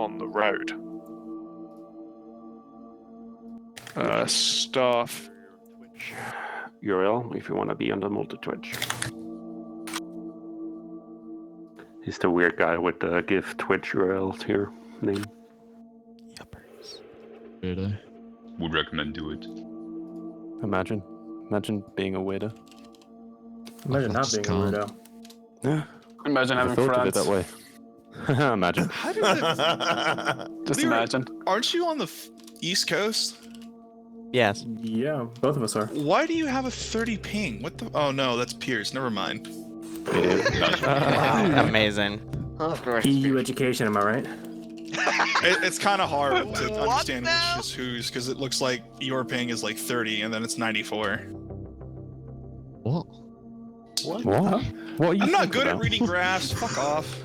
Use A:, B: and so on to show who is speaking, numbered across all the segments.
A: on the road. Staff
B: URL if you want to be on the multi-Twitch. He's the weird guy with the give Twitch URLs here name.
C: Weirdo.
D: Would recommend do it.
E: Imagine being a weirdo.
F: Imagine not being a weirdo.
E: Yeah.
G: Imagine
E: Never
G: having
E: thought of it
G: friends.
E: that way. Imagine.
H: How did that...
G: Just
H: Liru,
G: imagine.
H: Aren't you on the East Coast?
I: Yes.
F: Yeah, both of us are.
H: Why do you have a 30 ping? What the? Oh no, that's Pierce. Never mind.
B: It is.
I: Amazing.
J: Of course.
F: EU education, am I right?
H: It's kind of hard to understand which is whose because it looks like your ping is like 30 and then it's 94.
C: What?
E: What? What are you
H: I'm not
E: thinking
H: good at
E: about?
H: reading graphs. Fuck off.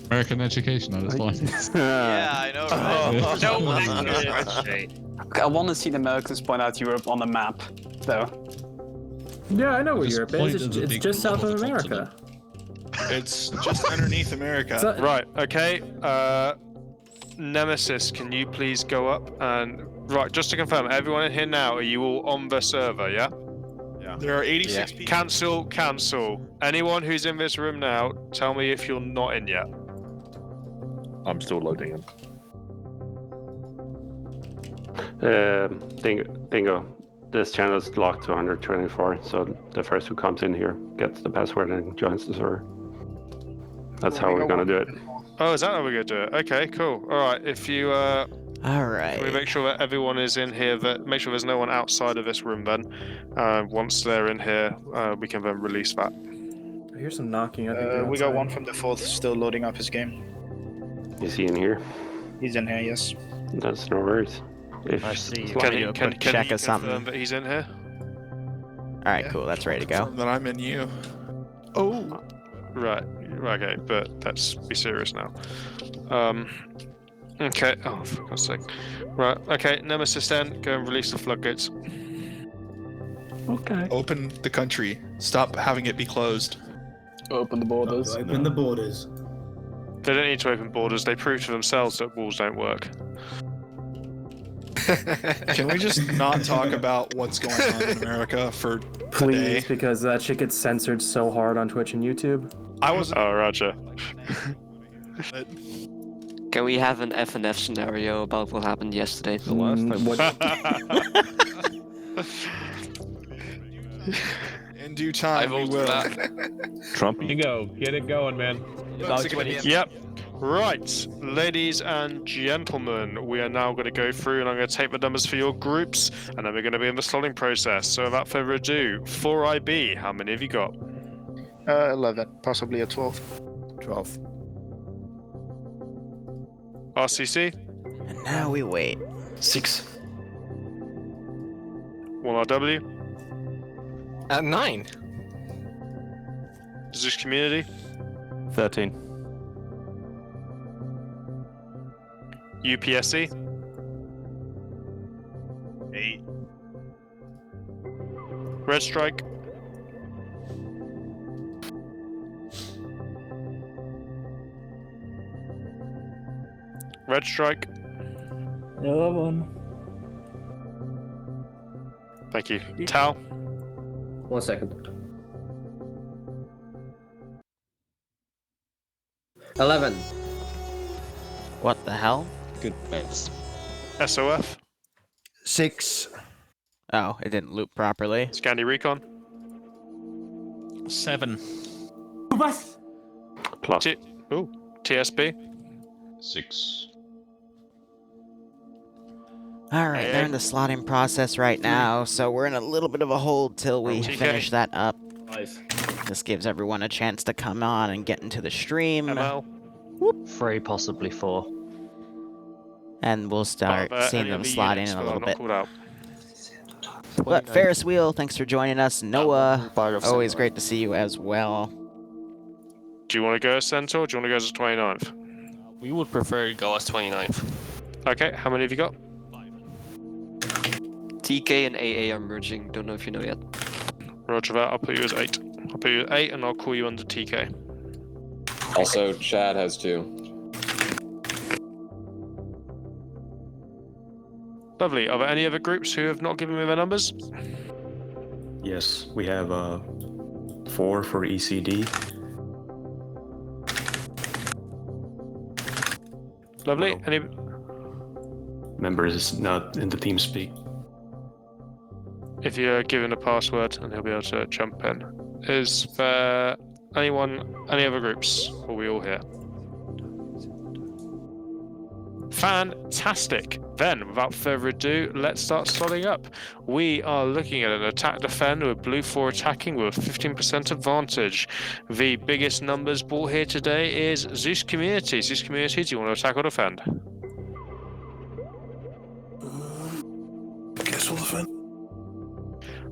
C: American education at its finest.
K: Yeah, I know, right?
G: I want to see the Americans point out Europe on the map, though.
F: Yeah, I know where
C: Just
F: Europe is.
C: point
F: It's,
C: at the
F: it's
C: big
F: just south
C: blob
F: of
C: of
F: America.
H: It's just underneath America.
F: So-
A: Right, okay. Nemesis, can you please go up and... Right, just to confirm, everyone in here now, are you all on the server, yeah?
H: There are 86 people.
A: Cancel. Anyone who's in this room now, tell me if you're not in yet.
L: I'm still loading in.
B: Dingo. This channel is locked to 124, so the first who comes in here gets the password and joins the server. That's how we're gonna do it.
A: Oh, is that how we're gonna do it? Okay, cool. Alright, if you
I: Alright.
A: can we make sure that everyone is in here, make sure there's no one outside of this room then. Once they're in here, we can then release that.
F: I hear some knocking. I think
K: We got one from the 4th still loading up his game.
B: Is he in here?
K: He's in here, yes.
B: That's no worries. If
I: I see.
A: Can you
I: Quick check
A: you
I: or something.
A: confirm that he's in here?
I: Alright, cool. That's ready to go.
H: That I'm in you. Oh.
A: Right, okay, but let's be serious now. Okay, oh, for God's sake. Right, okay, Nemesis then, go and release the floodgates.
B: Okay.
H: Open the country. Stop having it be closed.
G: Open the borders.
F: Open the borders.
A: They don't need to open borders, they prove to themselves that walls don't work.
H: Can we just not talk about what's going on in America for
F: Please,
H: today?
F: because that shit gets censored so hard on Twitch and YouTube.
H: I was.
A: Oh, Roger.
J: Can we have an F&F scenario about what happened yesterday?
E: The last time.
H: In due time, we will.
L: Trumpy.
E: Bingo, get it going, man.
A: Yep. Right, ladies and gentlemen, we are now going to go through and I'm going to take the numbers for your groups and then we're going to be in the slotting process. So without further ado, 4IB, how many have you got?
K: 11, possibly a 12.
G: 12.
A: RCC?
I: And now we wait.
G: 6.
A: 1RW?
G: 9.
A: Zeus Community?
E: 13.
A: UPSC?
L: 8.
A: Red Strike? Red Strike?
F: 11.
A: Thank you. Tau?
F: 1 second.
G: 11.
I: What the hell?
G: Good bets.
A: SOF?
G: 6.
I: Oh, it didn't loop properly.
A: Scandi Recon?
C: 7.
B: Plus.
A: TSB?
D: 6.
I: Alright, they're in the slotting process right now, so we're in a little bit of a hold till we
A: TK.
I: finish that up.
L: 5.
I: This gives everyone a chance to come on and get into the stream.
A: ML?
J: 3, possibly 4.
I: And we'll start seeing them slot in a little bit.
A: Out.
I: But Ferris Wheel, thanks for joining us. Noah, always great to see you as well.
A: Do you want to go as Centaur or do you want to go as 29th?
J: We would prefer to go as 29th.
A: Okay, how many have you got?
J: TK and AA are merging, don't know if you know yet.
A: Roger that, I'll put you as 8. I'll put you as 8 and I'll call you under TK.
M: Also, Chad has 2.
A: Lovely. Are there any other groups who have not given me their numbers?
F: Yes, we have 4 for ECD.
A: Lovely. Any?
F: Members not in the team speak.
A: If you're given a password, and he'll be able to jump in. Is there any other groups? Or are we all here? Fantastic. Then, without further ado, let's start slotting up. We are looking at an attack defend with blue 4 attacking with a 15% advantage. The biggest numbers brought here today is Zeus Community. Zeus Community, do you want to attack or defend?
H: I guess we'll defend.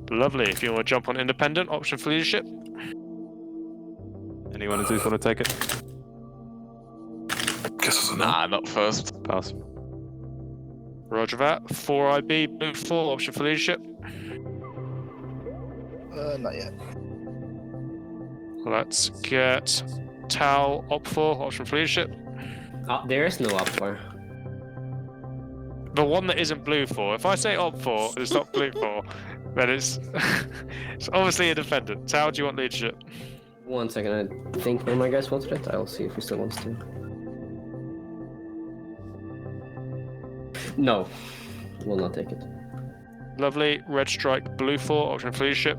A: Lovely. If you want to jump on independent, option for leadership.
E: Anyone in Zeus want to take it?
H: Guess it's a no.
D: Nah, not first.
E: Pass.
A: Roger that. 4IB, blue 4, option for leadership.
K: Not yet.
A: Let's get Tau, op 4, option for leadership.
G: There is no op 4.
A: The one that isn't blue 4. If I say op 4 and it's not blue 4, then it's it's obviously a defendant. Tau, do you want leadership?
G: 1 second, I think one of my guys wanted it. I'll see if he still wants to. No, will not take it.
A: Lovely. Red strike, blue 4, option for leadership.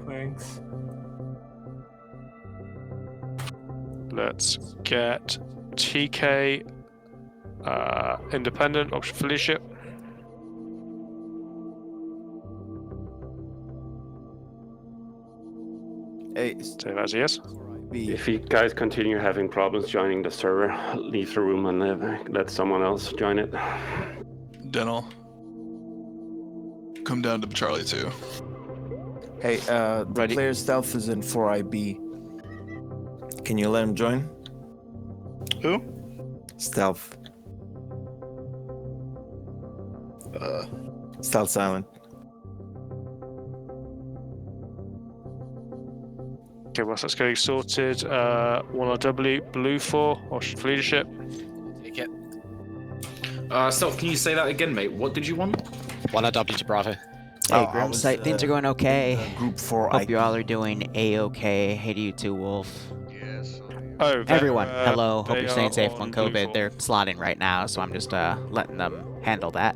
F: Thanks.
A: Let's get TK, independent, option for leadership.
L: Hey,
A: Say that as a yes.
B: If you guys continue having problems joining the server, leave the room and let someone else join it.
H: Dental. Come down to Charlie 2.
L: hey, the player stealth is in 4IB. Can you let him join?
K: Who?
L: Stealth. Stealth silent.
A: Okay, well, that's getting sorted. 1RW, blue 4, option for leadership.
M: Take it. Stealth, can you say that again, mate? What did you want?
I: 1RW to Bravo. Hey, Grimsight, things are going okay.
L: Group 4
I: Hope you all are doing a-okay. Hey to you too, Wolf.
D: Yes.
A: Oh,
I: Everyone, hello. Hope
A: they
I: you're staying
A: are
I: safe
A: on
I: on
A: blue
I: COVID.
A: 4.
I: They're slotting right now, so I'm just letting them handle that.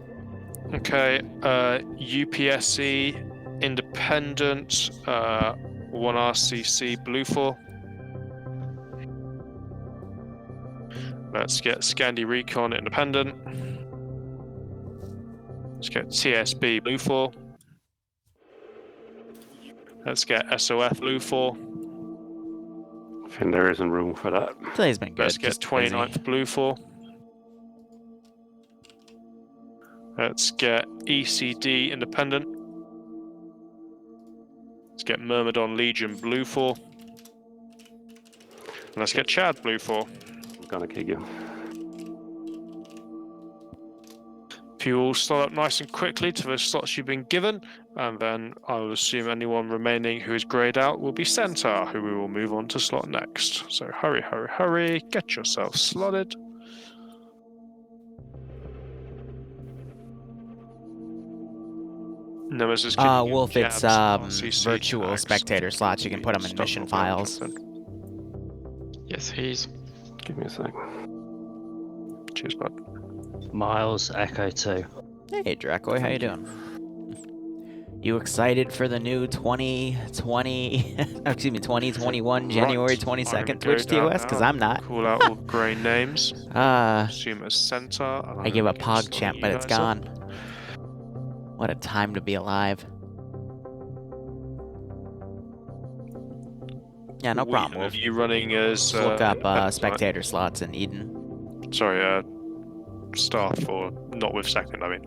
A: Okay, UPSC, independent, 1RCC, blue 4. Let's get Scandi Recon, independent. Let's get TSB, blue 4. Let's get SOF, blue 4.
B: I think there isn't room for that.
I: Today's been good.
A: Let's get
I: just
A: 29th,
I: busy.
A: blue 4. Let's get ECD, independent. Let's get Myrmidon Legion, blue 4. And let's get Chad, blue 4.
B: I'm gonna kick you.
A: If you all slot up nice and quickly to the slots you've been given, and then I will assume anyone remaining who is grayed out will be Centaur, who we will move on to slot next. So hurry, hurry, hurry, get yourself slotted. Nemesis,
I: Wolf, it's virtual spectator slots. You can put them in mission files.
D: Yes, he's.
B: Give me a sec.
A: Cheers, bud.
J: Miles, Echo 2.
I: Hey, Dracoy, how you doing? You excited for the new 2021 January 22nd Twitch TOS? Because I'm not.
A: Call out all grey names. Assume it's Centaur.
I: I give a pog champ, but it's gone. What a time to be alive. Yeah, no problem, Wolf.
A: Are you running as...
I: Look up spectator slots in Eden.
A: Sorry, staff, or not with second, I mean.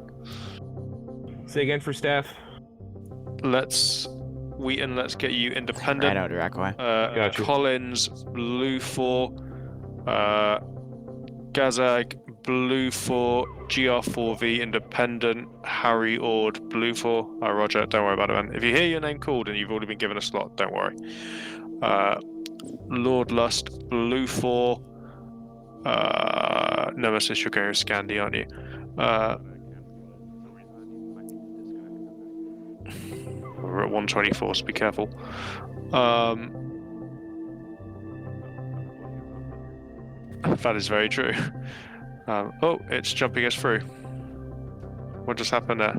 E: Say again for staff.
A: Wheaton, let's get you independent.
I: Right out, Dracoy.
E: Gotcha.
A: Collins, blue 4. Gazag, blue 4. GR4V, independent. Harry Ord, blue 4. Roger, don't worry about it, man. If you hear your name called and you've already been given a slot, don't worry. Lord Lust, blue 4. Nemesis, you're going with Scandi, aren't you? 124, so be careful. That is very true. Oh, it's jumping us through. What just happened there?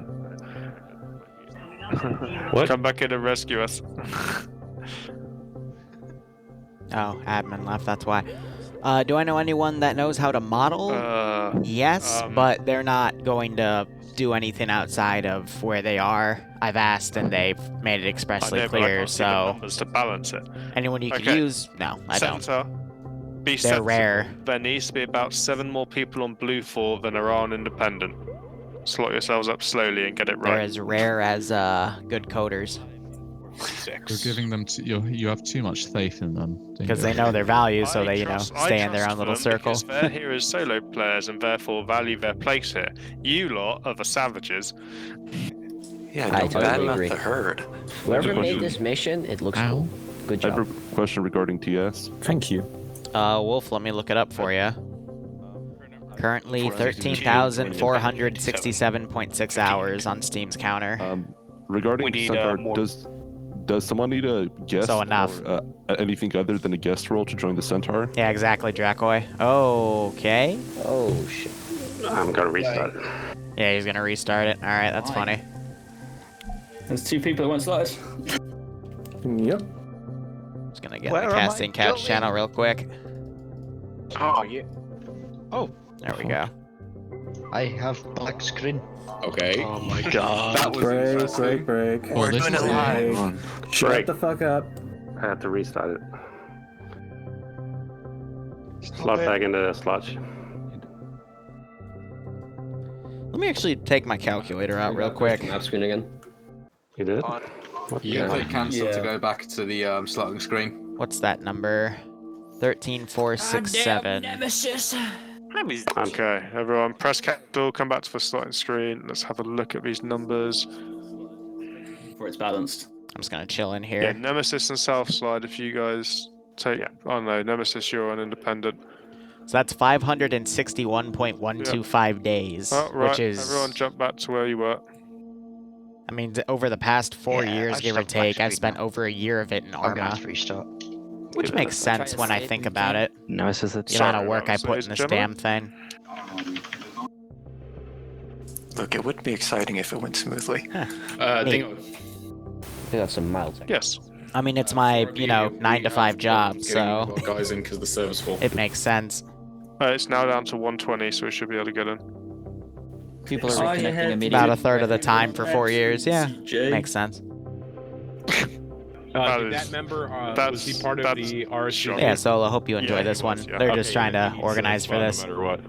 E: What?
A: Come back in and rescue us.
I: Oh, admin left, that's why. Do I know anyone that knows how to model? Yes, but they're not going to do anything outside of where they are. I've asked and they've made it expressly
A: I know, but I
I: clear,
A: can't see the
I: so...
A: numbers to balance it.
I: Anyone you could
A: Okay.
I: use? No, I don't.
A: Center, be
I: They're
A: sensible.
I: rare.
A: There needs to be about 7 more people on Blue 4 than are on Independent. Slot yourselves up slowly and get it
I: They're
A: right.
I: as rare as good coders.
C: You're giving them. You have too much faith in them.
I: Because they know their value, so they, stay in their own little circle.
A: Because they're here as solo players and therefore value their place here. You lot are the savages.
G: Yeah, don't badmouth the
J: herd.
G: Whoever made this mission, it looks cool. Good job.
N: I have a question regarding TS.
F: Thank you.
I: Wolf, let me look it up for you. Currently 13,467.6 hours on Steam's counter.
N: Regarding Centaur, does someone need a guest
I: So enough.
N: or anything other than a guest role to join the Centaur?
I: Yeah, exactly, Dracoi. Okay.
G: Oh, shit.
B: I'm gonna restart it.
I: Yeah, he's gonna restart it. Alright, that's funny.
O: There's 2 people that want sliders.
F: Yep.
I: Just gonna get
O: Where
I: the
O: am I
I: casting couch
O: going?
I: channel real quick.
O: Oh, yeah. Oh.
I: There we go.
O: I have black screen.
M: Okay.
J: Oh my god.
M: That was interesting.
F: break.
C: We're doing it
F: live. Shut the fuck up.
B: I had to restart it. Slot back into the slot.
I: Let me actually take my calculator out real quick.
G: Map screen again.
B: You did?
M: You can click cancel to go back to the slotting screen.
I: What's that number? 13467.
J: Nemesis.
A: Okay, everyone, press capital, come back to the slotting screen. Let's have a look at these numbers.
O: For it's balanced.
I: I'm just gonna chill in here.
A: Yeah, Nemesis and South Slide, if you guys take... Oh no, Nemesis, you're on Independent.
I: So that's 561.125 days,
A: Oh, right,
I: which is...
A: everyone jump back to where you were.
I: I mean, over the past 4 years, give or take, I've spent over a year of it in Arma.
J: Restart.
I: Which makes sense when I think about it.
J: No, this is the
I: The amount of work I put in this damn thing.
K: Look, it would be exciting if it went smoothly.
M: Dingo.
G: I got some miles.
I: Yes. I mean, it's my, 9 to 5 job, so
M: Guys in because the server's full.
I: it makes sense.
A: It's now down to 120, so we should be able to get in.
O: People are reconnecting immediately.
I: About a third of the time for 4 years, yeah. Makes sense.
E: Did that member, was he part of the RSG?
I: Yeah, Solo, hope you enjoy this one. They're just trying to organize for this.
E: No matter what.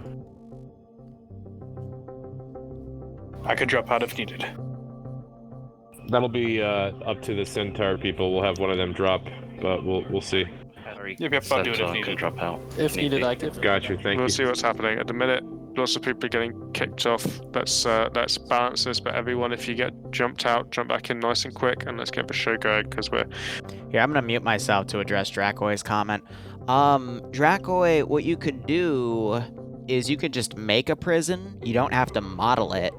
F: I could drop out if needed.
E: That'll be up to the Centaur people. We'll have one of them drop, but we'll see.
F: Yep, I'll do it if needed.
J: Drop out.
O: If needed, active.
E: Got you, thank
A: We'll
E: you.
A: see what's happening. At the minute, lots of people are getting kicked off. Let's balance this, but everyone, if you get jumped out, jump back in nice and quick, and let's get the show going, because we're...
I: Here, I'm gonna mute myself to address Dracoi's comment. Dracoi, what you could do is you could just make a prison. You don't have to model it.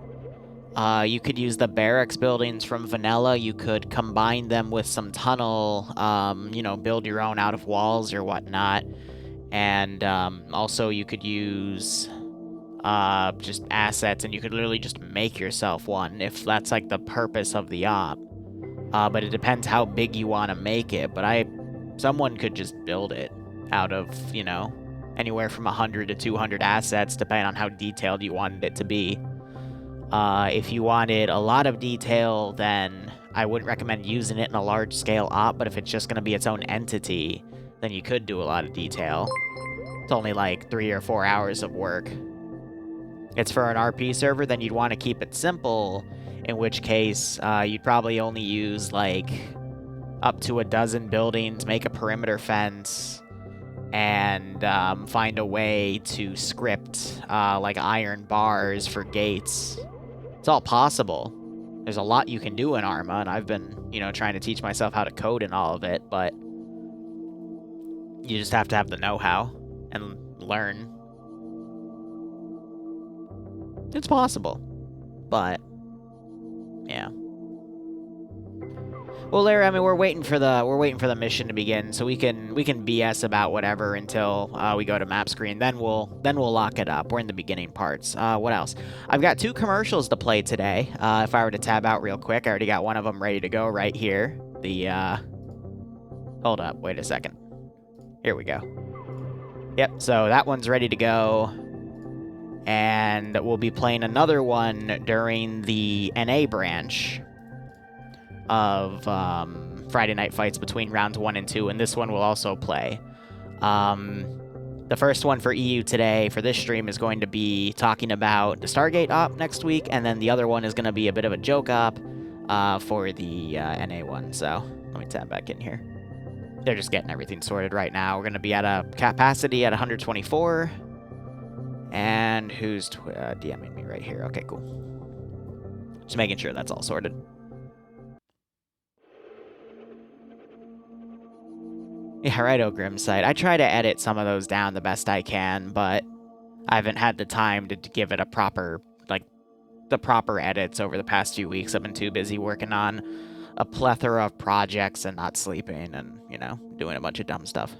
I: You could use the barracks buildings from Vanilla. You could combine them with some tunnel, build your own out of walls or whatnot. And also you could use just assets, and you could literally just make yourself one if that's like the purpose of the op. But it depends how big you want to make it. But someone could just build it out of, anywhere from 100 to 200 assets, depending on how detailed you wanted it to be. If you wanted a lot of detail, then I wouldn't recommend using it in a large-scale op, but if it's just going to be its own entity, then you could do a lot of detail. It's only like 3 or 4 hours of work. It's for an RP server, then you'd want to keep it simple, in which case you'd probably only use like up to a dozen buildings, make a perimeter fence, and find a way to script like iron bars for gates. It's all possible. There's a lot you can do in Arma, and I've been, trying to teach myself how to code and all of it, but you just have to have the know-how and learn. It's possible, but yeah. Well, Larry, I mean, we're waiting for the mission to begin, so we can BS about whatever until we go to map screen. Then we'll lock it up. We're in the beginning parts. What else? I've got 2 commercials to play today. If I were to tab out real quick, I already got one of them ready to go right here. Hold up, wait a second. Here we go. Yep, so that one's ready to go. And we'll be playing another one during the NA branch of Friday Night Fights between rounds 1 and 2, and this one will also play. The first one for EU today, for this stream, is going to be talking about the Stargate op next week, and then the other one is going to be a bit of a joke op for the NA one. So let me tab back in here. They're just getting everything sorted right now. We're going to be at a capacity at 124. And who's DMing me right here? Okay, cool. Just making sure that's all sorted. Yeah, right, Grimsight. I try to edit some of those down the best I can, but I haven't had the time to give it a proper, the proper edits over the past few weeks. I've been too busy working on a plethora of projects and not sleeping and, you know, doing a bunch of dumb stuff.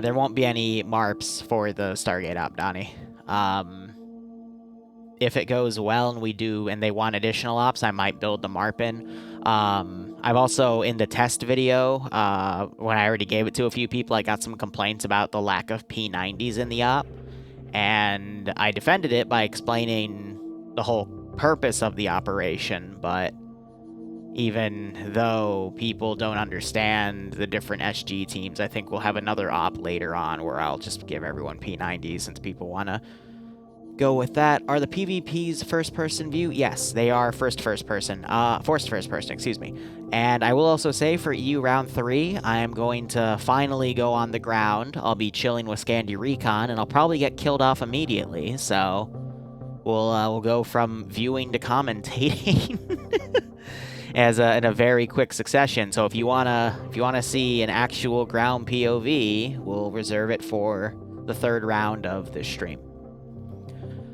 I: There won't be any MARPs for the Stargate op, Donnie. If it goes well and they want additional ops, I might build the MARP in. I've also, in the test video, when I already gave it to a few people, I got some complaints about the lack of P90s in the op. And I defended it by explaining the whole purpose of the operation, but even though people don't understand the different SG teams, I think we'll have another op later on where I'll just give everyone P90s since people want to go with that. Are the PvPs first-person view? Yes, they are forced first-person, excuse me. And I will also say for EU Round 3, I am going to finally go on the ground. I'll be chilling with Scandi Recon, and I'll probably get killed off immediately, so we'll go from viewing to commentating in a very quick succession. So if you wanna see an actual ground POV, we'll reserve it for the 3rd round of this stream.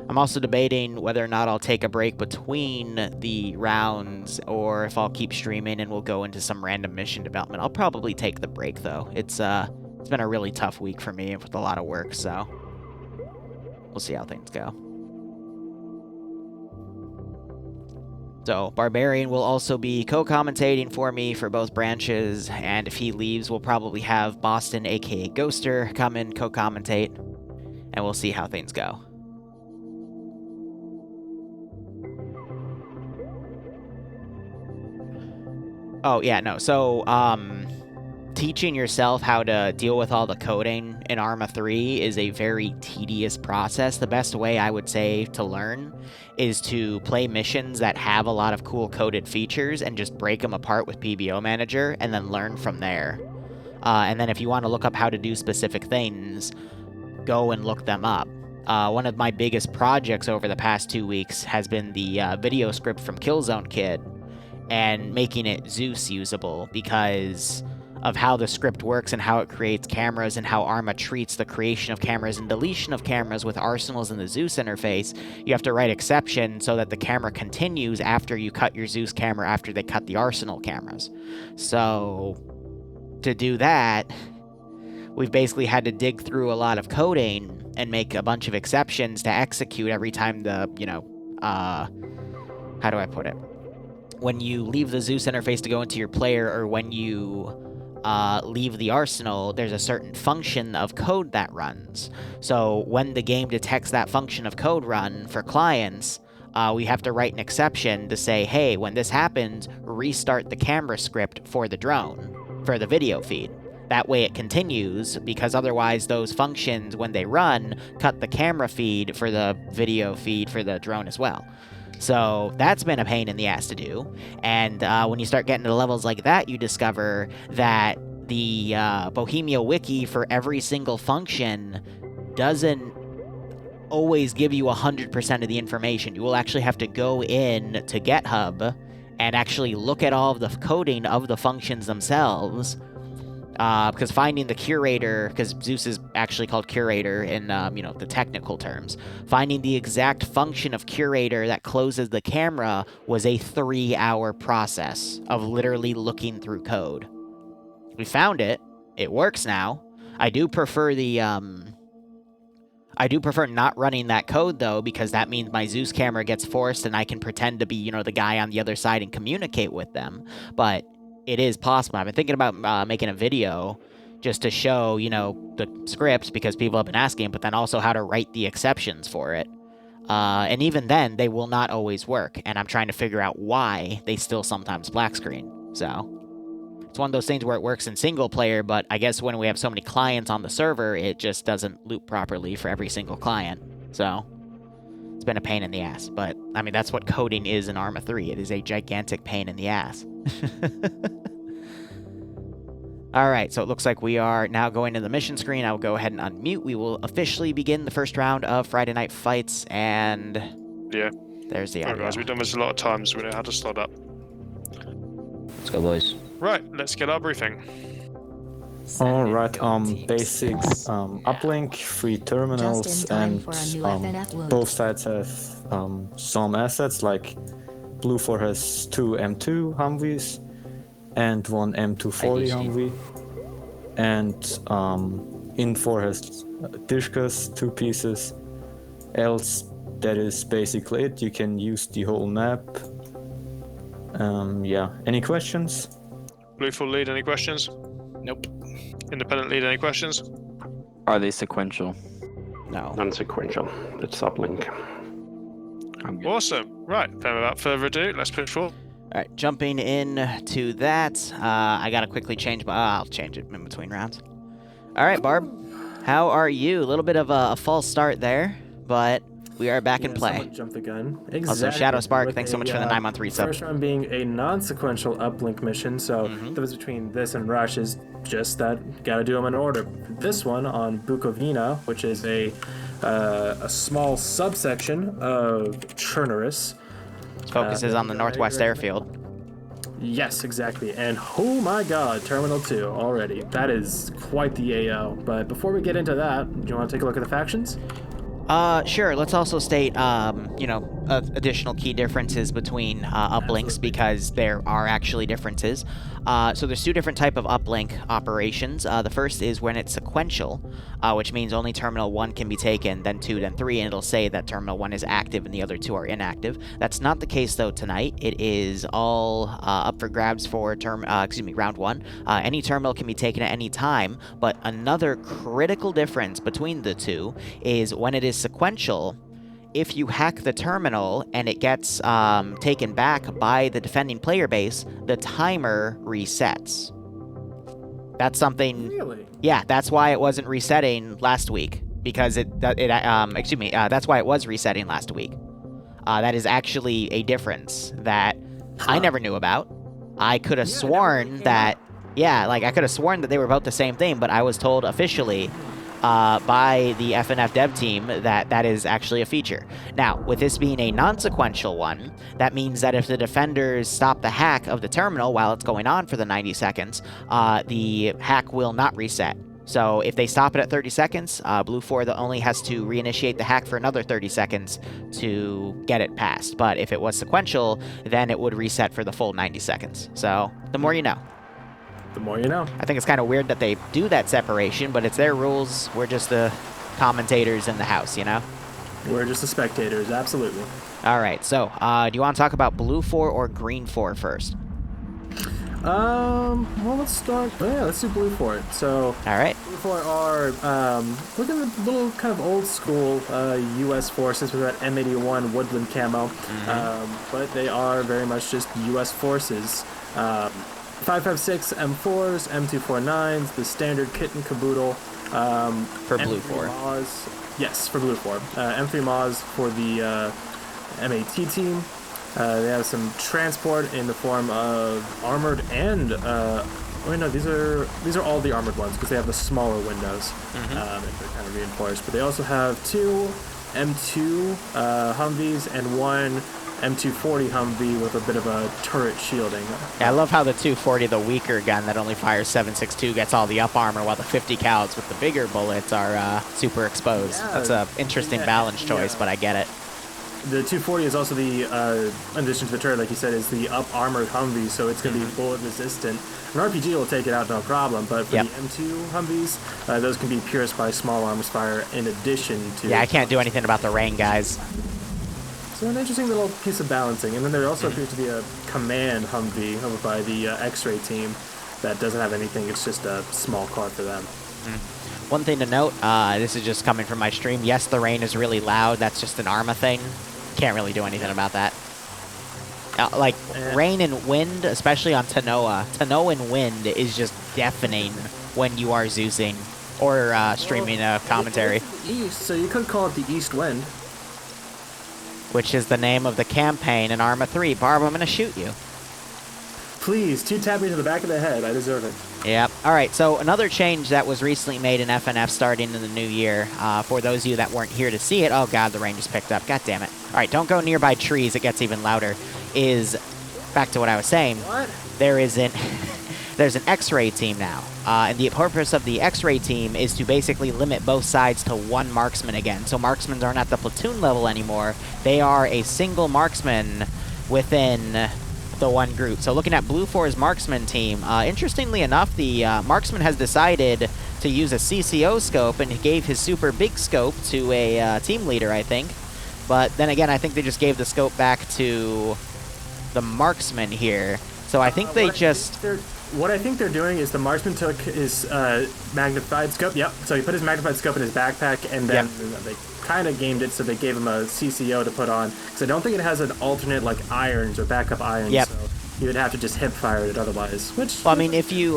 I: I'm also debating whether or not I'll take a break between the rounds or if I'll keep streaming and we'll go into some random mission development. I'll probably take the break though. It's been a really tough week for me with a lot of work, so we'll see how things go. So, Barbarian will also be co-commentating for me for both branches, and if he leaves, we'll probably have Boston, aka Ghoster, come in, co-commentate, and we'll see how things go. Oh, yeah, no, so, teaching yourself how to deal with all the coding in Arma 3 is a very tedious process. The best way, I would say, to learn is to play missions that have a lot of cool coded features and just break them apart with PBO Manager and then learn from there. And then if you want to look up how to do specific things, go and look them up. One of my biggest projects over the past 2 weeks has been the video script from Killzone Kid and making it Zeus usable because of how the script works and how it creates cameras and how Arma treats the creation of cameras and deletion of cameras with arsenals in the Zeus interface. You have to write exception so that the camera continues after you cut your Zeus camera after they cut the arsenal cameras. So to do that, we've basically had to dig through a lot of coding and make a bunch of exceptions to execute every time the, how do I put it? When you leave the Zeus interface to go into your player, or when you leave the arsenal, there's a certain function of code that runs. So when the game detects that function of code run for clients, we have to write an exception to say, hey, when this happens, restart the camera script for the drone, for the video feed. That way it continues, because otherwise those functions, when they run, cut the camera feed for the video feed for the drone as well. So that's been a pain in the ass to do. And when you start getting to levels like that, you discover that the Bohemia wiki for every single function doesn't always give you 100% of the information. You will actually have to go in to GitHub and actually look at all of the coding of the functions themselves Because finding the curator, because Zeus is actually called curator in, the technical terms. Finding the exact function of curator that closes the camera was a 3-hour process of literally looking through code. We found it. It works now. I do prefer not running that code, though, because that means my Zeus camera gets forced and I can pretend to be, the guy on the other side and communicate with them. But it is possible. I've been thinking about making a video just to show, the script, because people have been asking, but then also how to write the exceptions for it. And even then, they will not always work, and I'm trying to figure out why they still sometimes black screen. So it's one of those things where it works in single player, but I guess when we have so many clients on the server, it just doesn't loop properly for every single client. So it's been a pain in the ass. But, I mean, that's what coding is in Arma 3. It is a gigantic pain in the ass. Alright, so it looks like we are now going to the mission screen. I will go ahead and unmute. We will officially begin the first round of Friday Night Fights, and...
A: Yeah.
I: There's the audio.
A: Alright, guys, we've done this a lot of times. We know how to start up.
O: Let's go, boys.
A: Right, let's get our briefing.
F: Alright, basics, uplink, 3 terminals, and both sides have some assets, like Blue 4 has 2 M2 Humvees and 1 M240 Humvee, and In 4 has Dishkas, 2 pieces. Else, that is basically it. You can use the whole map. Yeah, any questions?
A: Blue 4 lead, any questions?
F: Nope.
A: Independent lead, any questions?
O: Are they sequential?
I: No.
B: Non-sequential. It's uplink.
A: Awesome. Right, then without further ado, let's push forward.
I: Alright, jumping in to that, I gotta quickly change, but I'll change it in between rounds. Alright, Barb, how are you? A little bit of a false start there, but we are back in play.
F: Jump the gun. Exactly.
I: Also, Shadow Spark, thanks so much for the 9-month resub.
F: First round being a non-sequential uplink mission, so the difference between this and Rush is just that gotta do them in order. This one on Bukovina, which is a small subsection of Chernoris.
I: Focuses on the Northwest Airfield.
F: Yes, exactly. And oh my god, Terminal 2 already. That is quite the AO. But before we get into that, do you want to take a look at the factions?
I: Sure. Let's also state, additional key differences between uplinks, because there are actually differences. So there's 2 different type of uplink operations. The first is when it's sequential, which means only Terminal 1 can be taken, then 2, then 3, and it'll say that Terminal 1 is active and the other 2 are inactive. That's not the case, though, tonight. It is all up for grabs for round 1. Any terminal can be taken at any time, but another critical difference between the 2 is when it is sequential, if you hack the terminal and it gets taken back by the defending player base, the timer resets. That's something...
F: Really?
I: Yeah, that's why it wasn't resetting last week. Because that's why it was resetting last week. That is actually a difference that I never knew about. I could have sworn that... Yeah, I could have sworn that they were about the same thing, but I was told officially... by the FNF dev team that is actually a feature. Now, with this being a non-sequential one, that means that if the defenders stop the hack of the terminal while it's going on for the 90 seconds, the hack will not reset. So if they stop it at 30 seconds, Blue 4 only has to reinitiate the hack for another 30 seconds to get it passed. But if it was sequential, then it would reset for the full 90 seconds. So, the more you know.
F: The more you know.
I: I think it's kind of weird that they do that separation, but it's their rules. We're just the commentators in the house, you know?
F: We're just the spectators, absolutely.
I: All right, so do you want to talk about Blue 4 or Green 4 first?
F: Well, let's start. Oh, yeah, let's do Blue 4. So,
I: all right.
F: Blue 4 are looking at the little kind of old school U.S. forces with that M81 woodland camo, but they are very much just U.S. forces. 5.56 M4s, M249s, the standard kit and caboodle.
I: For Blue 4.
F: Yes, for Blue 4. M3 Maz for the MAT team. They have some transport in the form of armored and... these are all the armored ones because they have the smaller windows. And they're kind of reinforced. But they also have 2 M2 Humvees and 1 M240 Humvee with a bit of a turret shielding.
I: Yeah, I love how the 240, the weaker gun that only fires 7.62, gets all the up armor, while the 50 cals with the bigger bullets are super exposed.
F: Yeah,
I: That's a interesting balance choice, but I get it.
F: The 240 is also the, in addition to the turret, like you said, is the up-armored Humvee, so it's going to be bullet-resistant. An RPG will take it out no problem, but for the M2 Humvees, those can be pierced by small arms fire in addition to...
I: Yeah, I can't do anything about the rain, guys.
F: So an interesting little piece of balancing. And then there also appears to be a command Humvee over by the X-ray team that doesn't have anything. It's just a small car for them.
I: One thing to note, this is just coming from my stream. Yes, the rain is really loud. That's just an Arma thing. Can't really do anything about that. Like, rain and wind, especially on Tanoa. Tanoa and wind is just deafening when you are Zeusing or streaming a commentary.
F: East, so you could call it the East Wind.
I: Which is the name of the campaign in Arma 3. Barb, I'm going to shoot you.
F: Please, 2-tap me to the back of the head. I deserve it.
I: Yep. All right, so another change that was recently made in FNF starting in the new year, for those of you that weren't here to see it, oh god, the rain just picked up, god damn it. All right, don't go nearby trees, it gets even louder, is, back to what I was saying, there's an X-ray team now, and the purpose of the X-ray team is to basically limit both sides to one marksman again, so marksmen aren't at the platoon level anymore, they are a single marksman within the one group. So looking at Blue 4's marksman team, interestingly enough, the marksman has decided to use a CCO scope and gave his super big scope to a team leader, I think. But then again, I think they just gave the scope back to the marksman here. So I think they just...
F: What I think they're doing is the marksman took his magnified scope, so he put his magnified scope in his backpack, and then they kind of gamed it, so they gave him a CCO to put on. Because I don't think it has an alternate, like, irons or backup irons, so you would have to just hip fire it otherwise. Which,
I: well, I mean, if you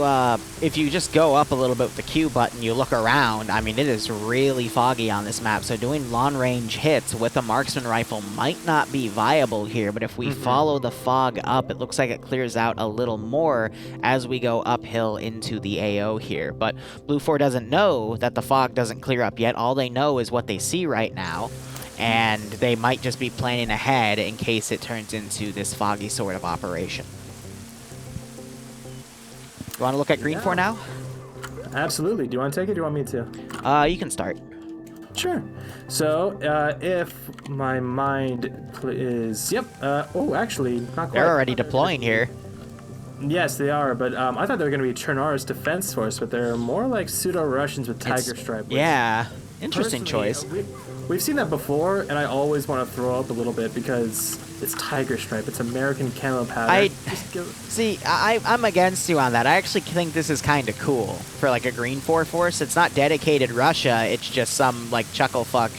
I: just go up a little bit with the Q button, you look around, I mean, it is really foggy on this map, so doing long-range hits with a marksman rifle might not be viable here, but if we follow the fog up, it looks like it clears out a little more as we go uphill into the AO here. But Blue 4 doesn't know that the fog doesn't clear up yet. All they know is what they see right now, and they might just be planning ahead in case it turns into this foggy sort of operation. You want to look at Green 4 now?
F: Absolutely. Do you want to take it, or do you want me to?
I: You can start.
F: Sure. So, if my mind is... Yep. Oh, actually, not quite.
I: They're already deploying here.
F: Yes, they are, but I thought they were going to be Chernar's Defense Force, but they're more like pseudo-Russians with Tiger Stripe.
I: Yeah. Interesting choice.
F: We've seen that before, and I always want to throw up a little bit because it's Tiger Stripe. It's American camo powder.
I: See, I'm against you on that. I actually think this is kind of cool for like a Green 4 force. It's not dedicated Russia. It's just some like chucklefuck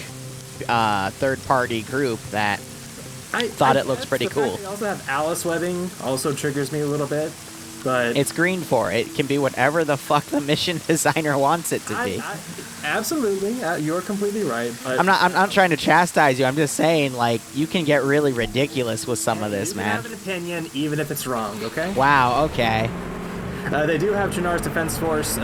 I: third-party group that thought it looks pretty cool.
F: They also have Alice webbing. Also triggers me a little bit. But
I: it's Green 4. It can be whatever the fuck the mission designer wants it to be.
F: Absolutely, you're completely right. But
I: I'm not trying to chastise you. I'm just saying, like, you can get really ridiculous with some of this, man.
F: You have an opinion, even if it's wrong. Okay.
I: Wow. Okay.
F: They do have Chernar's Defense Force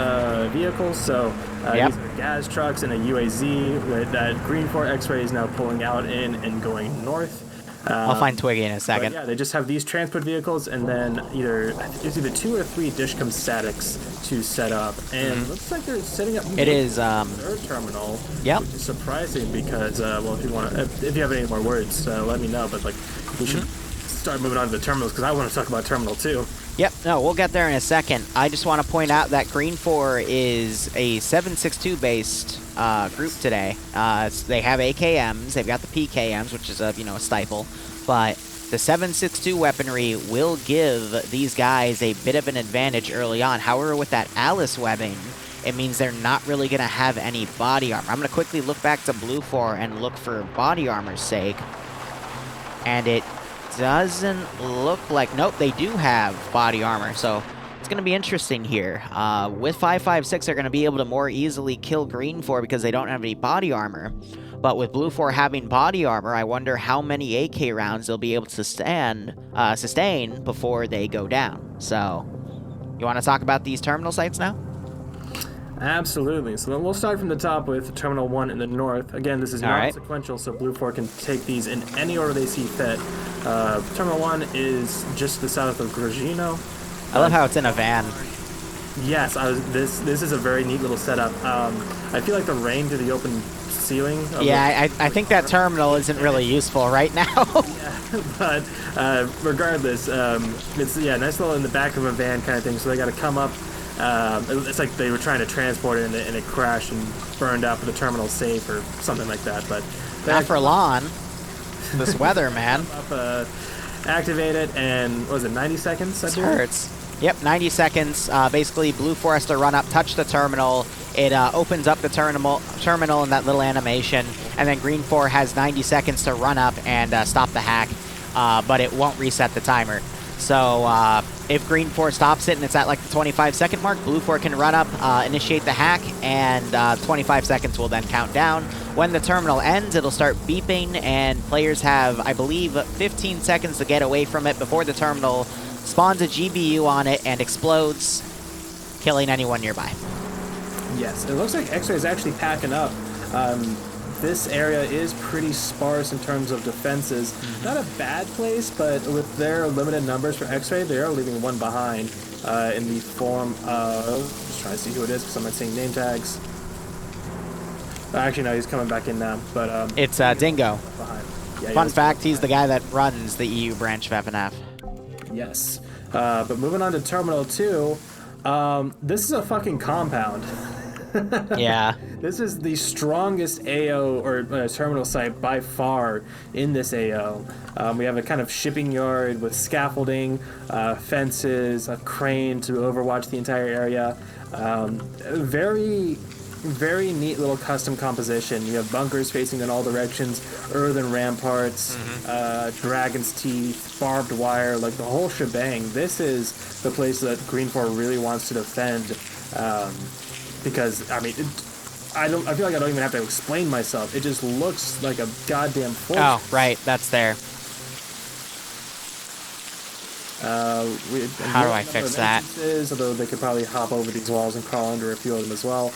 F: vehicles, so these are gas trucks and a UAZ with that Green 4 X-ray is now pulling out in and going north.
I: I'll find Twiggy in a second.
F: Yeah, they just have these transport vehicles, and then there's either 2 or 3 Dishcom statics to set up, and looks like they're setting up.
I: It is
F: their terminal.
I: Yep.
F: Which is surprising because well, if you have any more words, let me know. But like, we should start moving on to the terminals because I want to talk about Terminal 2.
I: Yep, no, we'll get there in a second. I just want to point out that Green 4 is a 7.62 based group today. They have AKMs, they've got the PKMs, which is a stifle, but the 7.62 weaponry will give these guys a bit of an advantage early on. However, with that Alice webbing, it means they're not really going to have any body armor. I'm going to quickly look back to Blue 4 and look for body armor's sake, and it doesn't look like... Nope, they do have body armor, so it's going to be interesting here. With 5.56, they're going to be able to more easily kill Green 4 because they don't have any body armor. But with Blue 4 having body armor, I wonder how many AK rounds they'll be able to sustain before they go down. So, you want to talk about these terminal sites now?
F: Absolutely. So then we'll start from the top with Terminal 1 in the north. Again, this is not
I: right.
F: sequential, so Blue 4 can take these in any order they see fit. Terminal 1 is just to the south of Grigino.
I: I love how it's in a van.
F: Yes, this is a very neat little setup. I feel like the rain through the open ceiling.
I: Yeah, I think that terminal isn't really useful right now.
F: Yeah, but regardless, it's nice little in the back of a van kind of thing. So they got to come up. It's like they were trying to transport it and it crashed and burned out, but the terminal's safe or something like that. But
I: not for long. This weather, man.
F: Up, activate it, and what was it, 90 seconds?
I: This hurts. Yep, 90 seconds. Basically, Blue 4 has to run up, touch the terminal. It opens up the terminal in that little animation, and then Green 4 has 90 seconds to run up and stop the hack, but it won't reset the timer. So if Green 4 stops it and it's at like the 25-second mark, Blue 4 can run up, initiate the hack, and 25 seconds will then count down. When the terminal ends, it'll start beeping, and players have, I believe, 15 seconds to get away from it before the terminal spawns a GBU on it and explodes, killing anyone nearby.
F: Yes, it looks like X-Ray is actually packing up. This area is pretty sparse in terms of defenses. Not a bad place, but with their limited numbers for X-Ray, they are leaving one behind in the form of... Just trying to see who it is because I'm not seeing name tags. Actually, no, he's coming back in now. But
I: it's Dingo.
F: Yeah,
I: Fun fact, he's the guy that runs the EU branch of FNF.
F: Yes. But moving on to Terminal 2, this is a fucking compound.
I: Yeah.
F: This is the strongest AO or terminal site by far in this AO. We have a kind of shipping yard with scaffolding, fences, a crane to overwatch the entire area. Very, very neat little custom composition. You have bunkers facing in all directions, earthen ramparts, dragon's teeth, barbed wire, like the whole shebang. This is the place that Green 4 really wants to defend. Because, I mean, I feel like I don't even have to explain myself. It just looks like a goddamn fortress.
I: Oh, right, that's there. How do I fix that?
F: Although they could probably hop over these walls and crawl under a few of them as well.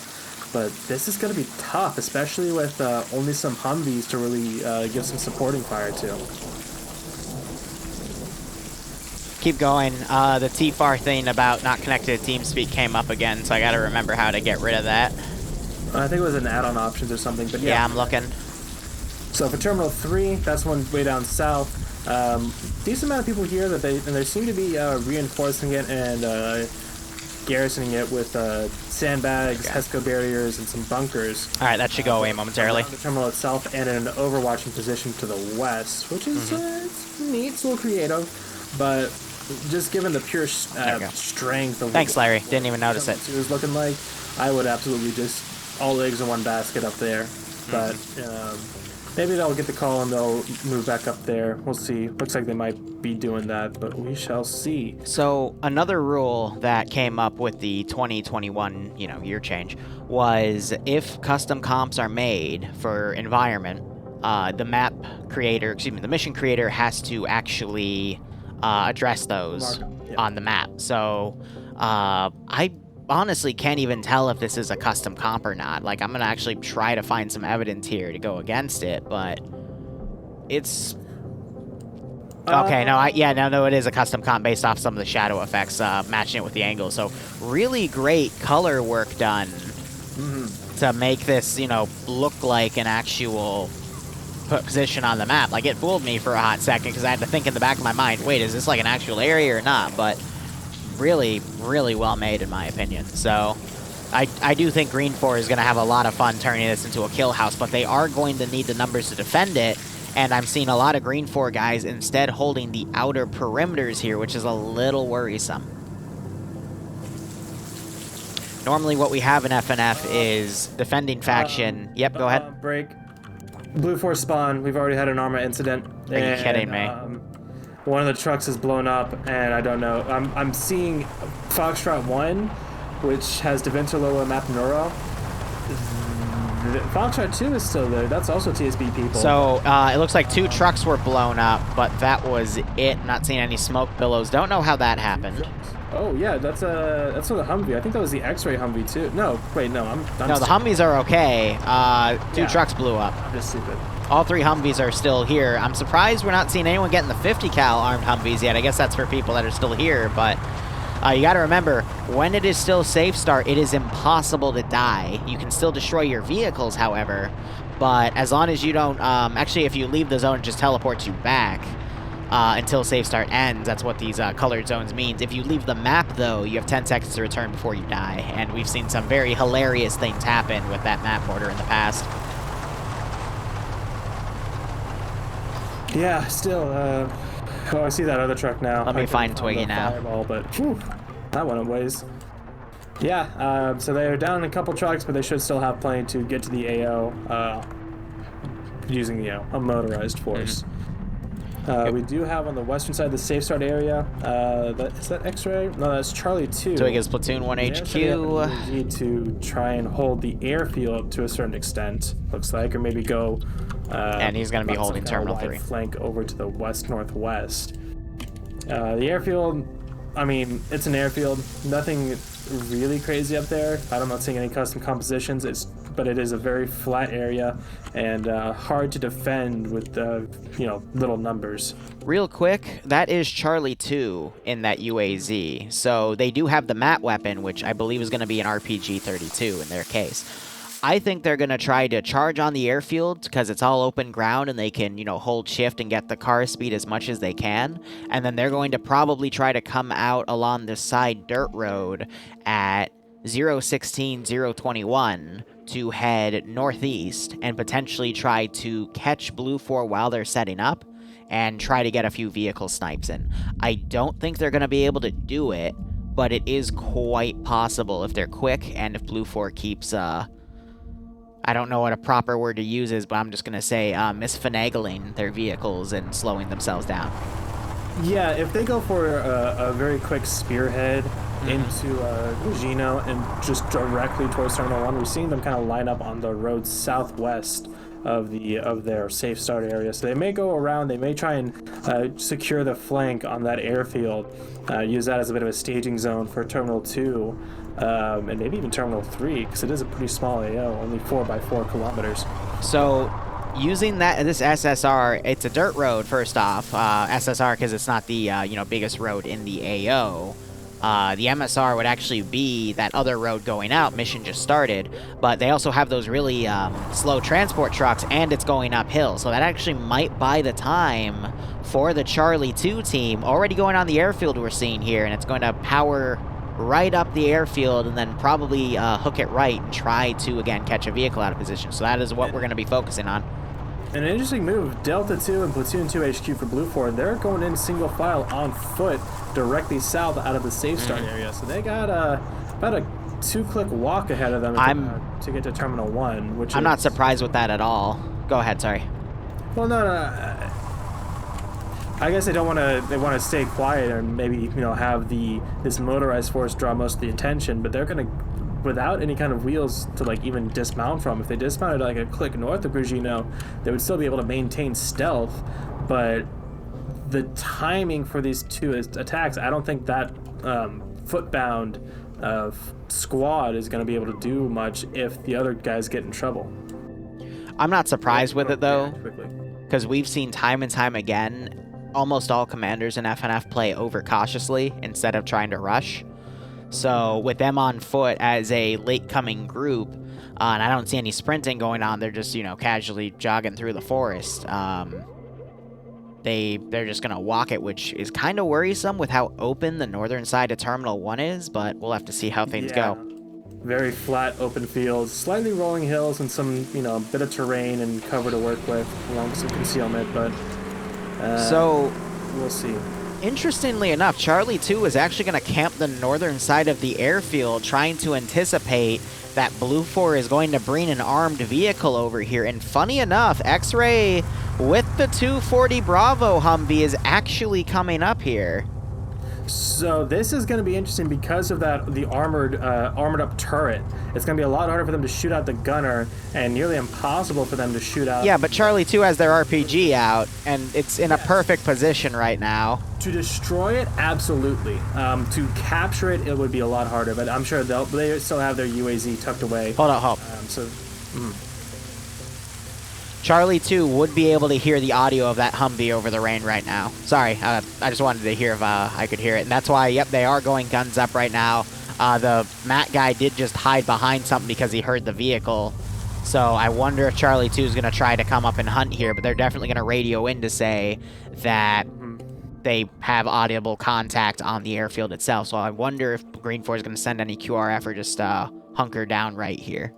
F: But this is going to be tough, especially with only some Humvees to really give some supporting fire to.
I: Keep going. The TFAR thing about not connected to TeamSpeak came up again, so I gotta remember how to get rid of that.
F: I think it was in add-on options or something, but yeah.
I: Yeah, I'm looking.
F: So for Terminal 3, that's one way down south. Decent amount of people here that they seem to be reinforcing it and garrisoning it with sandbags, HESCO barriers, and some bunkers.
I: All right, that should go away momentarily.
F: The terminal itself and in an overwatching position to the west, which is it's neat, it's a little creative, but just given the pure strength of
I: Thanks, Larry. Didn't even notice it.
F: It was looking like, I would absolutely just all eggs in one basket up there. But maybe they'll get the call and they'll move back up there. We'll see. Looks like they might be doing that, but we shall see.
I: So another rule that came up with the 2021, year change was if custom comps are made for environment, the mission creator has to actually address those on the map. So I honestly can't even tell if this is a custom comp or not. Like, I'm gonna actually try to find some evidence here to go against it, but it's okay. No, it is a custom comp based off some of the shadow effects, matching it with the angle. So really great color work done to make this, look like an actual position on the map. Like, it fooled me for a hot second because I had to think in the back of my mind, wait, is this like an actual area or not? But really, really well made in my opinion. So I do think Green 4 is going to have a lot of fun turning this into a kill house, but they are going to need the numbers to defend it, and I'm seeing a lot of Green 4 guys instead holding the outer perimeters here, which is a little worrisome. Normally what we have in FNF is defending faction. Yep, go ahead.
F: Break. Blue 4 spawn. We've already had an armor incident.
I: Are you kidding me?
F: One of the trucks is blown up, and I don't know. I'm seeing Foxtrot 1, which has Deventer Map Neuro. Foxtrot 2 is still there. That's also TSB people.
I: So it looks like 2 trucks were blown up, but that was it. Not seeing any smoke billows. Don't know how that happened.
F: Oh yeah, that's for the Humvee. I think that was the X-ray Humvee too. No, wait, no, I'm
I: No, the Humvees are okay. Two trucks blew up.
F: I'm just stupid.
I: All 3 Humvees are still here. I'm surprised we're not seeing anyone getting the 50 cal armed Humvees yet. I guess that's for people that are still here, but you got to remember, when it is still safe start, it is impossible to die. You can still destroy your vehicles, however, but as long as you don't, actually, if you leave the zone, it just teleports you back until safe start ends. That's what these colored zones means. If you leave the map, though, you have 10 seconds to return before you die, and we've seen some very hilarious things happen with that map border in the past.
F: Yeah, still, oh, I see that other truck now.
I: Let me find Twiggy now.
F: Fireball, but whew, that went a ways. Yeah, so they're down a couple trucks, but they should still have plenty to get to the AO using, a motorized force. We do have on the western side the safe start area. Is that X-ray? No, that's Charlie 2.
I: So he gets Platoon 1 HQ.
F: Need to try and hold the airfield to a certain extent, looks like, or maybe go.
I: And he's going to be holding Terminal 3.
F: Flank over to the west-northwest. The airfield, I mean, it's an airfield. Nothing really crazy up there. I'm not seeing any custom compositions. But it is a very flat area and hard to defend with little numbers.
I: Real quick, that is Charlie 2 in that UAZ. So they do have the MAT weapon, which I believe is going to be an RPG-32 in their case. I think they're going to try to charge on the airfield because it's all open ground and they can, hold shift and get the car speed as much as they can. And then they're going to probably try to come out along this side dirt road at 016, 021 to head northeast and potentially try to catch Blue 4 while they're setting up and try to get a few vehicle snipes in. I don't think they're going to be able to do it, but it is quite possible if they're quick and if Blue 4 keeps, I don't know what a proper word to use is, but I'm just going to say misfinagling their vehicles and slowing themselves down.
F: Yeah, if they go for a very quick spearhead into Gino and just directly towards Terminal 1, we're seeing them kind of line up on the road southwest of their safe start area. So they may go around, they may try and secure the flank on that airfield, use that as a bit of a staging zone for Terminal 2, and maybe even Terminal 3, because it is a pretty small AO, only 4 by 4 kilometers.
I: So using this SSR, it's a dirt road first off, SSR because it's not the biggest road in the AO. The MSR would actually be that other road going out. Mission just started, but they also have those really slow transport trucks, and it's going uphill. So that actually might buy the time for the Charlie 2 team. Already going on the airfield we're seeing here, and it's going to power right up the airfield and then probably hook it right and try to, again, catch a vehicle out of position. So that is what we're going to be focusing on.
F: An interesting move, Delta 2 and Platoon 2 HQ for Blue 4, they're going in single file on foot directly south out of the safe start area. So they got about a 2-click walk ahead of them to get to Terminal 1, which
I: I'm not surprised with that at all. Go ahead, sorry.
F: Well, no. I guess they want to stay quiet and maybe have this motorized force draw most of the attention, but they're going to, without any kind of wheels to even dismount from. If they dismounted a click north of Grigino, they would still be able to maintain stealth, but the timing for these two attacks, I don't think that footbound squad is going to be able to do much if the other guys get in trouble.
I: I'm not surprised with it though, because we've seen time and time again almost all commanders in FNF play overcautiously instead of trying to rush. So with them on foot as a late-coming group, and I don't see any sprinting going on, they're just, casually jogging through the forest. They're just going to walk it, which is kind of worrisome with how open the northern side of Terminal 1 is, but we'll have to see how things go.
F: Very flat, open fields, slightly rolling hills, and some, bit of terrain and cover to work with, along with some concealment, but
I: so
F: we'll see.
I: Interestingly enough, Charlie 2 is actually going to camp the northern side of the airfield, trying to anticipate that Blue 4 is going to bring an armed vehicle over here. And funny enough, X-Ray with the 240 Bravo Humvee is actually coming up here.
F: So this is going to be interesting because of the armored up turret. It's going to be a lot harder for them to shoot out the gunner, and nearly impossible for them to shoot out.
I: Yeah, but Charlie 2 has their RPG out, and it's in a perfect position right now.
F: To destroy it, absolutely. To capture it, it would be a lot harder. But I'm sure they still have their UAZ tucked away.
I: Hold on. Charlie 2 would be able to hear the audio of that Humvee over the rain right now. Sorry, I just wanted to hear if I could hear it. And that's why, yep, they are going guns up right now. The Matt guy did just hide behind something because he heard the vehicle. So I wonder if Charlie 2 is going to try to come up and hunt here, but they're definitely going to radio in to say that they have audible contact on the airfield itself. So I wonder if Green 4 is going to send any QRF or just hunker down right here.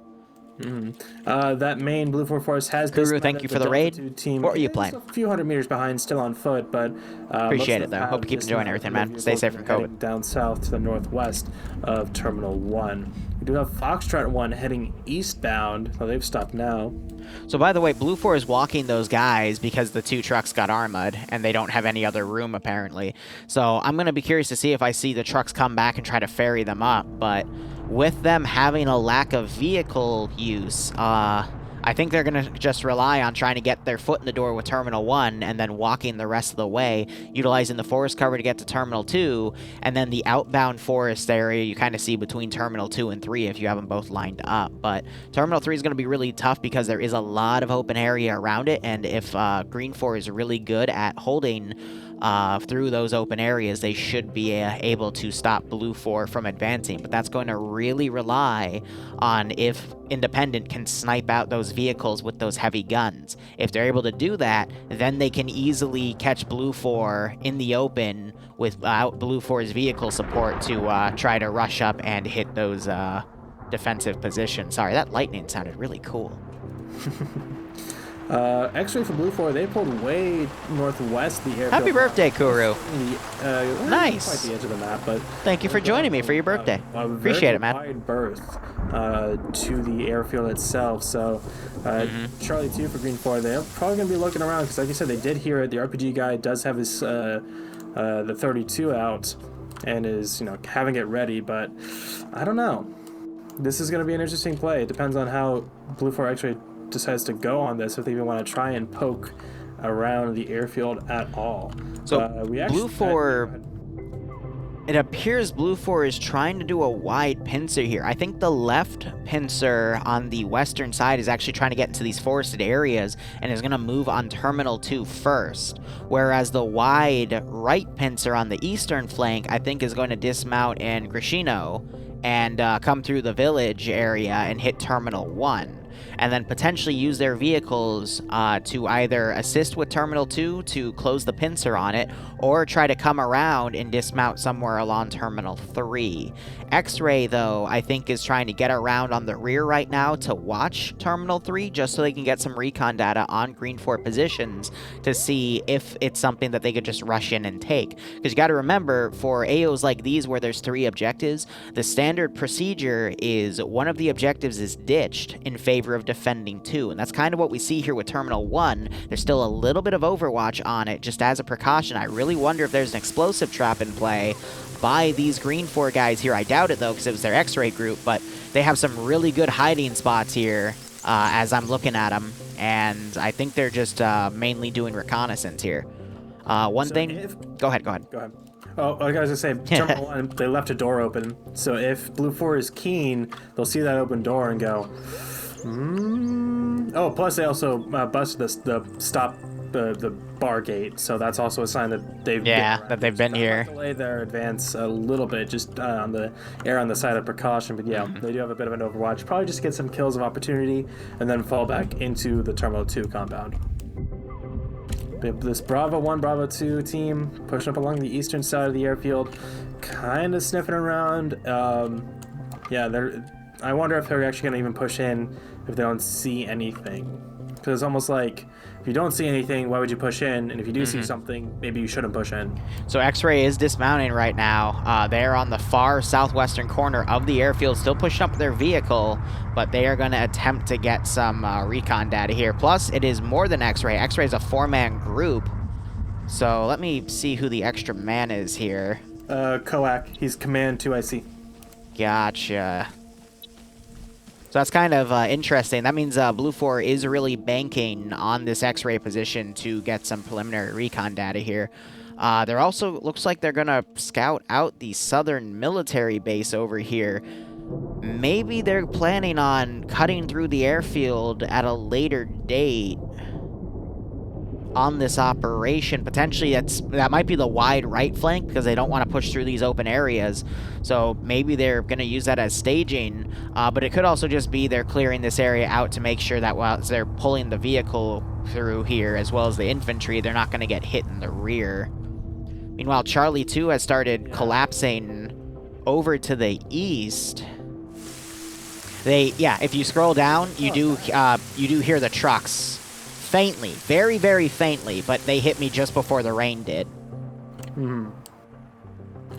F: That main Blue 4 force has
I: Guru, thank you for the raid.
F: Team.
I: What are you playing?
F: A few hundred meters behind, still on foot, but
I: appreciate it though. Hope you keep enjoying everything, man. Stay safe from COVID.
F: Down south to the northwest of Terminal 1. We do have Foxtrot 1 heading eastbound. Oh, they've stopped now.
I: So by the way, Blue 4 is walking those guys because the 2 trucks got armored and they don't have any other room apparently. So I'm going to be curious to see if I see the trucks come back and try to ferry them up, but with them having a lack of vehicle use, I think they're going to just rely on trying to get their foot in the door with Terminal 1 and then walking the rest of the way, utilizing the forest cover to get to Terminal 2, and then the outbound forest area you kind of see between Terminal 2 and 3 if you have them both lined up. But Terminal 3 is going to be really tough because there is a lot of open area around it, and if Green 4 is really good at holding through those open areas, they should be able to stop Blue 4 from advancing. But that's going to really rely on if Independent can snipe out those vehicles with those heavy guns. If they're able to do that, then they can easily catch Blue 4 in the open without Blue 4's vehicle support to try to rush up and hit those defensive positions. Sorry, that lightning sounded really cool.
F: X-ray for Blue 4, they pulled way northwest the airfield.
I: Happy birthday, Kuru.
F: Nice. Quite the edge of the map, but
I: thank you for joining me for your birthday. Appreciate it, man.
F: Wide berth to the airfield itself. So Charlie 2 for Green 4, they're probably going to be looking around because, like you said, they did hear it. The RPG guy does have his the 32 out and is having it ready, but I don't know. This is going to be an interesting play. It depends on how Blue 4 X-ray decides to go on this, if they even want to try and poke around the airfield at all.
I: So Blue 4, it appears Blue 4 is trying to do a wide pincer here. I think the left pincer on the western side is actually trying to get into these forested areas and is going to move on Terminal 2 first, whereas the wide right pincer on the eastern flank I think is going to dismount in Grishino and come through the village area and hit Terminal 1. And then potentially use their vehicles to either assist with Terminal 2 to close the pincer on it, or try to come around and dismount somewhere along Terminal 3. X-Ray, though, I think is trying to get around on the rear right now to watch Terminal 3, just so they can get some recon data on Green 4 positions to see if it's something that they could just rush in and take. Because you got to remember, for AOs like these where there's 3 objectives, the standard procedure is one of the objectives is ditched in favor of defending 2, and that's kind of what we see here with Terminal 1. There's still a little bit of overwatch on it, just as a precaution. I really wonder if there's an explosive trap in play by these Green 4 guys here. I doubt it, though, because it was their X-ray group, but they have some really good hiding spots here as I'm looking at them, and I think they're just mainly doing reconnaissance here. Go ahead.
F: Oh, I was going to say, Terminal 1, they left a door open, so if Blue 4 is keen, they'll see that open door and go, Oh, plus they also busted the bar gate, so that's also a sign that they've
I: been here.
F: Delay their advance a little bit, just on the side of precaution. But yeah, they do have a bit of an overwatch, probably just to get some kills of opportunity, and then fall back into the Terminal 2 compound. This Bravo 1, Bravo 2 team pushing up along the eastern side of the airfield, kind of sniffing around. I wonder if they're actually going to even push in if they don't see anything. Because it's almost like, if you don't see anything, why would you push in? And if you do see something, maybe you shouldn't push in.
I: So X-Ray is dismounting right now. They're on the far southwestern corner of the airfield, still pushing up their vehicle, but they are going to attempt to get some recon data here. Plus, it is more than X-Ray. X-Ray is a 4-man group. So let me see who the extra man is here.
F: Coac. He's command 2IC.
I: Gotcha. So that's kind of interesting. That means Blue 4 is really banking on this X-ray position to get some preliminary recon data here. They're also, looks like they're going to scout out the southern military base over here. Maybe they're planning on cutting through the airfield at a later date on this operation. Potentially that might be the wide right flank because they don't want to push through these open areas. So maybe they're going to use that as staging, but it could also just be they're clearing this area out to make sure that while they're pulling the vehicle through here as well as the infantry, they're not going to get hit in the rear. Meanwhile, Charlie 2 has started collapsing over to the east. If you scroll down, you do hear the trucks. Faintly, very, very faintly, but they hit me just before the rain did.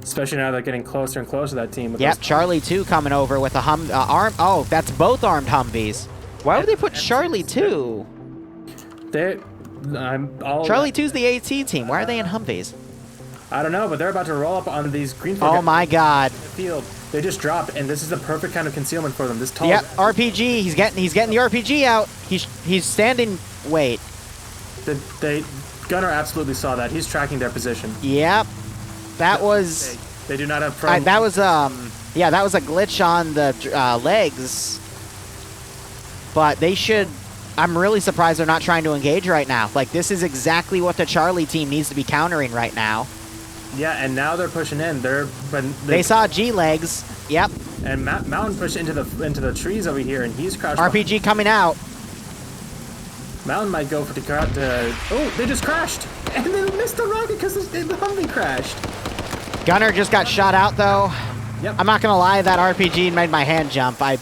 F: Especially now they're getting closer and closer to that team.
I: Yep, Charlie 2 coming over with a oh, that's both armed Humvees. Why would they put Charlie 2? Charlie 2's the AT team. Why are they in Humvees?
F: I don't know, but they're about to roll up on these green.
I: Oh my God!
F: In the field, they just drop, and this is the perfect kind of concealment for them. This tall.
I: Yep, RPG. He's getting the RPG out. He's standing. Wait.
F: The gunner absolutely saw that. He's tracking their position.
I: Yep. That was.
F: They do not have. That
I: was yeah, that was a glitch on the legs. But they should. I'm really surprised they're not trying to engage right now. Like, this is exactly what the Charlie team needs to be countering right now.
F: Yeah, and now they're pushing in.
I: They saw G legs. Yep.
F: And Mountain pushed into the trees over here, and he's crouched.
I: RPG coming out.
F: Mountain might go for the crowd. Oh, they just crashed, and they missed the rocket because the Humvee crashed.
I: Gunner just got shot out though.
F: Yep.
I: I'm not gonna lie, that RPG made my hand jump. I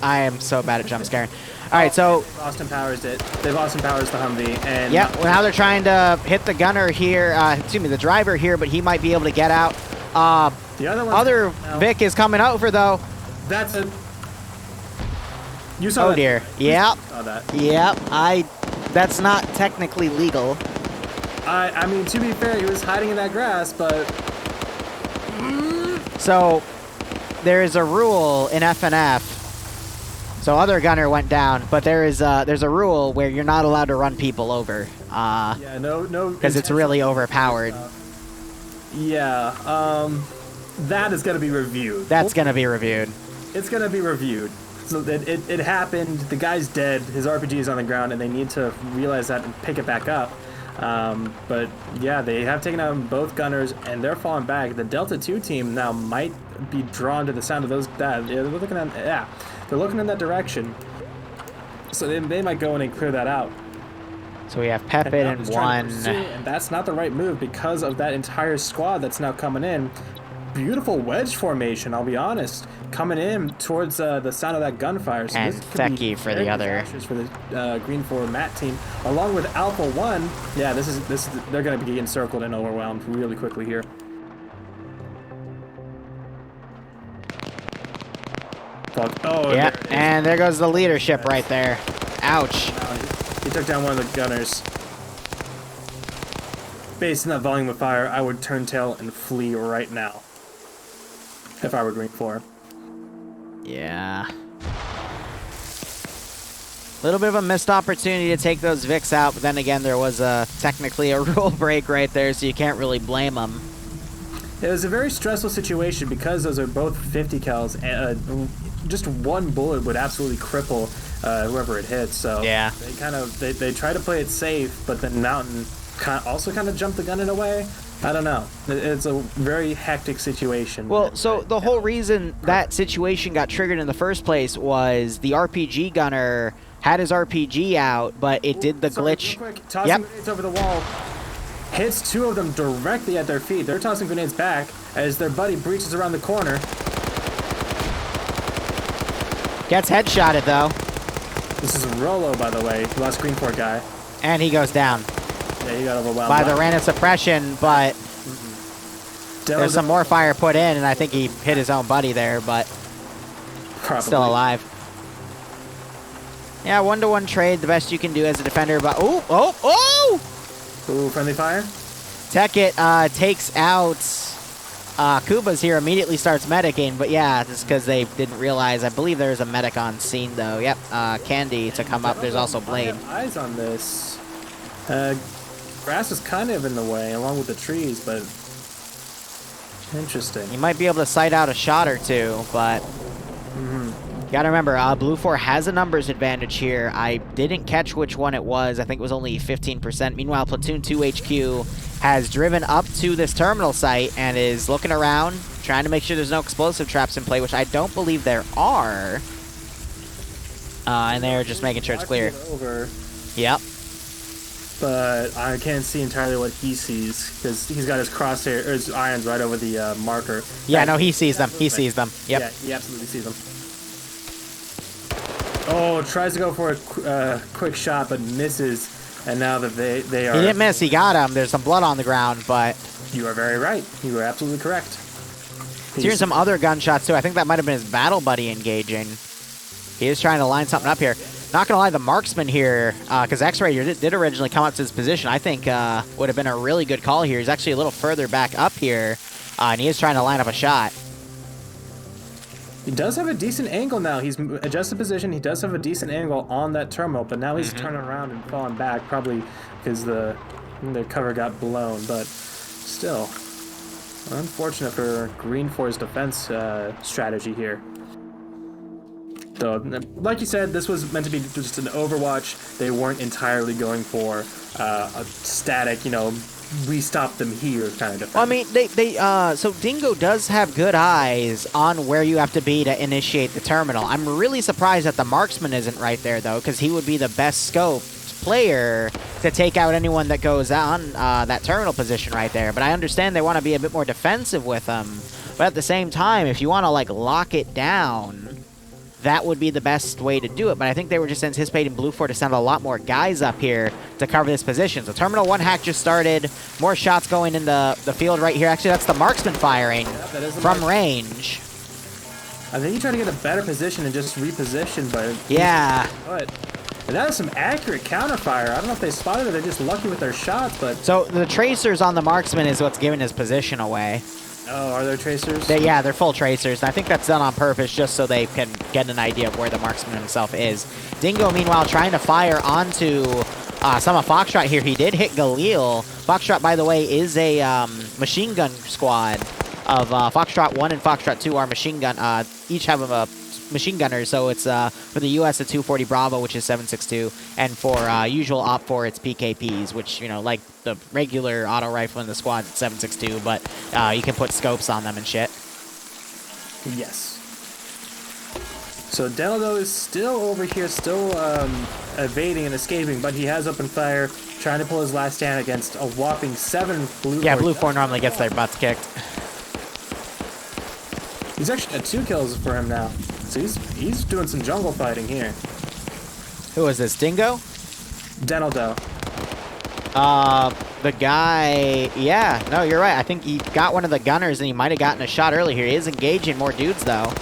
I: am so bad at jump scaring. All right, so
F: Austin Powers it. They've Austin Powers the Humvee, and
I: yeah. Well, now they're trying to hit the gunner here. Excuse me, the driver here, but he might be able to get out.
F: The
I: other Vic is coming over though.
F: That's a. You saw that?
I: Oh dear. Yep.
F: Saw that.
I: Yep. That's not technically legal.
F: I mean, to be fair, he was hiding in that grass, but.
I: So, there is a rule in FNF. So other gunner went down, but there's a rule where you're not allowed to run people over.
F: Yeah, no.
I: Because it's really overpowered.
F: Yeah. That is gonna be reviewed.
I: That's gonna be reviewed.
F: It's gonna be reviewed. So it happened. The guy's dead. His RPG is on the ground, and they need to realize that and pick it back up. But yeah, they have taken out both gunners, and they're falling back. The Delta 2 team now might be drawn to the sound of those. They're looking at they're looking in that direction. So they might go in and clear that out.
I: So we have Pepin and one.
F: And that's not the right move because of that entire squad that's now coming in. Beautiful wedge formation, I'll be honest, coming in towards the sound of that gunfire. So
I: and Theki for the other.
F: For the Green 4 Matt team, along with Alpha 1. Yeah, this is they're going to be encircled and overwhelmed really quickly here. Oh,
I: yeah, and there goes the leadership right there. Ouch.
F: He took down one of the gunners. Based on that volume of fire, I would turn tail and flee right now. If I were Green 4.
I: Yeah. A little bit of a missed opportunity to take those Vics out, but then again, there was technically a rule break right there, so you can't really blame them.
F: It was a very stressful situation because those are both 50 cals, and just one bullet would absolutely cripple whoever it hits. So
I: yeah,
F: they try to play it safe, but then Mountain also kind of jumped the gun in a way. I don't know. It's a very hectic situation.
I: Well, so the whole reason that situation got triggered in the first place was the RPG gunner had his RPG out, but it did the glitch.
F: Real quick, tossing grenades over the wall. Hits two of them directly at their feet. They're tossing grenades back as their buddy breaches around the corner.
I: Gets headshotted though.
F: This is Rolo, by the way, the last Green 4 guy.
I: And he goes down.
F: Yeah, he got overwhelmed
I: by the random suppression, but there's some more fire put in, and I think he hit his own buddy there, but still alive. Yeah, 1-to-1 trade, the best you can do as a defender, but
F: Ooh, friendly fire.
I: Tekkit takes out Kuba's here immediately starts medicing, but yeah, just because they didn't realize. I believe there's a medic on scene, though. Yep, Candy to come up. There's also Blade.
F: I have eyes on this. Grass is kind of in the way, along with the trees, but interesting.
I: You might be able to sight out a shot or two, but gotta remember, Blue 4 has a numbers advantage here. I didn't catch which one it was. I think it was only 15%. Meanwhile, Platoon 2 HQ has driven up to this terminal site and is looking around, trying to make sure there's no explosive traps in play, which I don't believe there are. And they're just making sure it's clear. Yep.
F: But I can't see entirely what he sees because he's got his crosshair or his irons right over the marker.
I: Yeah, no, he sees them. He sees them. Yep.
F: Yeah, he absolutely sees them. Oh, tries to go for a quick shot but misses, and now that they are.
I: He didn't miss. He got him. There's some blood on the ground, but.
F: You are very right. You are absolutely correct.
I: He's hearing some other gunshots too. I think that might have been his battle buddy engaging. He is trying to line something up here. Not gonna lie, the marksman here, because X-Ray did originally come up to his position, I think would have been a really good call here. He's actually a little further back up here, and he is trying to line up a shot.
F: He does have a decent angle now. He's adjusted position. He does have a decent angle on that terminal, but now he's turning around and falling back, probably because the cover got blown. But still, unfortunate for Green 4's defense strategy here. So, like you said, this was meant to be just an Overwatch. They weren't entirely going for a static, we stop them here kind of defense.
I: Well, I mean, so Dingo does have good eyes on where you have to be to initiate the terminal. I'm really surprised that the marksman isn't right there, though, because he would be the best scoped player to take out anyone that goes on that terminal position right there. But I understand they want to be a bit more defensive with him. But at the same time, if you want to, lock it down, that would be the best way to do it, but I think they were just anticipating Blue 4 to send a lot more guys up here to cover this position. So Terminal 1 hack just started. More shots going in the field right here. Actually, that's the marksman firing from range.
F: I think you try to get a better position and just reposition, but...
I: Yeah.
F: And that is some accurate counterfire. I don't know if they spotted it, they're just lucky with their shots, but...
I: So the tracers on the marksman is what's giving his position away.
F: Oh, are there tracers?
I: Yeah, they're full tracers. And I think that's done on purpose just so they can get an idea of where the marksman himself is. Dingo, meanwhile, trying to fire onto some of Foxtrot here. He did hit Galil. Foxtrot, by the way, is a machine gun squad of Foxtrot 1 and Foxtrot 2 are machine gun. Each have a machine gunners, so it's for the U.S. a 240 Bravo, which is 7.62, and for usual Op 4, it's PKPs, which, like the regular auto rifle in the squad, it's 7.62, but you can put scopes on them and shit.
F: Yes. So Delano is still over here, still evading and escaping, but he has opened fire, trying to pull his last stand against a whopping 7 Blue 4.
I: Yeah, Blue 4 normally gets their butts kicked.
F: He's actually got 2 kills for him now. So he's doing some jungle fighting here.
I: Who is this, Dingo?
F: Denaldo.
I: The guy... Yeah, no, you're right. I think he got one of the gunners, and he might have gotten a shot early here. He is engaging more dudes, though.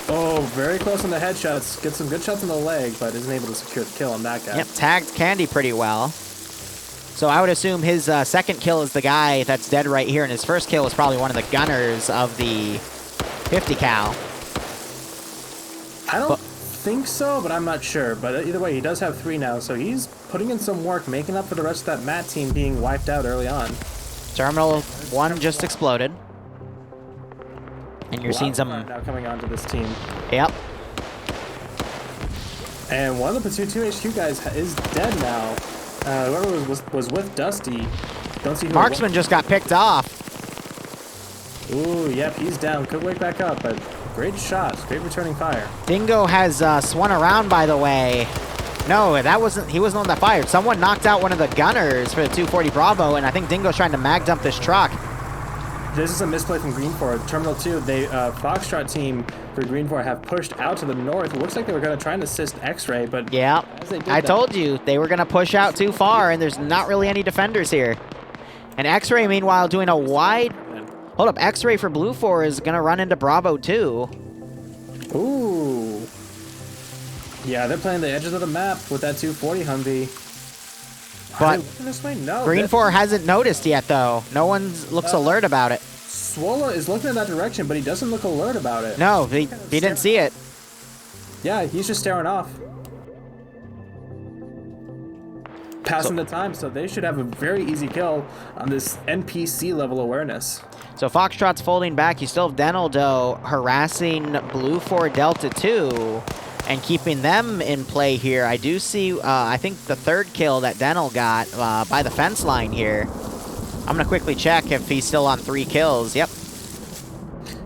F: Oh, very close on the headshots. Gets some good shots in the leg, but isn't able to secure the kill on that guy.
I: Yep, tagged Candy pretty well. So I would assume his second kill is the guy that's dead right here, and his first kill was probably one of the gunners of the 50 cal.
F: I don't think so, but I'm not sure. But either way, he does have 3 now, so he's putting in some work, making up for the rest of that Matt team being wiped out early on.
I: Terminal 1 just exploded. And you're seeing some...
F: now coming onto this team.
I: Yep.
F: And one of the Platoon 2 HQ guys is dead now. Whoever was with Dusty. Don't see who
I: Marksman just got picked off.
F: Ooh, yep, he's down. Could wake back up, but great shots. Great returning fire.
I: Dingo has swung around, by the way. No, he wasn't the one that fired. Someone knocked out one of the gunners for the 240 Bravo, and I think Dingo's trying to mag dump this truck.
F: This is a misplay from Green 4. Terminal 2, Foxtrot team for Green 4 have pushed out to the north. It looks like they were going to try and assist X-Ray, but...
I: Yeah, I told you. They were going to push out too far, and there's not really any defenders here. And X-Ray, meanwhile, doing a wide... Hold up, X-Ray for Blue 4 is going to run into Bravo 2.
F: Ooh. Yeah, they're playing the edges of the map with that 240 Humvee.
I: But
F: this way? No,
I: Green 4 hasn't noticed yet, though. No one looks alert about it.
F: Swola is looking in that direction, but he doesn't look alert about it.
I: No, he didn't see it.
F: Yeah, he's just staring off. Passing the time, so they should have a very easy kill on this NPC level awareness.
I: So Foxtrot's folding back. You still have Denaldo harassing Blue 4 Delta 2 and keeping them in play here. I do see, I think the third kill that Denal got by the fence line here. I'm going to quickly check if he's still on 3 kills. Yep.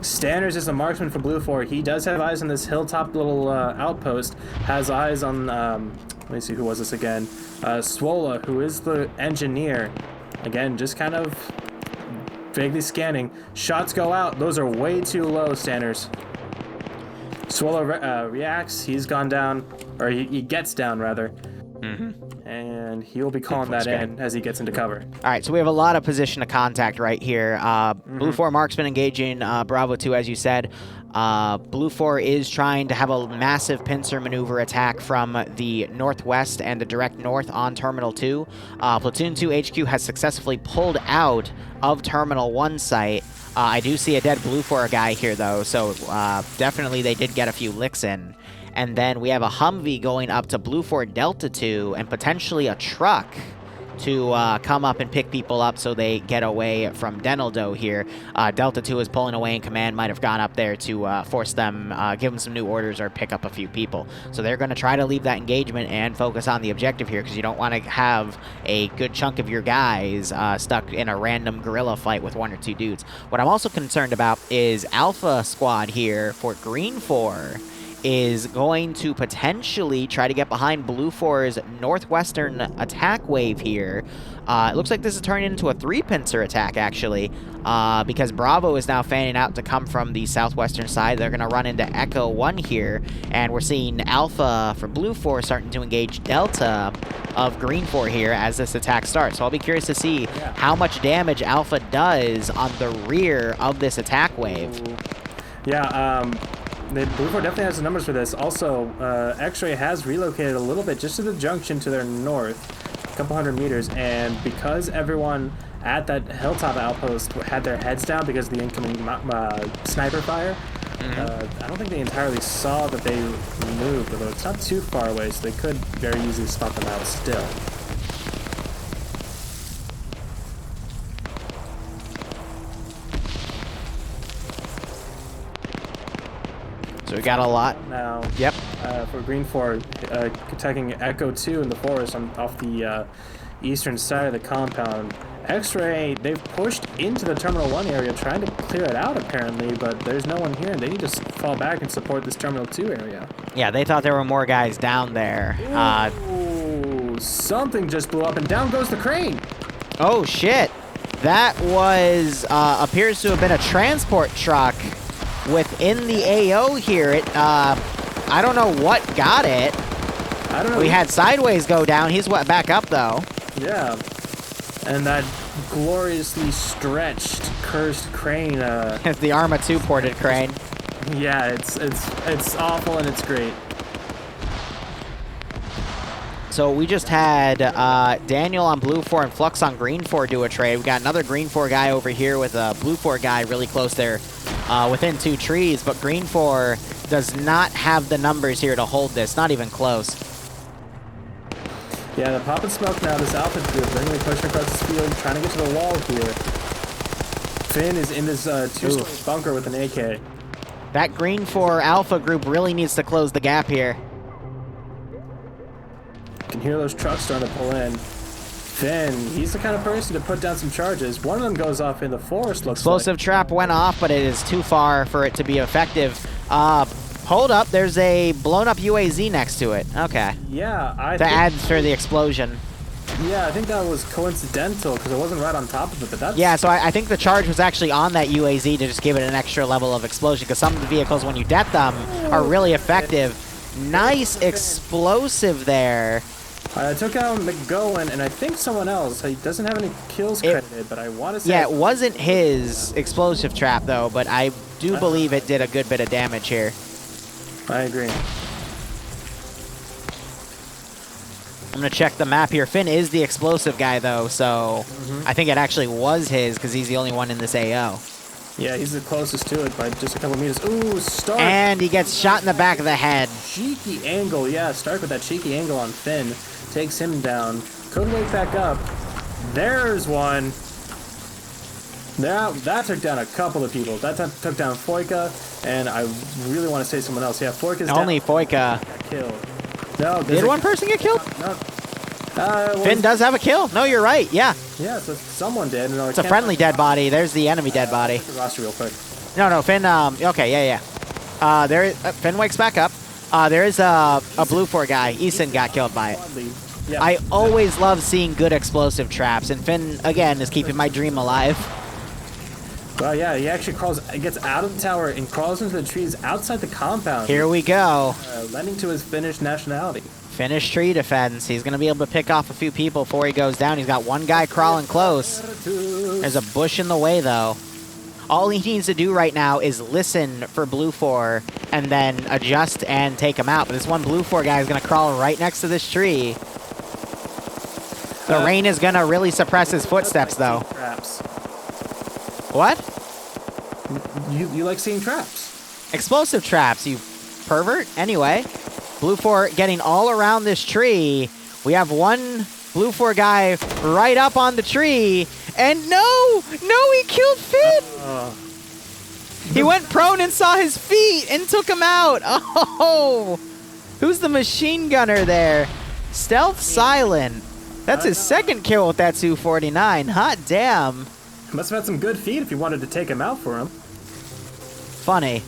F: Stanners is a marksman for Blue 4. He does have eyes on this hilltop little outpost. Has eyes on, let me see, who was this again? Swola, who is the engineer. Again, just kind of vaguely scanning. Shots go out. Those are way too low, Stanners. Swola reacts. He's gone down, or he gets down, rather. And he'll be calling that in as he gets into cover.
I: All right, so we have a lot of position of contact right here. Blue 4 marksman engaging Bravo 2, as you said. Blue 4 is trying to have a massive pincer maneuver attack from the northwest and the direct north on Terminal 2. Platoon 2 HQ has successfully pulled out of Terminal 1 site. I do see a dead Blue 4 guy here, though, so definitely they did get a few licks in. And then we have a Humvee going up to Blue 4 Delta 2 and potentially a truck to come up and pick people up so they get away from Denaldo here. Delta 2 is pulling away, and command might have gone up there to force them, give them some new orders or pick up a few people. So they're going to try to leave that engagement and focus on the objective here, because you don't want to have a good chunk of your guys stuck in a random guerrilla fight with 1 or 2 dudes. What I'm also concerned about is Alpha Squad here for Green 4 is going to potentially try to get behind Blue 4's northwestern attack wave here. It looks like this is turning into a 3-pincer attack, actually, because Bravo is now fanning out to come from the southwestern side. They're going to run into Echo 1 here, and we're seeing Alpha for Blue 4 starting to engage Delta of Green 4 here as this attack starts. So I'll be curious to see how much damage Alpha does on the rear of this attack wave.
F: Yeah, Blue 4 definitely has the numbers for this. Also, X-Ray has relocated a little bit just to the junction to their north, a couple hundred meters, and because everyone at that hilltop outpost had their heads down because of the incoming sniper fire, I don't think they entirely saw that they moved, although it's not too far away, so they could very easily spot them out still.
I: So we got a lot
F: now.
I: Yep.
F: For Green 4, attacking Echo 2 in the forest off the eastern side of the compound. X-Ray, they've pushed into the Terminal 1 area trying to clear it out apparently, but there's no one here and they need to fall back and support this Terminal 2 area.
I: Yeah, they thought there were more guys down there.
F: Ooh, something just blew up and down goes the crane.
I: Oh shit. That was, appears to have been a transport truck within the AO here. I don't know what got it.
F: I don't know.
I: We had Sideways go down. He's back up though.
F: Yeah. And that gloriously stretched, cursed crane.
I: It's the Arma 2 ported crane.
F: Yeah, it's awful and it's great.
I: So we just had Daniel on Blue 4 and Flux on Green 4 do a trade. We got another Green 4 guy over here with a Blue 4 guy really close there within 2 trees, but Green 4 does not have the numbers here to hold this, not even close.
F: Yeah, the pop and smoke now, this Alpha group, they're going to be pushing across this field, trying to get to the wall here. Finn is in this 2-story bunker with an AK.
I: That Green 4 Alpha group really needs to close the gap here.
F: You can hear those trucks starting to pull in. Finn, he's the kind of person to put down some charges. One of them goes off in the forest, looks
I: Explosive trap went off, but it is too far for it to be effective. Hold up, there's a blown up UAZ next to it. Okay.
F: Yeah,
I: that adds for the explosion.
F: Yeah, I think that was coincidental because it wasn't right on top of it, but that's...
I: Yeah, so I think the charge was actually on that UAZ to just give it an extra level of explosion, because some of the vehicles, when you det them, are really effective. Nice explosive there.
F: I took out McGowan and I think someone else. He doesn't have any kills credited, but I want to say...
I: Yeah, it wasn't his explosive trap, though, but I do believe it did a good bit of damage here.
F: I agree.
I: I'm going to check the map here. Finn is the explosive guy, though, so I think it actually was his because he's the only one in this AO.
F: Yeah, he's the closest to it by just a couple meters. Ooh, Stark!
I: And he gets shot in the back of the head.
F: Cheeky angle, yeah, Stark with that cheeky angle on Finn. Takes him down. Could wake back up. There's one. Now, that took down a couple of people. That took down Foika, and I really want to say someone else. Yeah, Foika's down.
I: Only Foika.
F: Got killed. No,
I: Did one person get killed?
F: No.
I: Finn does have a kill. No, you're right. Yeah.
F: Yeah, so someone did. No,
I: It's a friendly dead body. There's the enemy dead body.
F: Look at the roster real quick.
I: No, Finn. Okay, yeah. Finn wakes back up. There is a blue 4 guy. Eason got killed by it.
F: Yeah.
I: I always love seeing good explosive traps, and Finn again is keeping my dream alive.
F: Well, yeah, he actually gets out of the tower and crawls into the trees outside the compound.
I: Here we go.
F: Lending to his Finnish nationality.
I: Finnish tree defense. He's going to be able to pick off a few people before he goes down. He's got one guy crawling close. There's a bush in the way, though. All he needs to do right now is listen for blue 4 and then adjust and take him out. But this one blue 4 guy is going to crawl right next to this tree. The rain is going to really suppress his footsteps, though.
F: Traps.
I: What?
F: You like seeing traps?
I: Explosive traps, you pervert. Anyway, blue 4 getting all around this tree. We have one blue 4 guy right up on the tree. And no, he killed Finn. He went prone and saw his feet and took him out. Oh, who's the machine gunner there? Stealth Silent. That's his second kill with that 249. Hot damn.
F: Must have had some good feet if you wanted to take him out for him.
I: Funny.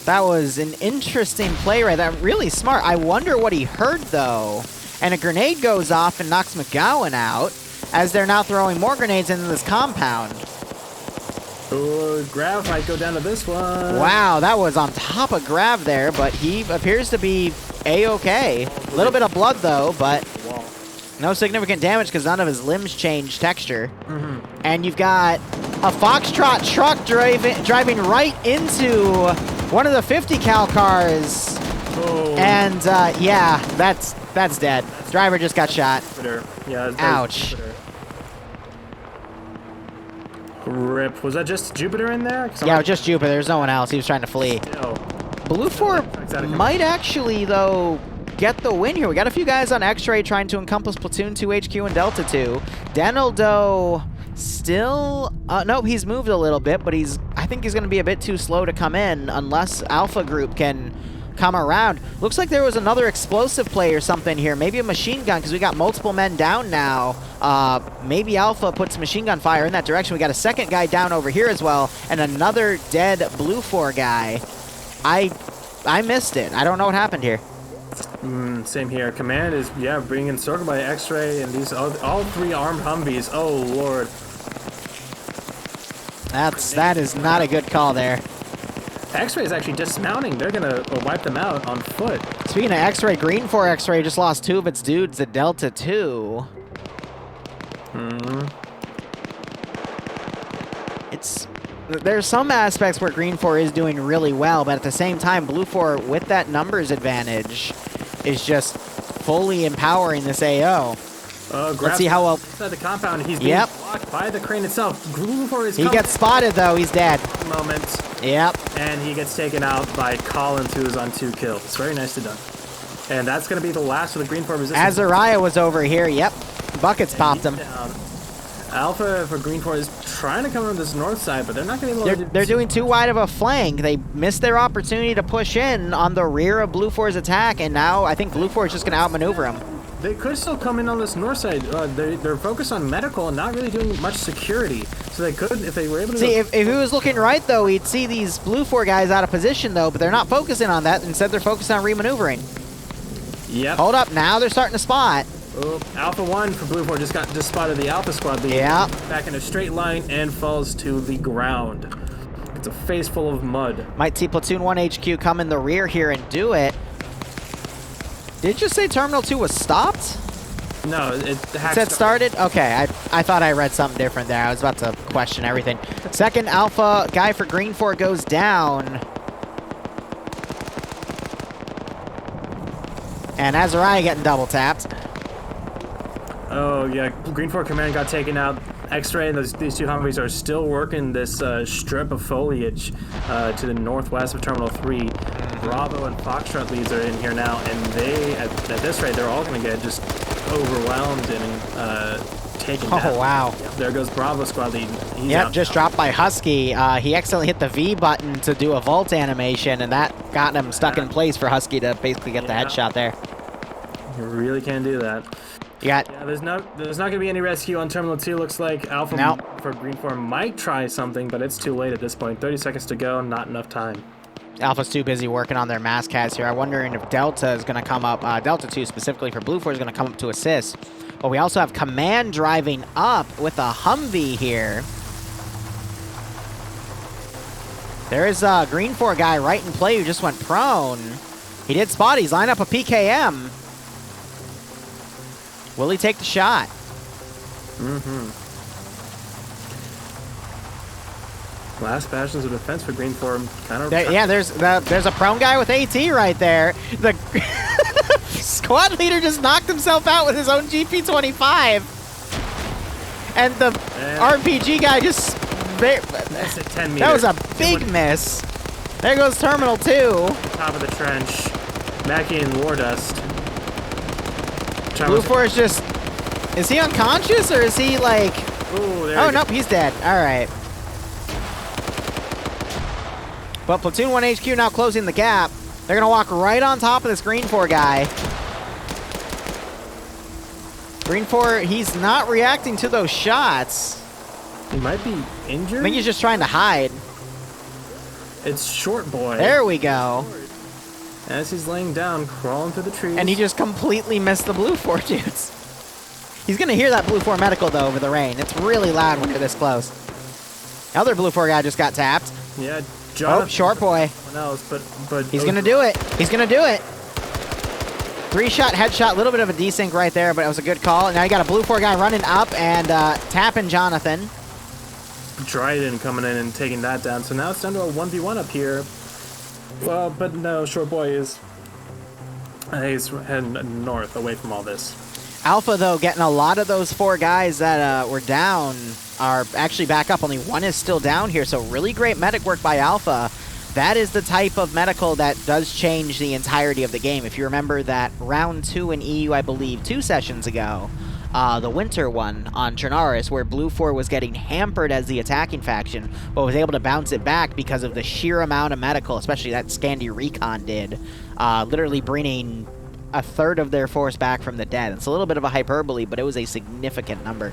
I: That was an interesting play right there. Really smart. I wonder what he heard, though. And a grenade goes off and knocks McGowan out, as they're now throwing more grenades into this compound.
F: Ooh, Grav might go down to this one.
I: Wow, that was on top of Grav there, but he appears to be A-okay. A little bit of blood, though, but no significant damage because none of his limbs changed texture. And you've got a Foxtrot truck driving right into one of the 50 cal cars. And yeah, that's dead. Driver just got shot.
F: Yeah,
I: ouch.
F: Rip. Was that just Jupiter in there?
I: Yeah, just Jupiter. There's no one else. He was trying to flee. Blue 4 might actually, though, get the win here. We got a few guys on X-Ray trying to encompass Platoon 2 HQ and Delta 2. Denaldo still... nope, he's moved a little bit, but I think he's going to be a bit too slow to come in unless Alpha Group can come around. Looks like there was another explosive play or something here. Maybe a machine gun, because we got multiple men down now. Maybe Alpha puts machine gun fire in that direction. We got a second guy down over here as well, and another dead blue 4 guy. I missed it. I don't know what happened here.
F: Same here. Command is, yeah, being encircled by X-Ray and these all 3 armed Humvees. Oh, Lord.
I: That is not a good call there.
F: X-Ray is actually dismounting. They're going to wipe them out on foot.
I: Speaking of X-Ray, Green 4 X-Ray just lost 2 of its dudes to Delta 2. There's some aspects where Green 4 is doing really well, but at the same time, Blue 4, with that numbers advantage, is just fully empowering this AO. Let's see how well...
F: Inside the compound, he's being blocked by the crane itself. Blue 4 is
I: He gets spotted, though. He's dead.
F: Moment.
I: Yep.
F: And he gets taken out by Collins, who's on 2 kills. Very nicely done. And that's going to be the last of the Green 4 resistance.
I: Azariah was over here. Yep. Buckets popped him.
F: Alpha for Green 4 is trying to come from this north side, but they're not going to be able to...
I: They're doing too wide of a flank. They missed their opportunity to push in on the rear of Blue 4's attack, and now I think Blue 4 is just going to outmaneuver him.
F: They could still come in on this north side. They're focused on medical and not really doing much security. So they could, if they were able to...
I: See, if he was looking right, though, he'd see these Blue 4 guys out of position, though, but they're not focusing on that. Instead, they're focused on remaneuvering.
F: Yep.
I: Hold up. Now they're starting to spot.
F: Oh, Alpha 1 for Blue 4 just spotted the Alpha squad lead.
I: Yeah.
F: Back in a straight line and falls to the ground. It's a face full of mud.
I: Might see Platoon 1 HQ come in the rear here and do it. Did you say Terminal 2 was stopped?
F: No, it
I: said started? Okay, I thought I read something different there. I was about to question everything. Second Alpha guy for Green 4 goes down. And Azariah getting double tapped.
F: Oh, yeah. Green 4 Command got taken out. X-Ray and these two Humvees are still working this strip of foliage to the northwest of Terminal 3. Bravo and Foxtrot leads are in here now, and they, at this rate, they're all going to get just overwhelmed and taken down.
I: Oh, wow.
F: Yep, there goes Bravo squad lead. He's
I: Yep,
F: out
I: just
F: now.
I: dropped by Husky. He accidentally hit the V button to do a vault animation, and that got him stuck in place for Husky to basically get the headshot there.
F: You really can't do that.
I: You got...
F: Yeah, there's not going to be any rescue on Terminal 2. Looks like Alpha for Green 4 might try something, but it's too late at this point. 30 seconds to go, not enough time.
I: Alpha's too busy working on their mass cats here. I'm wondering if Delta is going to come up, Delta 2 specifically for Blue 4 is going to come up to assist. But we also have Command driving up with a Humvee here. There is a Green 4 guy right in play who just went prone. He did spot. He's lined up a PKM. Will he take the shot?
F: Last bastions of defense for Green 4. Kind of.
I: Yeah, there's a prone guy with AT right there. The squad leader just knocked himself out with his own GP25. And the RPG guy just...
F: That's at 10 meters.
I: That was a big miss. There goes Terminal 2.
F: Top of the trench. Mackie and Wardust.
I: Blue 4 is just... Is he unconscious or is he like...
F: Ooh,
I: oh, nope, he's dead. All right. But Platoon 1 HQ now closing the gap. They're going to walk right on top of this Green 4 guy. Green 4, he's not reacting to those shots.
F: He might be injured?
I: I think he's just trying to hide.
F: It's Short Boy.
I: There we go.
F: As he's laying down, crawling through the trees.
I: And he just completely missed the Blue 4 dudes. He's going to hear that Blue 4 medical, though, over the rain. It's really loud when you're this close. The other Blue 4 guy just got tapped.
F: Yeah, Jonathan.
I: Oh, Short Boy.
F: Else, but
I: he's going to do it. He's going to do it. 3-shot headshot, a little bit of a desync right there, but it was a good call. And now you got a Blue 4 guy running up and tapping Jonathan.
F: Dryden coming in and taking that down. So now it's down to a 1v1 up here. Well, but no, Short Boy is... he's heading north, away from all this.
I: Alpha, though, getting a lot of those 4 guys that were down are actually back up. Only 1 is still down here, so really great medic work by Alpha. That is the type of medical that does change the entirety of the game. If you remember that round 2 in EU, I believe, 2 sessions ago, the winter one on Trinaris, where Blue 4 was getting hampered as the attacking faction, but was able to bounce it back because of the sheer amount of medical, especially that Scandi Recon did, literally bringing a third of their force back from the dead. It's a little bit of a hyperbole, but it was a significant number.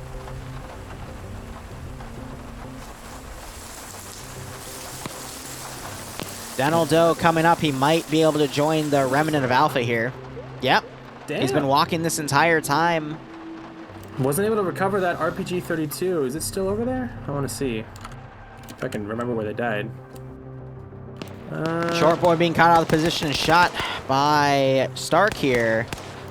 I: Dental Doe coming up. He might be able to join the remnant of Alpha here. Yep.
F: Damn.
I: He's been walking this entire time.
F: Wasn't able to recover that RPG-32. Is it still over there? I want to see. If I can remember where they died.
I: Short Boy being caught out of the position and shot by Stark here.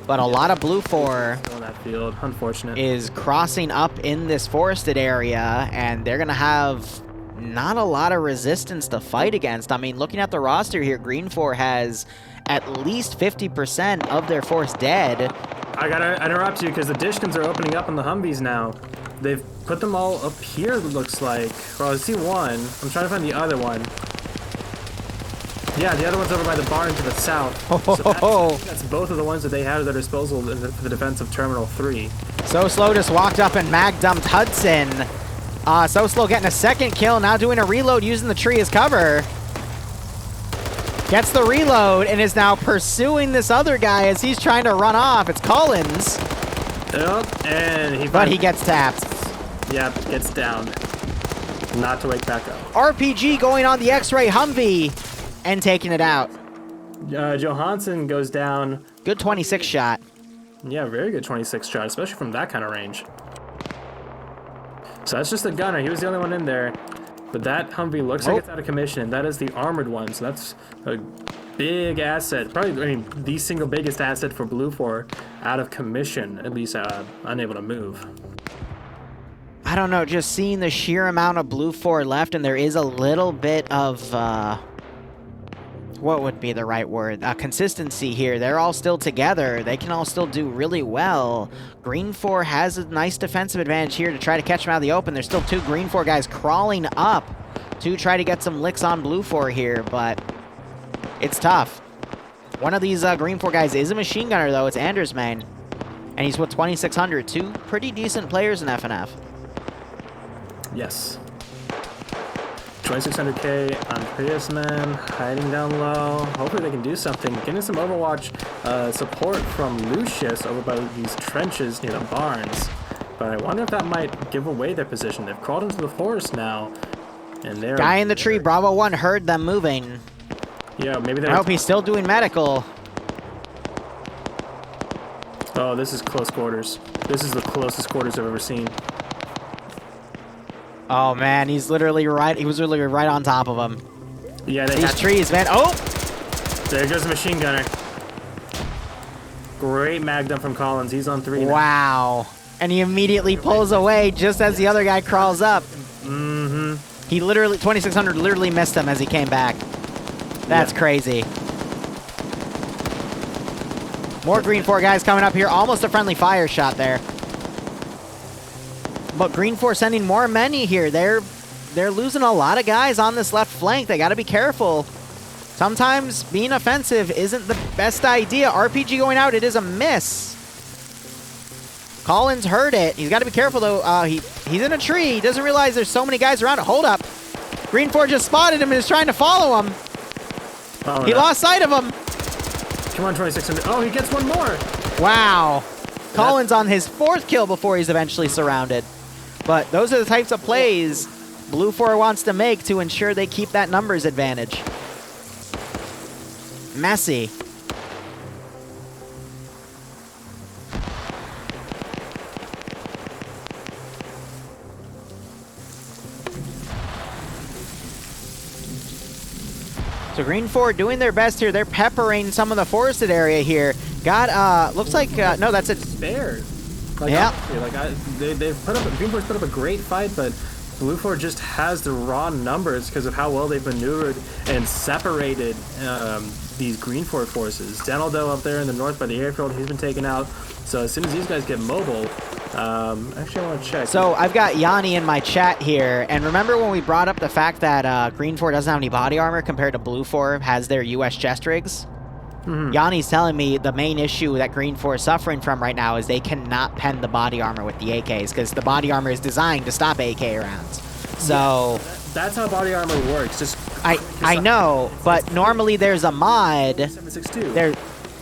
I: But a lot of Blue 4
F: still in that field. Unfortunate.
I: Is crossing up in this forested area, and they're going to have not a lot of resistance to fight against. I mean, looking at the roster here, Green 4 has at least 50% of their force dead.
F: I gotta interrupt you because the Dishkins are opening up on the Humvees now. They've put them all up here, it looks like. Well, I see one. I'm trying to find the other one. Yeah, the other one's over by the barn to the south. So that's both of the ones that they had at their disposal for the defense of Terminal 3.
I: So Slow just walked up and mag dumped Hudson. So Slow getting a second kill, now doing a reload using the tree as cover. Gets the reload and is now pursuing this other guy as he's trying to run off. It's Collins.
F: Yep, and
I: but he gets tapped.
F: Yep, gets down. Not to wake back up.
I: RPG going on the X-Ray Humvee and taking it out.
F: Johansson goes down.
I: Good 26 shot.
F: Yeah, very good 26 shot, especially from that kind of range. So that's just the gunner. He was the only one in there. But that Humvee looks like it's out of commission. That is the armored one, so that's a big asset. Probably, I mean, the single biggest asset for Blue 4 out of commission, at least unable to move.
I: I don't know, just seeing the sheer amount of Blue 4 left, and there is a little bit of what would be the right word? Consistency here. They're all still together. They can all still do really well. Green 4 has a nice defensive advantage here to try to catch them out of the open. There's still 2 Green 4 guys crawling up to try to get some licks on Blue 4 here, but it's tough. One of these Green 4 guys is a machine gunner, though. It's Anders main. And he's with 2,600. 2 pretty decent players in FNF.
F: Yes. 2600k on Priusman, hiding down low. Hopefully they can do something. Getting some Overwatch support from Lucius over by these trenches near the barns. But I wonder if that might give away their position. They've crawled into the forest now. And they're...
I: Guy in the tree, Bravo 1, heard them moving.
F: Yeah, maybe they're...
I: I hope he's still doing medical.
F: Oh, this is close quarters. This is the closest quarters I've ever seen.
I: Oh man, he was literally right on top of him.
F: Yeah,
I: these trees, man. Oh!
F: There goes the machine gunner. Great Magnum from Collins. He's on 3 now.
I: Wow. And he immediately pulls away just as the other guy crawls up.
F: Mm-hmm.
I: He literally, 2600 literally missed him as he came back. That's crazy. More Green 4 guys coming up here. Almost a friendly fire shot there. But Green 4 sending more many here. They're losing a lot of guys on this left flank. They got to be careful. Sometimes being offensive isn't the best idea. RPG going out, it is a miss. Collins heard it. He's got to be careful, though. He's in a tree. He doesn't realize there's so many guys around it. Hold up. Green 4 just spotted him and is trying to follow him.
F: Oh,
I: he lost sight of him.
F: Come on, 2600. Oh, he gets one more.
I: Wow. Collins on his 4th kill before he's eventually surrounded. But those are the types of plays Blue 4 wants to make to ensure they keep that numbers advantage. Messy. So Green 4 doing their best here. They're peppering some of the forested area here. Got, looks like, no, that's it.
F: Spared. Like,
I: yeah.
F: Honestly, they've put up, Green 4's put up a great fight, but Blue 4 just has the raw numbers because of how well they've maneuvered and separated these Green 4 forces. Denaldo up there in the north by the airfield, he's been taken out. So as soon as these guys get mobile, actually I want to check.
I: So I've got Yanni in my chat here, and remember when we brought up the fact that Green 4 doesn't have any body armor compared to Blue 4 has their US chest rigs? Mm-hmm. Yanni's telling me the main issue that Green 4 is suffering from right now is they cannot pen the body armor with the AKs because the body armor is designed to stop AK rounds. So
F: yeah, that's how body armor works. Just
I: I know, but normally there's a mod.
F: 762.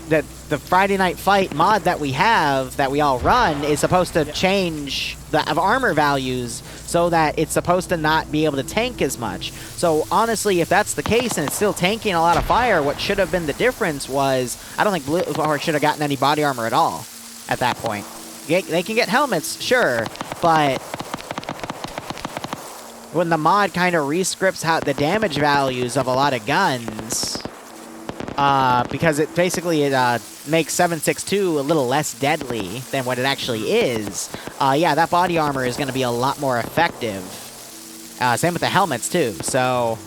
I: The Friday Night Fight mod that we have, that we all run, is supposed to change the armor values so that it's supposed to not be able to tank as much. So honestly, if that's the case and it's still tanking a lot of fire, what should have been the difference was, I don't think Blue 4 should have gotten any body armor at all at that point. They can get helmets, sure, but when the mod kind of rescripts how the damage values of a lot of guns, because it basically makes 7.62 a little less deadly than what it actually is. Yeah, that body armor is going to be a lot more effective. Same with the helmets too. So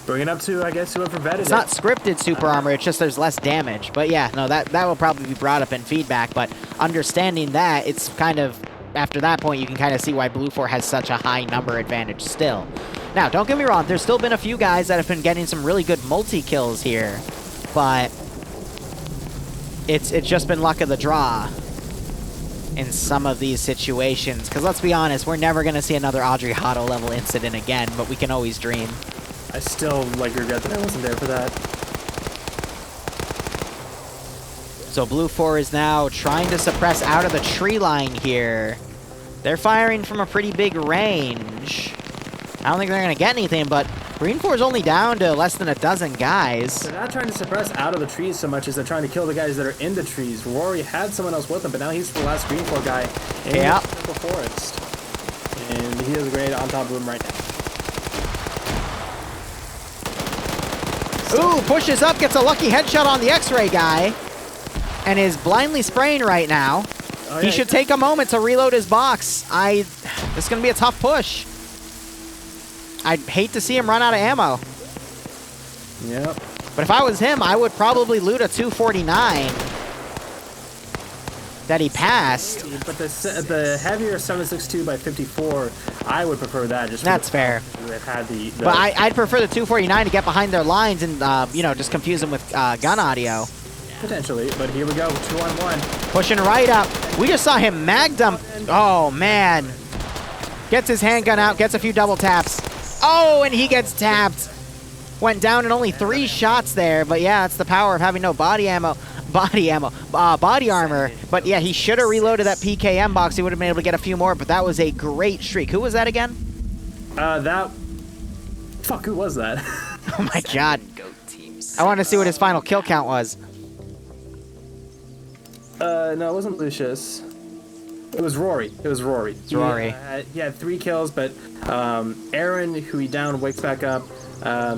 F: bring it up to, I guess, whoever vetted it.
I: It's not scripted super armor. It's just there's less damage. But yeah, no, that will probably be brought up in feedback. But understanding that, it's kind of after that point you can kind of see why Blue 4 has such a high number advantage still. Now, don't get me wrong, there's still been a few guys that have been getting some really good multi-kills here, but it's just been luck of the draw in some of these situations, because let's be honest, we're never going to see another Audrey Hotto level incident again, but we can always dream.
F: I still, regret that I wasn't there for that.
I: So Blue 4 is now trying to suppress out of the tree line here. They're firing from a pretty big range. I don't think they're going to get anything, but Green 4 is only down to less than a dozen guys.
F: They're not trying to suppress out of the trees so much as they're trying to kill the guys that are in the trees. Rory had someone else with him, but now he's the last Green 4 guy in the Purple Forest. And he does a great on top of him right now.
I: Ooh, pushes up, gets a lucky headshot on the X-Ray guy, and is blindly spraying right now. Oh, yeah, he should take a moment to reload his box. This is going to be a tough push. I'd hate to see him run out of ammo.
F: Yep.
I: But if I was him, I would probably loot a 249 that he passed.
F: But the heavier 7.62 by 54, I would prefer that. Just
I: That's fair.
F: Had the
I: But I'd prefer the 249 to get behind their lines and, you know, just confuse them with gun audio.
F: Potentially, but here we go, 2-on-1.
I: Pushing right up. We just saw him mag dump. Oh, man. Gets his handgun out, gets a few double taps. Oh, and he gets tapped. Went down in only 3 shots there, but yeah, it's the power of having no body armor. But yeah, he should have reloaded that PKM box. He would have been able to get a few more, but that was a great streak. Who was that again?
F: Fuck, who was that?
I: Oh my god. I want to see what his final kill count was.
F: No, it wasn't Lucius. It was Rory. It's
I: Rory.
F: He had 3 kills, but Aaron, who he downed, wakes back up.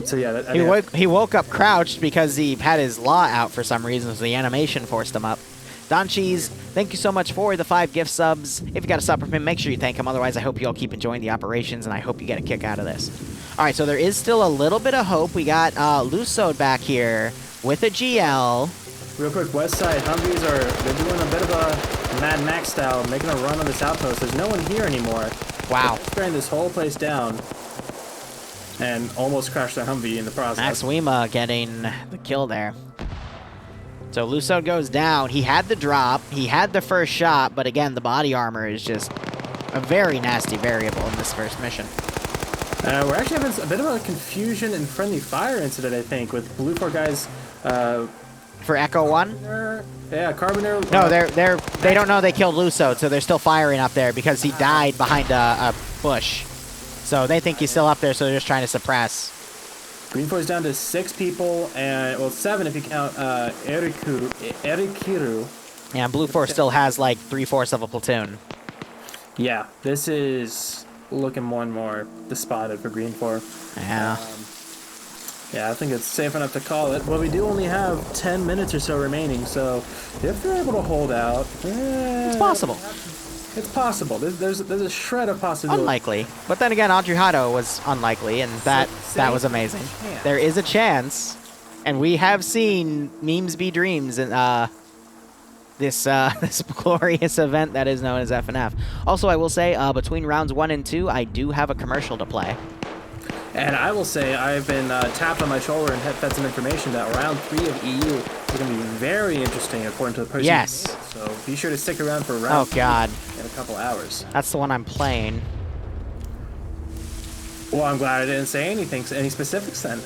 F: So yeah,
I: he woke up crouched because he had his law out for some reason, so the animation forced him up. Don Cheese, thank you so much for the 5 gift subs. If you got a sub from him, make sure you thank him. Otherwise, I hope you all keep enjoying the operations, and I hope you get a kick out of this. All right, so there is still a little bit of hope. We got Lusode back here with a GL.
F: Real quick, West Side Humvees they're doing a bit of a Mad Max style, making a run on this outpost. There's no one here anymore.
I: Wow.
F: They're spraying this whole place down. And almost crashed their Humvee in the process.
I: Max Wema getting the kill there. So Lusode goes down. He had the drop. He had the first shot, but again, the body armor is just a very nasty variable in this first mission.
F: We're actually having a bit of a confusion and friendly fire incident, I think, with Blue 4 guys.
I: For Echo 1?
F: Yeah, Carboner.
I: No, they don't know they killed Lusode, so they're still firing up there because he died behind a bush. So they think he's still up there, so they're just trying to suppress.
F: Green 4 is down to 6 people, and well, 7 if you count Erikiru.
I: Yeah, Blue 4 still has like 3/4 of a platoon.
F: Yeah, this is looking more and more spotted for Green 4.
I: Yeah.
F: Yeah, I think it's safe enough to call it. But we do only have 10 minutes or so remaining, so if they're able to hold out,
I: it's possible.
F: It's possible. There's a shred of possibility.
I: Unlikely. But then again, Audrey Hado was unlikely, and that was amazing. There is a chance, and we have seen memes be dreams in this glorious event that is known as FNF. Also, I will say, between rounds 1 and 2, I do have a commercial to play.
F: And I will say, I've been tapped on my shoulder and fed some information that round 3 of EU is going to be very interesting according to the person.
I: Yes.
F: So be sure to stick around for round 3 in a couple hours.
I: That's the one I'm playing.
F: Well, I'm glad I didn't say any specifics then.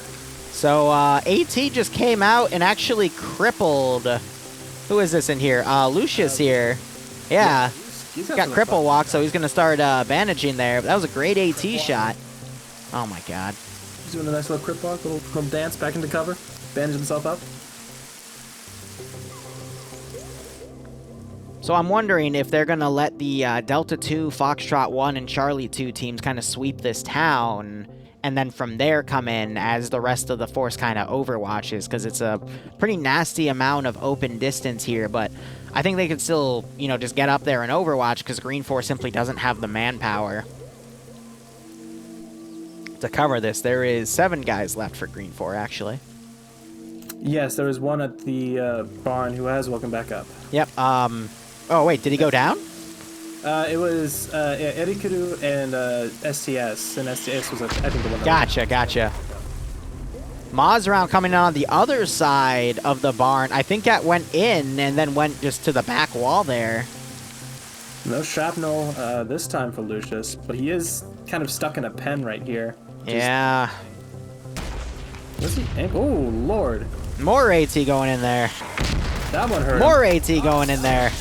I: So AT just came out and actually crippled. Who is this in here? Lucius here. Yeah. He's got cripple walk, so he's going to start bandaging there. That was a great AT shot. Oh my god.
F: He's doing a nice little crip walk, little dance back into cover, bandage himself up.
I: So I'm wondering if they're going to let the Delta 2, Foxtrot 1, and Charlie 2 teams kind of sweep this town, and then from there come in as the rest of the force kind of overwatches, because it's a pretty nasty amount of open distance here, but I think they could still, you know, just get up there and overwatch, because Green 4 simply doesn't have the manpower to cover this. There is 7 guys left for Green 4, actually.
F: Yes, there was one at the barn who has woken back up.
I: Yep. Oh, wait, did he go down?
F: It was Erikuru and STS, and STS was, I think, the one that
I: Gotcha. Maz round coming in on the other side of the barn. I think that went in and then went just to the back wall there.
F: No shrapnel this time for Lucius, but he is kind of stuck in a pen right here.
I: Yeah.
F: What's he? Oh, Lord.
I: More AT going in there.
F: That one hurt.
I: More AT going in there.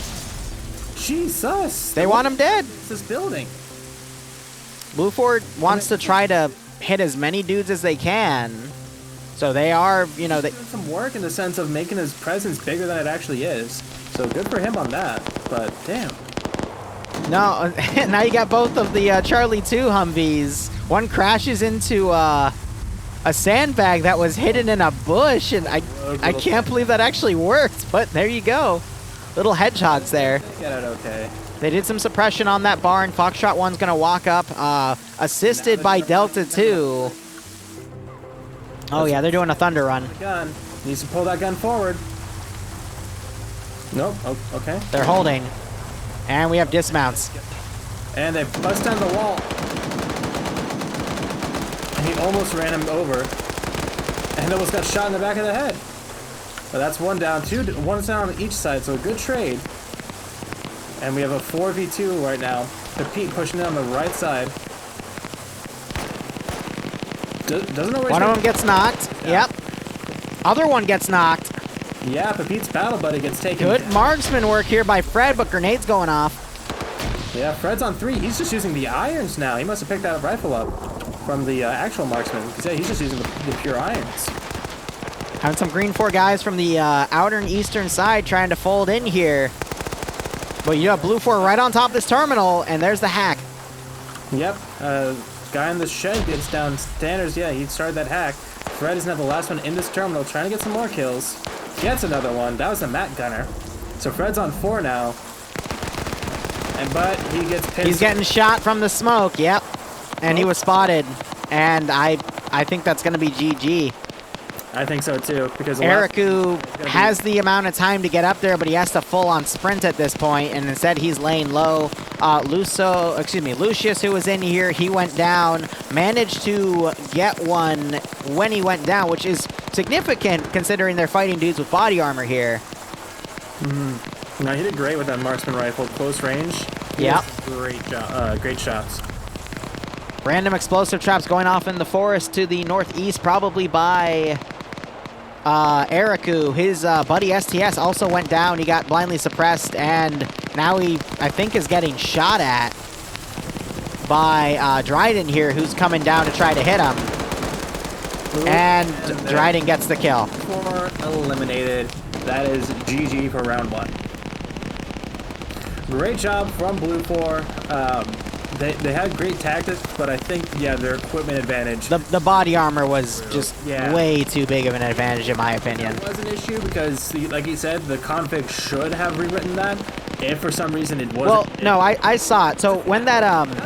F: Jesus.
I: They want him dead.
F: This building.
I: Blue Ford wants to try to hit as many dudes as they can. So they are, you know,
F: He's doing some work in the sense of making his presence bigger than it actually is. So good for him on that. But damn.
I: No, now you got both of the Charlie 2 Humvees. One crashes into a sandbag that was hidden in a bush, and I can't believe that actually worked, but there you go. Little hedgehogs there.
F: They get it okay.
I: They did some suppression on that barn. Foxtrot 1's going to walk up, assisted by Delta 2. Oh yeah, they're doing a thunder run.
F: Gun needs to pull that gun forward. Nope. Oh, okay.
I: They're holding, and we have dismounts.
F: And they bust down the wall. And he almost ran him over, and almost got shot in the back of the head. But that's one down, one's down on each side, so a good trade. And we have a 4v2 right now. Pete pushing down the right side. Doesn't know where
I: one of them gets knocked.
F: Yeah.
I: Yep. Other one gets knocked.
F: Yeah, but Pete's battle buddy gets taken.
I: Good marksman work here by Fred, but grenades going off.
F: Yeah, Fred's on 3. He's just using the irons now. He must have picked that rifle up from the actual marksman. Yeah, he's just using the pure irons.
I: Having some green 4 guys from the outer and eastern side trying to fold in here. But you have blue 4 right on top of this terminal, and there's the hack.
F: Yep, guy in the shed gets down standards. Yeah, he started that hack. Fred is now the last one in this terminal, trying to get some more kills. Gets another one. That was a Matt Gunner. So Fred's on 4 now. But he gets pinned.
I: He's getting shot from the smoke, yep. And he was spotted. And I think that's going to be GG.
F: I think so too, because
I: Eriku has the amount of time to get up there, but he has to full-on sprint at this point, and instead he's laying low. Lucius, who was in here, he went down, managed to get one when he went down, which is significant considering they're fighting dudes with body armor here.
F: No, he did great with that marksman rifle, close range.
I: Yeah.
F: Great shots.
I: Random explosive traps going off in the forest to the northeast, probably by Eriku. His buddy STS also went down. He got blindly suppressed, and now he, I think, is getting shot at by Dryden here, who's coming down to try to hit him. And Dryden gets the kill.
F: 4 eliminated. That is GG for round 1. Great job from Blue 4. They had great tactics, but I think, yeah, their equipment advantage.
I: The body armor was just way too big of an advantage, in my opinion.
F: It was an issue because, like you said, the config should have rewritten that. If for some reason it wasn't.
I: Well, no, I saw it. So when that,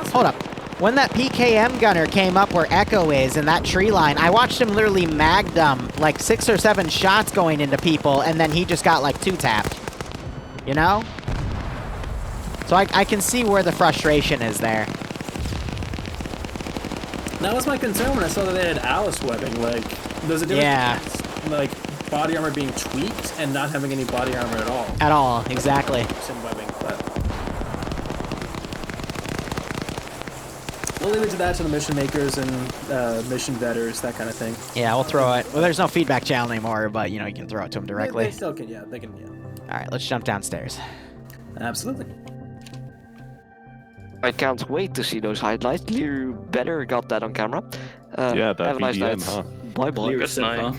I: hold up. When that PKM gunner came up where Echo is in that tree line, I watched him literally magnum like 6 or 7 shots going into people, and then he just got like 2-tapped. You know? So I can see where the frustration is there.
F: That was my concern when I saw that they had Alice webbing. Like, there's a difference between, like, body armor being tweaked and not having any body armor at all.
I: At all, exactly.
F: Some webbing, but we'll leave it to that to the mission makers and mission vetters, that kind of thing.
I: Yeah, we'll throw it. Well, there's no feedback channel anymore, but, you know, you can throw it to them directly.
F: They still can, yeah. They can, yeah.
I: All right, let's jump downstairs.
F: Absolutely.
J: I can't wait to see those highlights. Liru better got that on camera.
N: Yeah, that
J: have a nice
N: BDM,
J: night.
N: huh?
J: Bye bye.
D: Good night.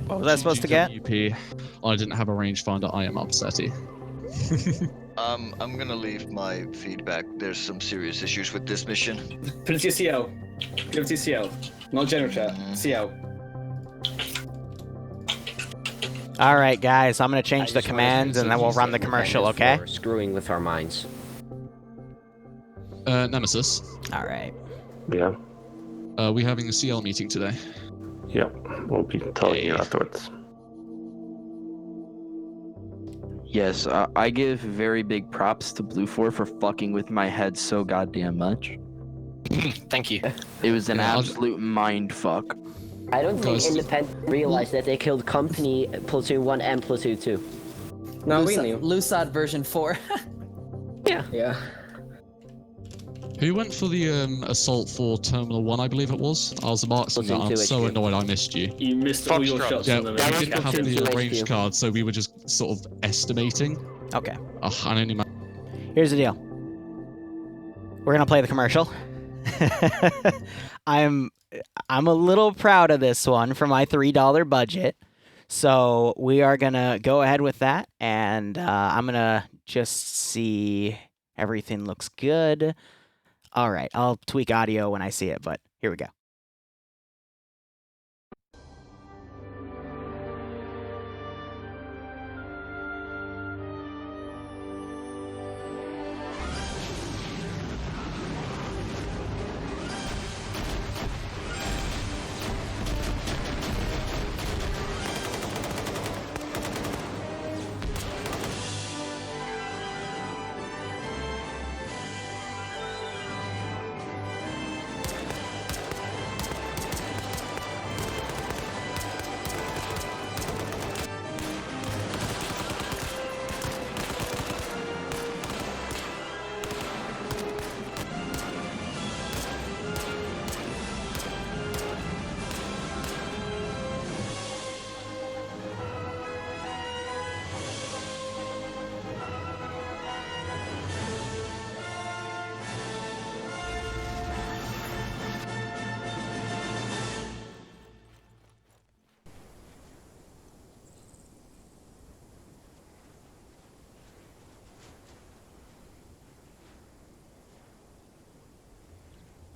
I: What was I supposed to get?
C: I didn't have a rangefinder. I am upsetty.
P: I'm gonna leave my feedback. There's some serious issues with this mission.
Q: Put it to CO. Give it to CO. Not general chat. CO.
I: All right, guys, I'm going to change the commands, and then we'll run the commercial, okay?
G: Screwing with our minds.
C: Nemesis.
I: All right.
B: Yeah.
C: We're having a CL meeting today.
B: Yep. We'll be telling you afterwards.
O: Yes, I give very big props to Blue 4 for fucking with my head so goddamn much.
Q: Thank you.
O: It was an absolute mind fuck.
G: I don't think Independent realized that they killed Company Platoon 1 and Platoon 2.
Q: No, we knew.
R: Lusad version 4.
G: Yeah.
C: Who went for the assault for Terminal 1, I believe it was? I was a marksman. I'm so annoyed I missed you.
Q: You missed all your shots.
C: Yeah, we didn't have the range card, so we were just sort of estimating.
I: Okay.
C: I only
I: Here's the deal. We're gonna play the commercial. I'm a little proud of this one for my $3 budget. So we are gonna go ahead with that, and I'm gonna just see everything looks good. All right, I'll tweak audio when I see it, but here we go.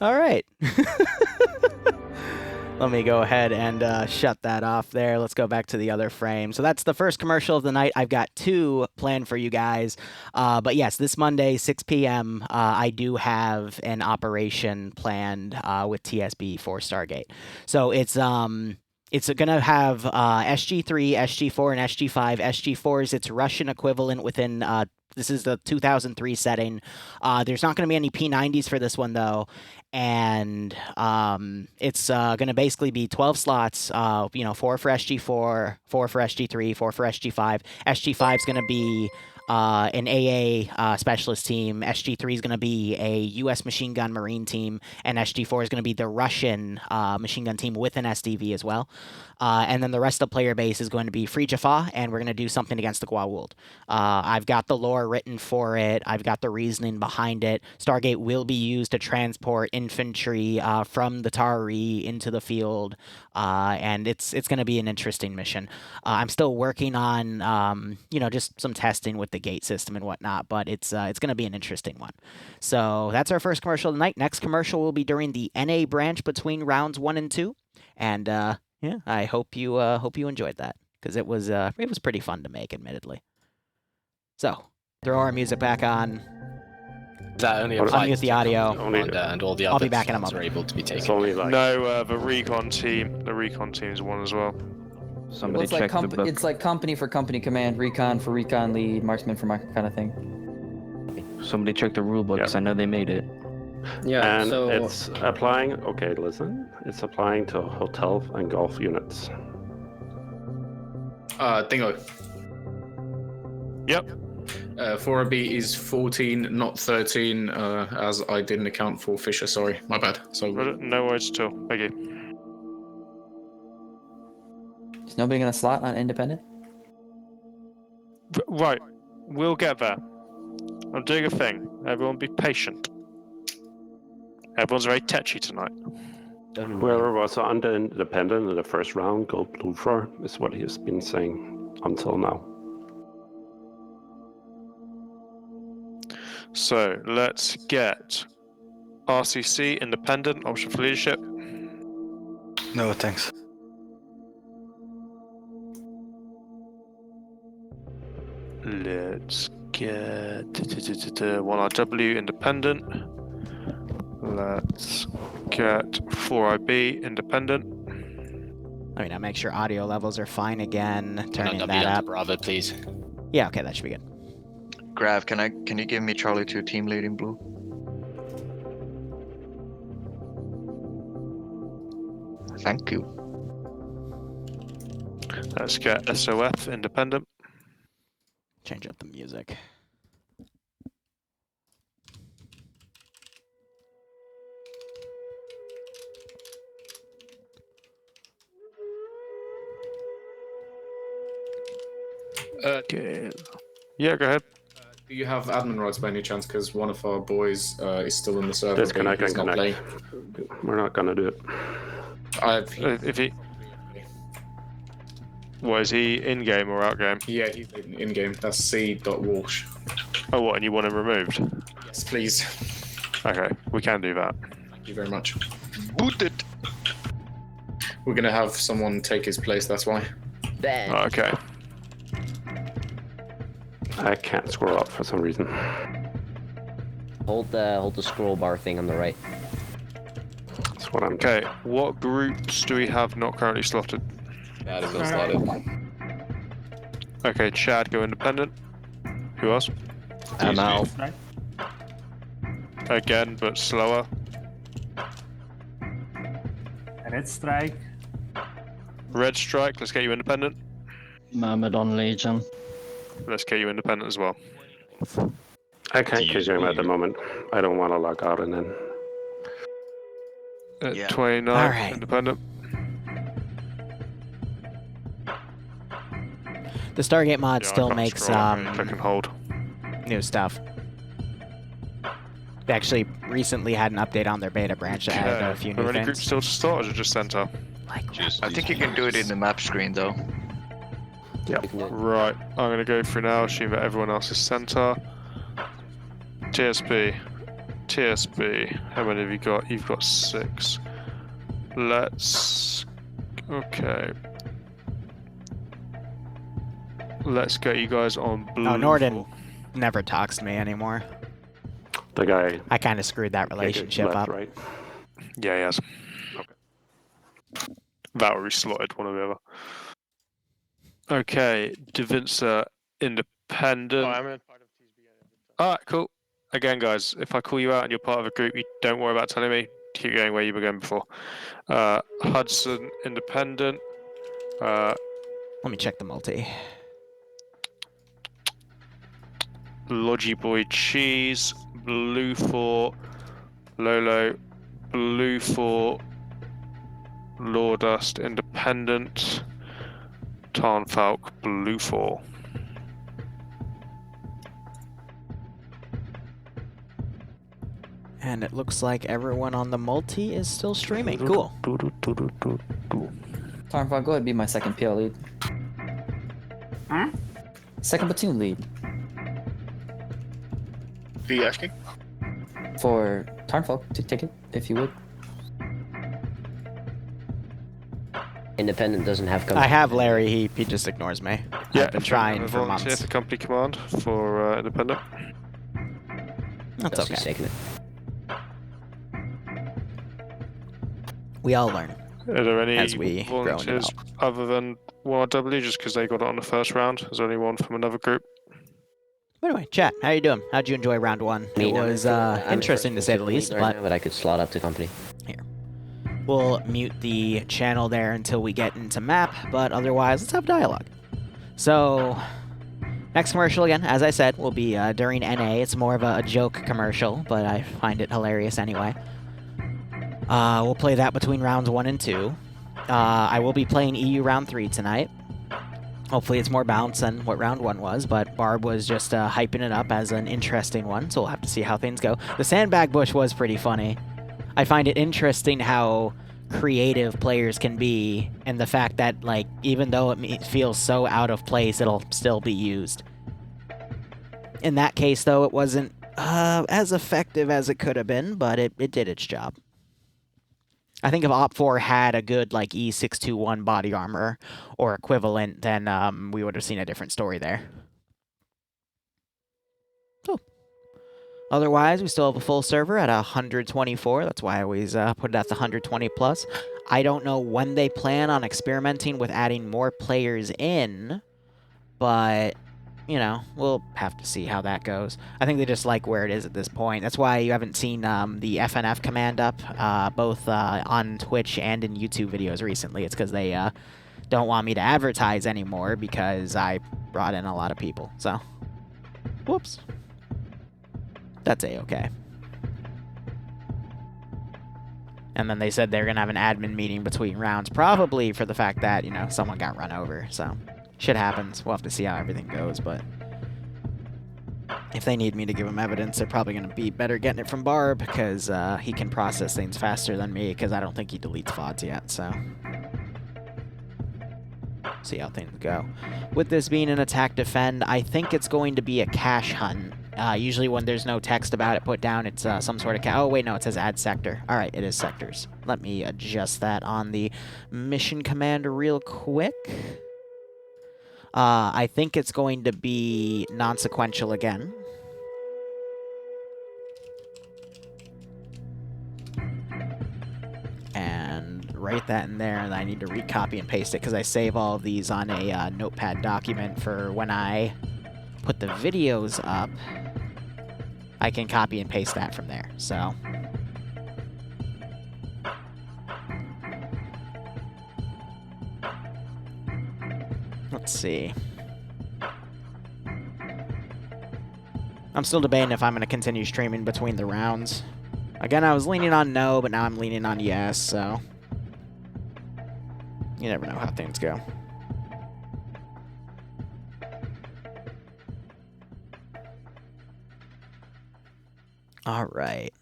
I: All right. Let me go ahead and shut that off there. Let's go back to the other frame. So that's the first commercial of the night. I've got 2 planned for you guys. But yes, this Monday, 6 p.m., I do have an operation planned with TSB for Stargate. So it's going to have SG3, SG4, and SG5. SG4 is its Russian equivalent within... this is the 2003 setting. There's not going to be any P90s for this one, though. And it's going to basically be 12 slots, 4 for SG4, 4 for SG3, 4 for SG5. SG5 is going to be an AA specialist team. SG3 is going to be a U.S. machine gun marine team. And SG4 is going to be the Russian machine gun team with an SDV as well. And then the rest of the player base is going to be Free Jaffa, and we're going to do something against the Gwawuld. I've got the lore written for it. I've got the reasoning behind it. Stargate will be used to transport infantry from the Tari into the field, and it's going to be an interesting mission. I'm still working on, just some testing with the gate system and whatnot, but it's going to be an interesting one. So that's our first commercial of the night. Next commercial will be during the NA branch between rounds 1 and 2, and yeah, I hope you enjoyed that, because it was pretty fun to make, admittedly. So throw our music back on.
R: That only
I: unmute the audio.
R: And all the
I: I'll
R: other
I: be back in a
R: slots
I: moment.
R: are able to be taken.
B: It's only like
A: No, the recon team is one as well.
O: Somebody
S: it's like
O: check the book.
S: It's like company for company command, recon for recon lead, marksman for marksman kind of thing.
O: Somebody check the rule book, because I know they made it.
M: Yeah,
B: and
M: so
B: it's applying. Okay, listen. It's applying to hotel and golf units.
M: Dingo.
A: Yep.
M: 4B is 14, not 13, as I didn't account for Fisher. Sorry, my bad. So
A: No worries at all. Thank you.
S: Is nobody gonna slot on independent?
A: Right, we'll get there. I'm doing a thing. Everyone be patient. Everyone's very tetchy tonight.
B: Whoever was on the independent in the first round, go blue for, is what he's been saying until now.
A: So let's get RCC independent option for leadership.
K: No, thanks.
A: Let's get 1RW independent. Let's get 4IB independent.
I: Let me now make sure audio levels are fine again. Turning
R: No,
I: that up.
R: Bravo, please.
I: Yeah, okay, that should be good.
P: Grav, can you give me Charlie 2 team lead in blue? Thank you.
A: Let's get SOF independent.
I: Change up the music.
A: Okay. Yeah, go ahead.
M: do you have admin rights by any chance? Because one of our boys is still in the server. but
B: Disconnect
M: he's
B: and
M: not
B: connect.
M: playing.
B: We're not gonna do it.
A: If he... What, is he in-game or out-game?
M: Yeah, he's in-game. That's C.Walsh.
A: Oh, what, and you want him removed?
M: Yes, please.
A: Okay, we can do that.
M: Thank you very much.
P: Booted.
M: We're gonna have someone take his place, that's why.
G: Ben.
A: Okay.
B: I can't scroll up for some reason.
G: Hold the scroll bar thing on the right.
B: That's what I'm.
A: Okay, what groups do we have not currently slotted?
R: Chad is slotted.
A: Okay, Chad, go independent. Who else?
G: I'm out.
A: Again, but slower.
T: Red Strike.
A: Red Strike, let's get you independent.
O: Myrmidon Legion.
A: Let's get you independent as well.
B: I can't kick him at the moment. I don't want to log out and then.
A: At
P: Yeah.
A: 29,
I: All right.
A: independent.
I: The Stargate mod
A: Yeah, I
I: still
A: can't
I: makes
A: scroll up, I can hold.
I: new stuff. They actually recently had an update on their beta branch that had a few
A: Are
I: new
A: there any groups
I: things.
A: still to start, or is it just center?
P: I think you can do it in the map screen though.
B: Yep.
A: Right, I'm going to go through now, assume that everyone else is center. TSP. TSB. How many have you got? You've got 6. Let's... Okay. Let's get you guys on blue.
I: Oh, Norden never talks to me anymore.
B: The guy.
I: I kind of screwed that relationship
B: left,
I: up.
B: Right?
A: Yeah, he has. Okay. Valerie slotted one or the other. Okay, Devinsa Independent.
R: I'm in part of
A: Alright, cool. Again, guys, if I call you out and you're part of a group, you don't worry about telling me. Keep going where you were going before. Hudson Independent.
I: Let me check the multi.
A: Logi Boy Cheese. Blue 4. Lolo. Blue 4. Lawdust Independent. Tarn Falk. Blue 4.
I: And it looks like everyone on the multi is still streaming. Cool.
S: Tarnfog, go ahead, be my second PL lead. Second platoon lead.
M: Are you asking?
S: For Tarnfog to take it, if you would.
G: Independent doesn't have company.
I: I have Larry. He just ignores me.
A: Yeah,
I: I've been trying for
A: volunteer
I: months.
A: for company command for Independent.
I: That's
G: Dusty's
I: okay.
G: taking it.
I: We all learn.
A: Are there any
I: as we grow and
A: volunteers
I: develop.
A: other than YW just because they got it on the first round? Is there anyone from another group?
I: Anyway, chat, how you doing? How'd you enjoy round 1?
G: I mean,
I: It
G: I'm
I: was
G: I'm
I: interesting to say the least,
G: right
I: but
G: now, I could slot up to company.
I: we'll mute the channel there until we get into map, but otherwise, let's have dialogue. So, next commercial again, as I said, will be during NA. It's more of a joke commercial, but I find it hilarious anyway. We'll play that between rounds 1 and 2. I will be playing EU round 3 tonight. Hopefully it's more balanced than what round 1 was, but Barb was just hyping it up as an interesting one, so we'll have to see how things go. The sandbag bush was pretty funny. I find it interesting how creative players can be, and the fact that, like, even though it feels so out of place, it'll still be used. In that case, though, it wasn't as effective as it could have been, but it did its job. I think if Op4 had a good, like, E621 body armor or equivalent, then we would have seen a different story there. So, otherwise, we still have a full server at 124. That's why I always put it at the 120 plus. I don't know when they plan on experimenting with adding more players in, but, you know, we'll have to see how that goes. I think they just like where it is at this point. That's why you haven't seen the FNF command up, both on Twitch and in YouTube videos recently. It's because they don't want me to advertise anymore because I brought in a lot of people. So, whoops. That's A-okay. And then they said they're going to have an admin meeting between rounds, probably for the fact that, you know, someone got run over, so... Shit happens. We'll have to see how everything goes, but if they need me to give them evidence, they're probably going to be better getting it from Barb, because he can process things faster than me, because I don't think he deletes VODs yet, so... See how things go. With this being an attack defend, I think it's going to be a cache hunt. Usually when there's no text about it put down, it's some sort of oh, wait, no, it says add sector. Alright, it is sectors. Let me adjust that on the mission commander real quick. I think it's going to be non-sequential again. And write that in there, and I need to recopy and paste it because I save all of these on a notepad document for when I put the videos up. I can copy and paste that from there, so... Let's see. I'm still debating if I'm going to continue streaming between the rounds. Again, I was leaning on no, but now I'm leaning on yes, so... You never know how things go. Alright.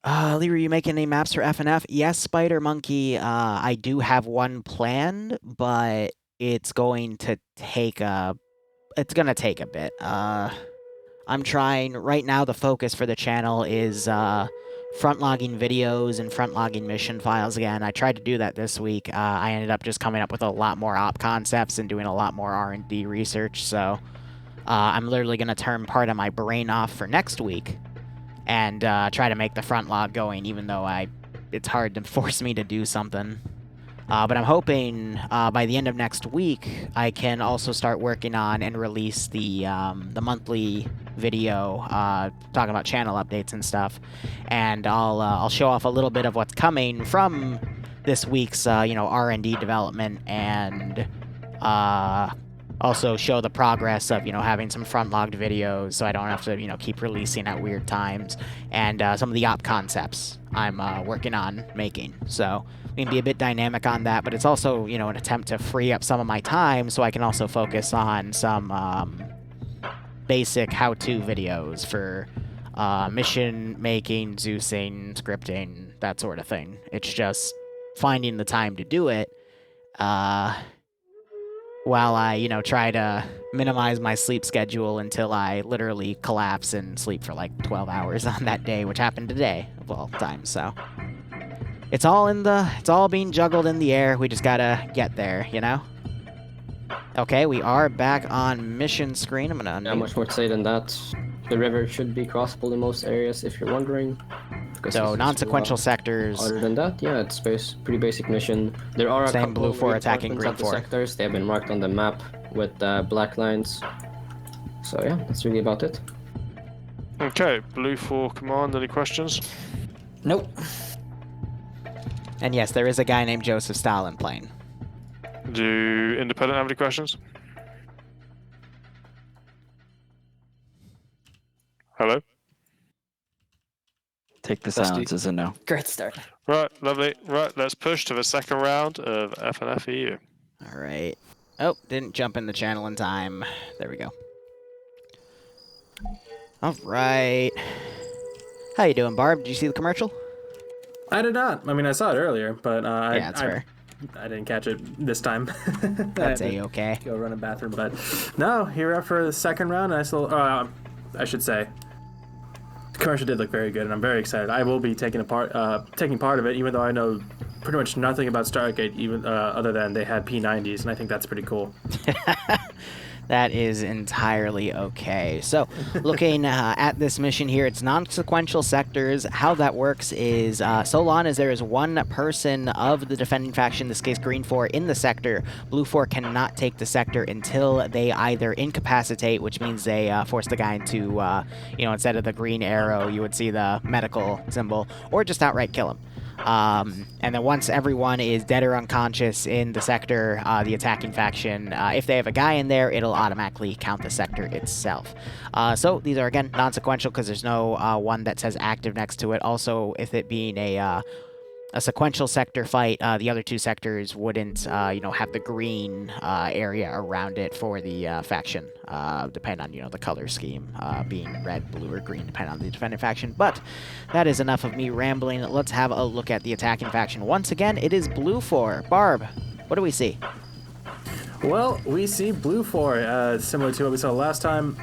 I: Liru, you making any maps for FNF? Yes, Spider Monkey. I do have one planned, but it's going to take a... It's going to take a bit. I'm I'm trying, right now the focus for the channel is front logging videos and front logging mission files again. I tried to do that this week. I ended up just coming up with a lot more op concepts and doing a lot more R&D research, so I'm literally going to turn part of my brain off for next week and try to make the front log going, even though it's hard to force me to do something. But I'm hoping by the end of next week, I can also start working on and release the monthly video talking about channel updates and stuff. And I'll show off a little bit of what's coming from this week's R&D development, and also show the progress of having some front logged videos, so I don't have to keep releasing at weird times, and some of the op concepts I'm working on making. So we can be a bit dynamic on that, but it's also an attempt to free up some of my time so I can also focus on some basic how-to videos for mission making, Zeusing, scripting, that sort of thing. It's just finding the time to do it while I, try to minimize my sleep schedule until I literally collapse and sleep for like 12 hours on that day, which happened today of all times. So it's all being juggled in the air. We just gotta get there, Okay, we are back on mission screen. I'm gonna
U: Not much more to say than that. The river should be crossable in most areas, if you're wondering.
I: So non-sequential sectors.
U: Other than that, yeah, it's pretty basic mission. There are a couple
I: blue 4 attacking green 4
U: sectors. They have been marked on the map with black lines. So yeah, that's really about it.
A: Okay, blue 4 command. Any questions?
S: Nope.
I: And yes, there is a guy named Joseph Stalin playing.
A: Do independent have any questions? Hello?
O: Take the silence as a no.
S: Great start.
A: Right, lovely. Right, let's push to the second round of FNF EU.
I: All right. Oh, didn't jump in the channel in time. There we go. All right. How you doing, Barb? Did you see the commercial?
F: I did not. I mean, I saw it earlier, but
I: yeah, that's fair.
F: I didn't catch it this time.
I: That's a-okay.
F: Go run a bathroom, but no, here up for the second round. I still, I should say, the commercial did look very good, and I'm very excited. I will be taking part of it, even though I know pretty much nothing about Stargate, even other than they had P90s, and I think that's pretty cool.
I: That is entirely okay. So, looking at this mission here, it's non-sequential sectors. How that works is, so long as there is one person of the defending faction, in this case Green 4, in the sector, Blue 4 cannot take the sector until they either incapacitate, which means they force the guy into, instead of the green arrow, you would see the medical symbol, or just outright kill him. And then once everyone is dead or unconscious in the sector, the attacking faction, if they have a guy in there, it'll automatically count the sector itself. So these are, again, non-sequential because there's no one that says active next to it. Also, if it being a sequential sector fight, the other two sectors wouldn't, have the green area around it for the faction, depending on, the color scheme, being red, blue, or green, depending on the defending faction. But that is enough of me rambling. Let's have a look at the attacking faction. Once again, it is Blue 4. Barb, what do we see?
F: Well, we see Blue 4, similar to what we saw last time.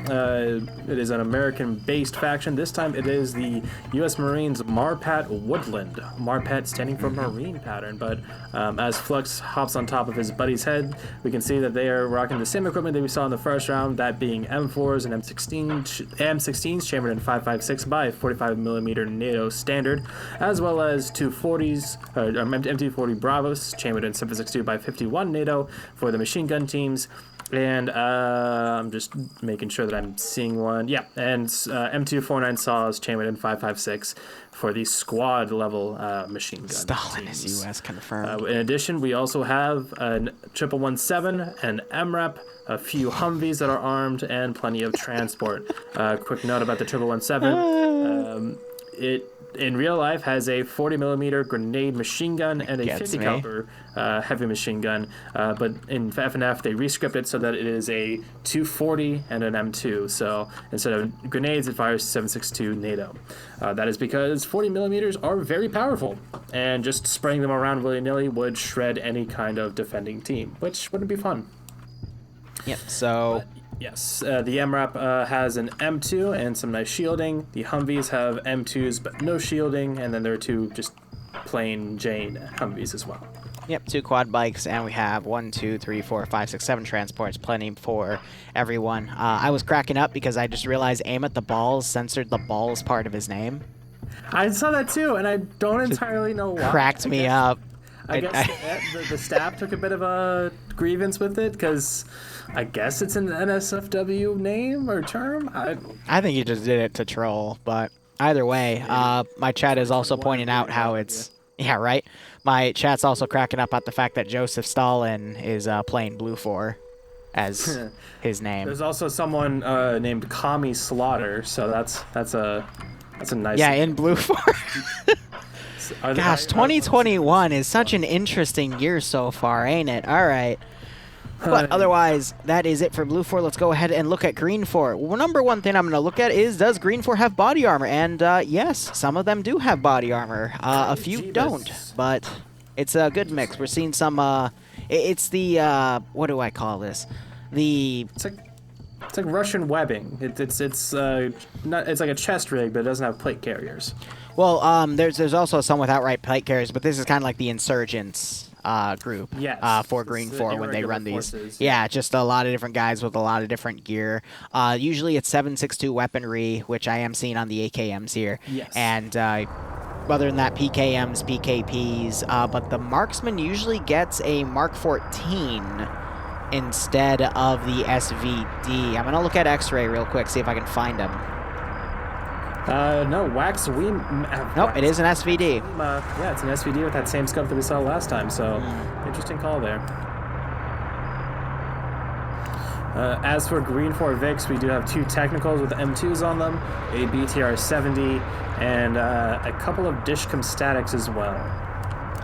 F: It is an American-based faction. This time it is the U.S. Marines Marpat Woodland. Marpat standing for Marine pattern, but as Flux hops on top of his buddy's head, we can see that they are rocking the same equipment that we saw in the first round, that being M4s and M16s chambered in 5.56 by 45mm NATO standard, as well as two 40s, MT40 Bravos chambered in 7.62 by 51 NATO for the machine gun teams, and I'm just making sure that I'm seeing one. Yeah, and M249 saws chambered in 5.56 for the squad level machine gun
I: Stalin
F: teams.
I: is US confirmed.
F: In addition, we also have an 1117, an MRAP, a few Humvees that are armed, and plenty of transport. Quick note about the 1117. It in real life has a 40mm grenade machine gun and a 50 caliber heavy machine gun, but in FNF they rescript it so that it is a 240 and an M2. So instead of grenades, it fires 7.62 NATO. That is because 40mm are very powerful, and just spraying them around willy-nilly would shred any kind of defending team, which wouldn't be fun.
I: Yep. So
F: Yes, the MRAP has an M2 and some nice shielding. The Humvees have M2s but no shielding, and then there are 2 just plain Jane Humvees as well.
I: Yep, 2 quad bikes, and we have 1, 2, 3, 4, 5, 6, 7 transports, plenty for everyone. I was cracking up because I just realized aim at the balls censored the balls part of his name.
F: I saw that too, and I don't entirely know why.
I: Cracked me up.
F: I guess the staff took a bit of a grievance with it, because I guess it's an NSFW name or term.
I: I think you just did it to troll, but either way, my chat is also pointing out how it's... Yeah, right? My chat's also cracking up at the fact that Joseph Stalin is playing Blue 4 as his name.
F: There's also someone named Kami Slaughter, so that's a nice...
I: Yeah, in Blue 4. Gosh, 2021 is such an interesting year so far, ain't it? All right. But otherwise, that is it for Blue 4. Let's go ahead and look at Green 4. Well, number one thing I'm going to look at is, does Green 4 have body armor? And yes, some of them do have body armor. A few don't, but it's a good mix. We're seeing some, it's the, what do I call this?
F: It's like Russian webbing. It's like a chest rig, but it doesn't have plate carriers.
I: Well, there's also some without plate carriers, but this is kind of like the Insurgents group for Green 4 when they run these.
F: Forces,
I: yeah, just a lot of different guys with a lot of different gear. Usually it's 7.62 weaponry, which I am seeing on the AKMs here.
F: Yes.
I: And other than that, PKMs, PKPs, but the marksman usually gets a Mark 14 instead of the SVD. I'm gonna look at X-ray real quick, see if I can find them.
F: No, Wax,
I: nope, it is an SVD.
F: Yeah, it's an SVD with that same scope that we saw last time, so interesting call there. As for Green 4 Vix, we do have 2 technicals with M2s on them, a BTR-70, and a couple of Dishcom statics as well.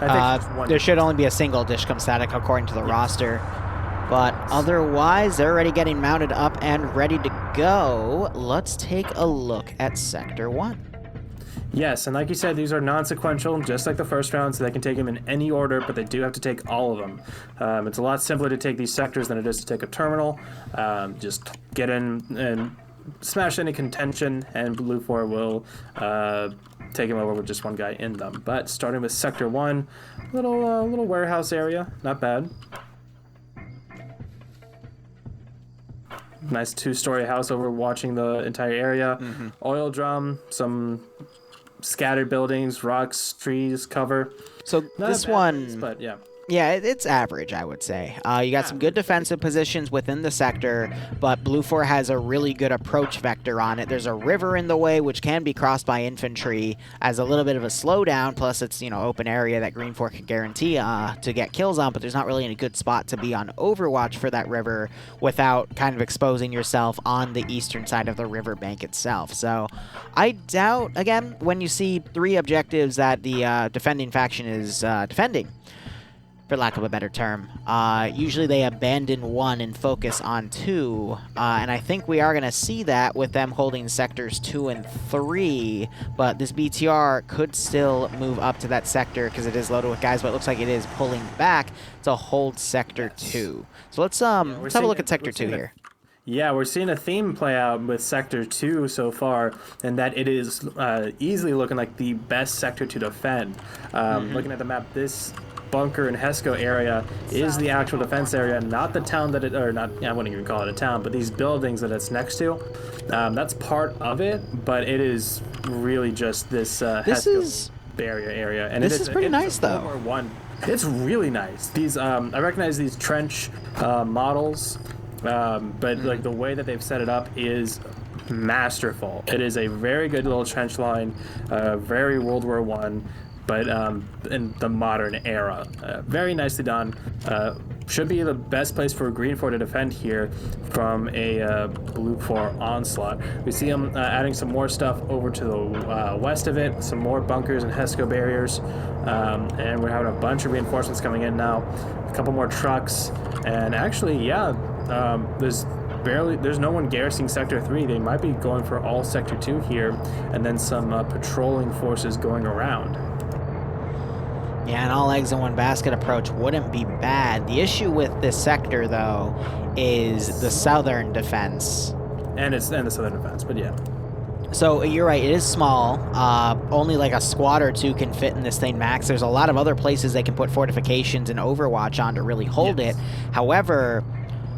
F: I think
I: there should only be a single Dishcom static according to the roster. But otherwise, they're already getting mounted up and ready to go. Let's take a look at Sector 1.
F: Yes, and like you said, these are non-sequential, just like the first round, so they can take them in any order, but they do have to take all of them. It's a lot simpler to take these sectors than it is to take a terminal. Just get in and smash any contention, and Blue 4 will take them over with just one guy in them. But starting with Sector 1, little warehouse area, not bad. Nice 2-story house overwatching the entire area. Oil drum, some scattered buildings, rocks, trees, cover.
I: So
F: Not
I: this
F: a bad
I: one,
F: place, but yeah.
I: Yeah, it's average, I would say. You got some good defensive positions within the sector, but Blue 4 has a really good approach vector on it. There's a river in the way, which can be crossed by infantry as a little bit of a slowdown, plus it's, open area that Green 4 can guarantee to get kills on, but there's not really any good spot to be on Overwatch for that river without kind of exposing yourself on the eastern side of the riverbank itself. So I doubt, again, when you see 3 objectives that the defending faction is defending, for lack of a better term. Usually they abandon 1 and focus on 2, and I think we are going to see that with them holding sectors 2 and 3, but this BTR could still move up to that sector because it is loaded with guys, but it looks like it is pulling back to hold sector 2. So let's have a look at sector 2 here.
F: Yeah, we're seeing a theme play out with Sector 2 so far, and that it is easily looking like the best sector to defend. Looking at the map, this bunker and Hesco area is the actual defense area, not the town that it, or not, I wouldn't even call it a town, but these buildings that it's next to. That's part of it, but it is really just this Hesco barrier area. And
I: this is pretty nice, though.
F: It's really nice. These, I recognize these trench models, but like the way that they've set it up is masterful. It is a very good little trench line, very World War I. But in the modern era. Very nicely done. Should be the best place for Green 4 to defend here from a Blue 4 onslaught. We see them adding some more stuff over to the west of it, some more bunkers and Hesco barriers, and we're having a bunch of reinforcements coming in now. A couple more trucks, and actually, yeah, there's no one garrisoning Sector 3. They might be going for all Sector 2 here, and then some patrolling forces going around.
I: Yeah, an all eggs in one basket approach wouldn't be bad. The issue with this sector, though, is the southern defense.
F: And the southern defense, but yeah.
I: So you're right, it is small. Only like a squad or two can fit in this thing max. There's a lot of other places they can put fortifications and Overwatch on to really hold it. However,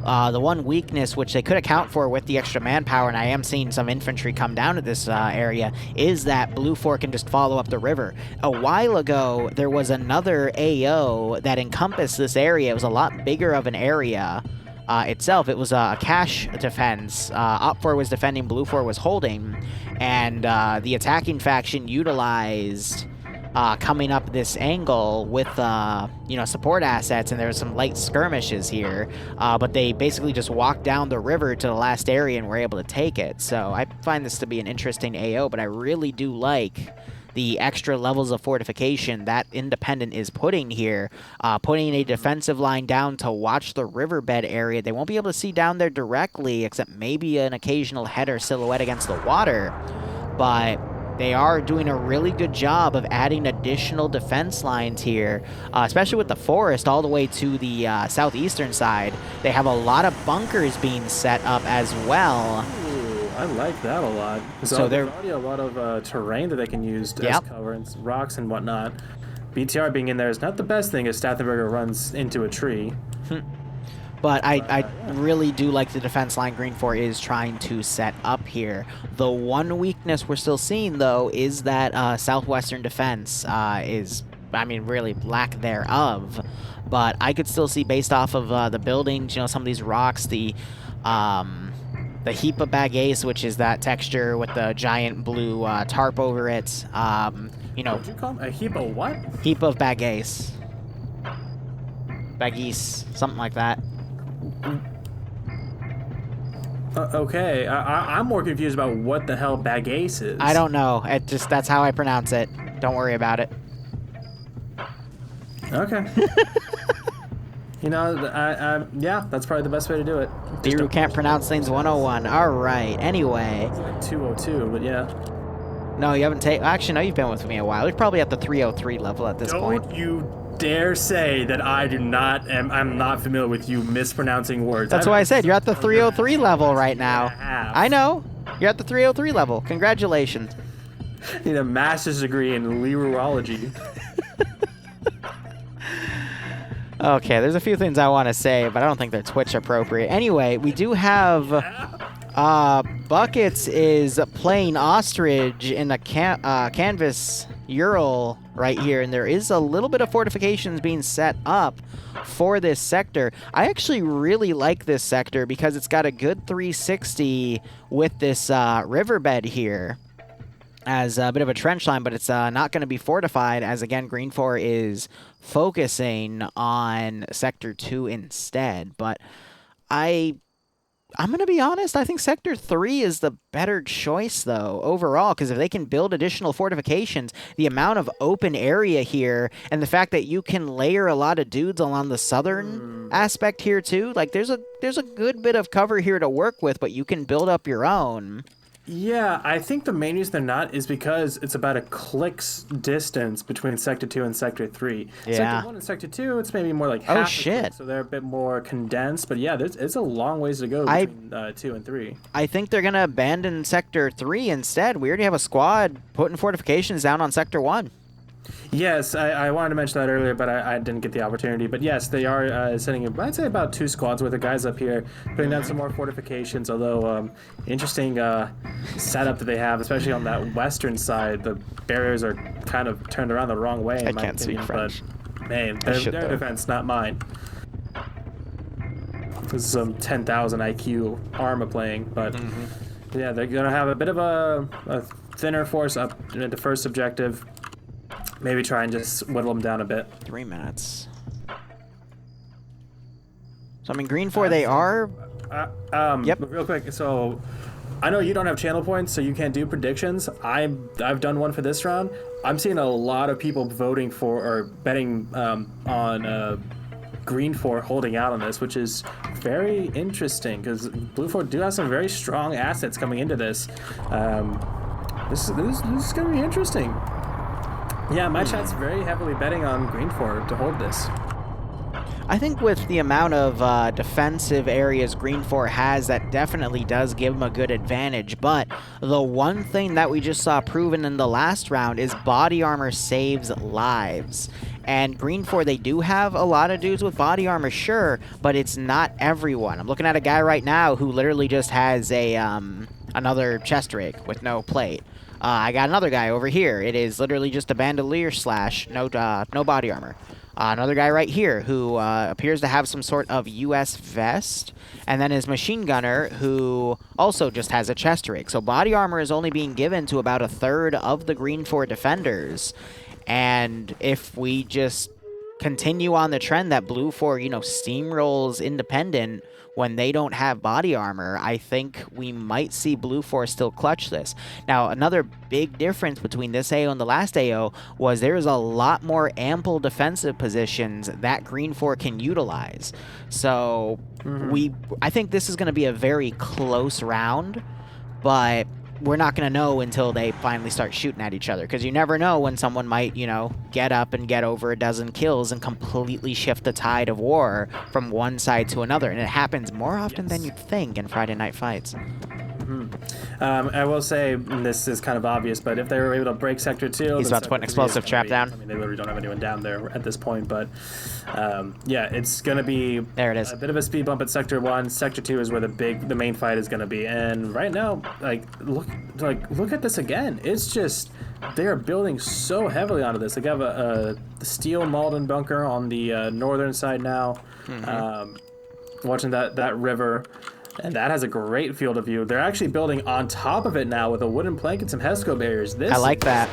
I: the one weakness, which they could account for with the extra manpower, and I am seeing some infantry come down to this area, is that Blue 4 can just follow up the river. A while ago, there was another AO that encompassed this area. It was a lot bigger of an area itself. It was a cash defense. Op 4 was defending, Blue 4 was holding, and the attacking faction utilized coming up this angle with, you know, support assets, and there were some light skirmishes here, but they basically just walked down the river to the last area and were able to take it. So I find this to be an interesting AO, but I really do like the extra levels of fortification that Independent is putting here, putting a defensive line down to watch the riverbed area. They won't be able to see down there directly, except maybe an occasional head or silhouette against the water, but they are doing a really good job of adding additional defense lines here, especially with the forest all the way to the southeastern side. They have a lot of bunkers being set up as well.
F: Ooh, I like that a lot. So there's already a lot of terrain that they can use as cover, and rocks and whatnot. BTR being in there is not the best thing if Stathenberger runs into a tree.
I: But I really do like the defense line Green 4 is trying to set up here. The one weakness we're still seeing, though, is that southwestern defense is, I mean, really lack thereof. But I could still see, based off of the buildings, you know, some of these rocks, the heap of bagasse, which is that texture with the giant blue tarp over it. You know,
F: what'd you call them? A heap of what?
I: Heap of bagasse. Bagasse, something like that.
F: Okay, I'm more confused about what the hell bagasse is.
I: I don't know. It just, that's how I pronounce it. Don't worry about it.
F: Okay. You know, yeah, that's probably the best way to do it.
I: Liru can't pronounce things 101. All right. Anyway.
F: It's like 202, but yeah.
I: No, you haven't taken. Actually, no, you've been with me a while. You're probably at the 303 level at this point.
F: Don't you dare say that I do not. I'm not familiar with you mispronouncing words.
I: That's why I said you're at the 303 level right now. I know. You're at the 303 level. Congratulations.
F: Need a master's degree in Lirology.
I: Okay, there's a few things I want to say, but I don't think they're Twitch appropriate. Anyway, we do have Buckets is playing Ostrich in a canvas Ural right here, and there is a little bit of fortifications being set up for this sector. I actually really like this sector because it's got a good 360 with this riverbed here as a bit of a trench line, but it's not going to be fortified, as again Green 4 is focusing on Sector 2 instead. But I'm going to be honest, I think Sector 3 is the better choice, though, overall, because if they can build additional fortifications, the amount of open area here, and the fact that you can layer a lot of dudes along the southern aspect here, too, like, there's a good bit of cover here to work with, but you can build up your own.
F: Yeah, I think the main reason they're not is because it's about a click's distance between Sector 2 and Sector 3.
I: Yeah.
F: Sector 1 and Sector 2, it's maybe more like half a click, so they're a bit more condensed. But yeah, it's a long ways to go between 2 and 3.
I: I think they're going to abandon Sector 3 instead. We already have a squad putting fortifications down on Sector 1.
F: Yes, I wanted to mention that earlier, but I didn't get the opportunity. But yes, they are sending, I'd say, about 2 squads worth of guys up here, putting down some more fortifications. Although, interesting setup that they have, especially on that western side. The barriers are kind of turned around the wrong way, in my opinion. But, man, their defense, not mine. This is some 10,000 IQ Arma playing, but yeah, they're going to have a bit of a thinner force up at the first objective. Maybe try and just whittle them down a bit.
I: 3 minutes. So, I mean, Green 4, they are...
F: Yep. Real quick, so... I know you don't have channel points, so you can't do predictions. I've done one for this round. I'm seeing a lot of people voting for, or betting on Green 4 holding out on this, which is very interesting, because Blue 4 do have some very strong assets coming into this. This is going to be interesting. Yeah, my chat's very heavily betting on Green 4 to hold this.
I: I think with the amount of defensive areas Green 4 has, that definitely does give him a good advantage, but the one thing that we just saw proven in the last round is body armor saves lives. And Green 4, they do have a lot of dudes with body armor, sure, but it's not everyone. I'm looking at a guy right now who literally just has a another chest rig with no plate. I got another guy over here. It is literally just a bandolier slash, no body armor. Another guy right here who appears to have some sort of US vest. And then his machine gunner who also just has a chest rig. So body armor is only being given to about a third of the Green 4 defenders. And if we just continue on the trend that Blue 4, you know, steamrolls independent when they don't have body armor, I think we might see Blue 4 still clutch this. Now, another big difference between this AO and the last AO was there is a lot more ample defensive positions that Green 4 can utilize. So I think this is going to be a very close round, but we're not going to know until they finally start shooting at each other, because you never know when someone might, you know, get up and get over a dozen kills and completely shift the tide of war from one side to another. And it happens more often than you'd think in Friday night fights.
F: I will say, this is kind of obvious, but if they were able to break Sector 2...
I: He's about to put an explosive trap down.
F: I mean, they literally don't have anyone down there at this point, but yeah, it's going to be
I: there it is.
F: A bit of a speed bump at Sector 1. Sector 2 is where the main fight is going to be. And right now, look at this again. It's just, they are building so heavily onto this. They have a steel Malden bunker on the northern side now. Watching that river. And that has a great field of view. They're actually building on top of it now with a wooden plank and some HESCO barriers.
I: I like that.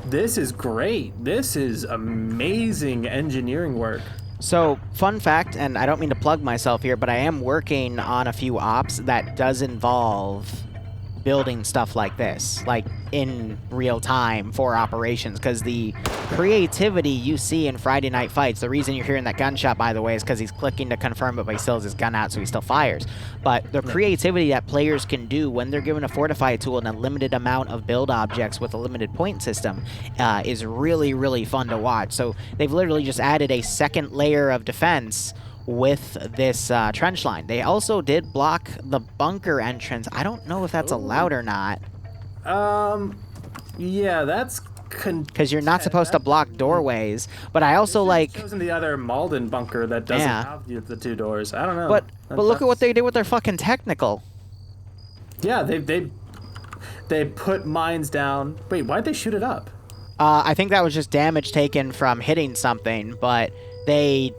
F: This is great. This is amazing engineering work.
I: So, fun fact, and I don't mean to plug myself here, but I am working on a few ops that does involve building stuff like this, like in real time for operations, because the creativity you see in Friday night fights, the reason you're hearing that gunshot, by the way, is because he's clicking to confirm it, but he still has his gun out, so he still fires. But the creativity that players can do when they're given a fortify tool and a limited amount of build objects with a limited point system is really, really fun to watch. So they've literally just added a second layer of defense with this trench line. They also did block the bunker entrance. I don't know if that's allowed or not.
F: Yeah, that's...
I: Because you're not supposed to block doorways, but I also like...
F: chosen the other Malden bunker that doesn't have the two doors. I don't know.
I: But look at what they did with their fucking technical.
F: Yeah, they put mines down. Wait, why'd they shoot it up?
I: I think that was just damage taken from hitting something, but they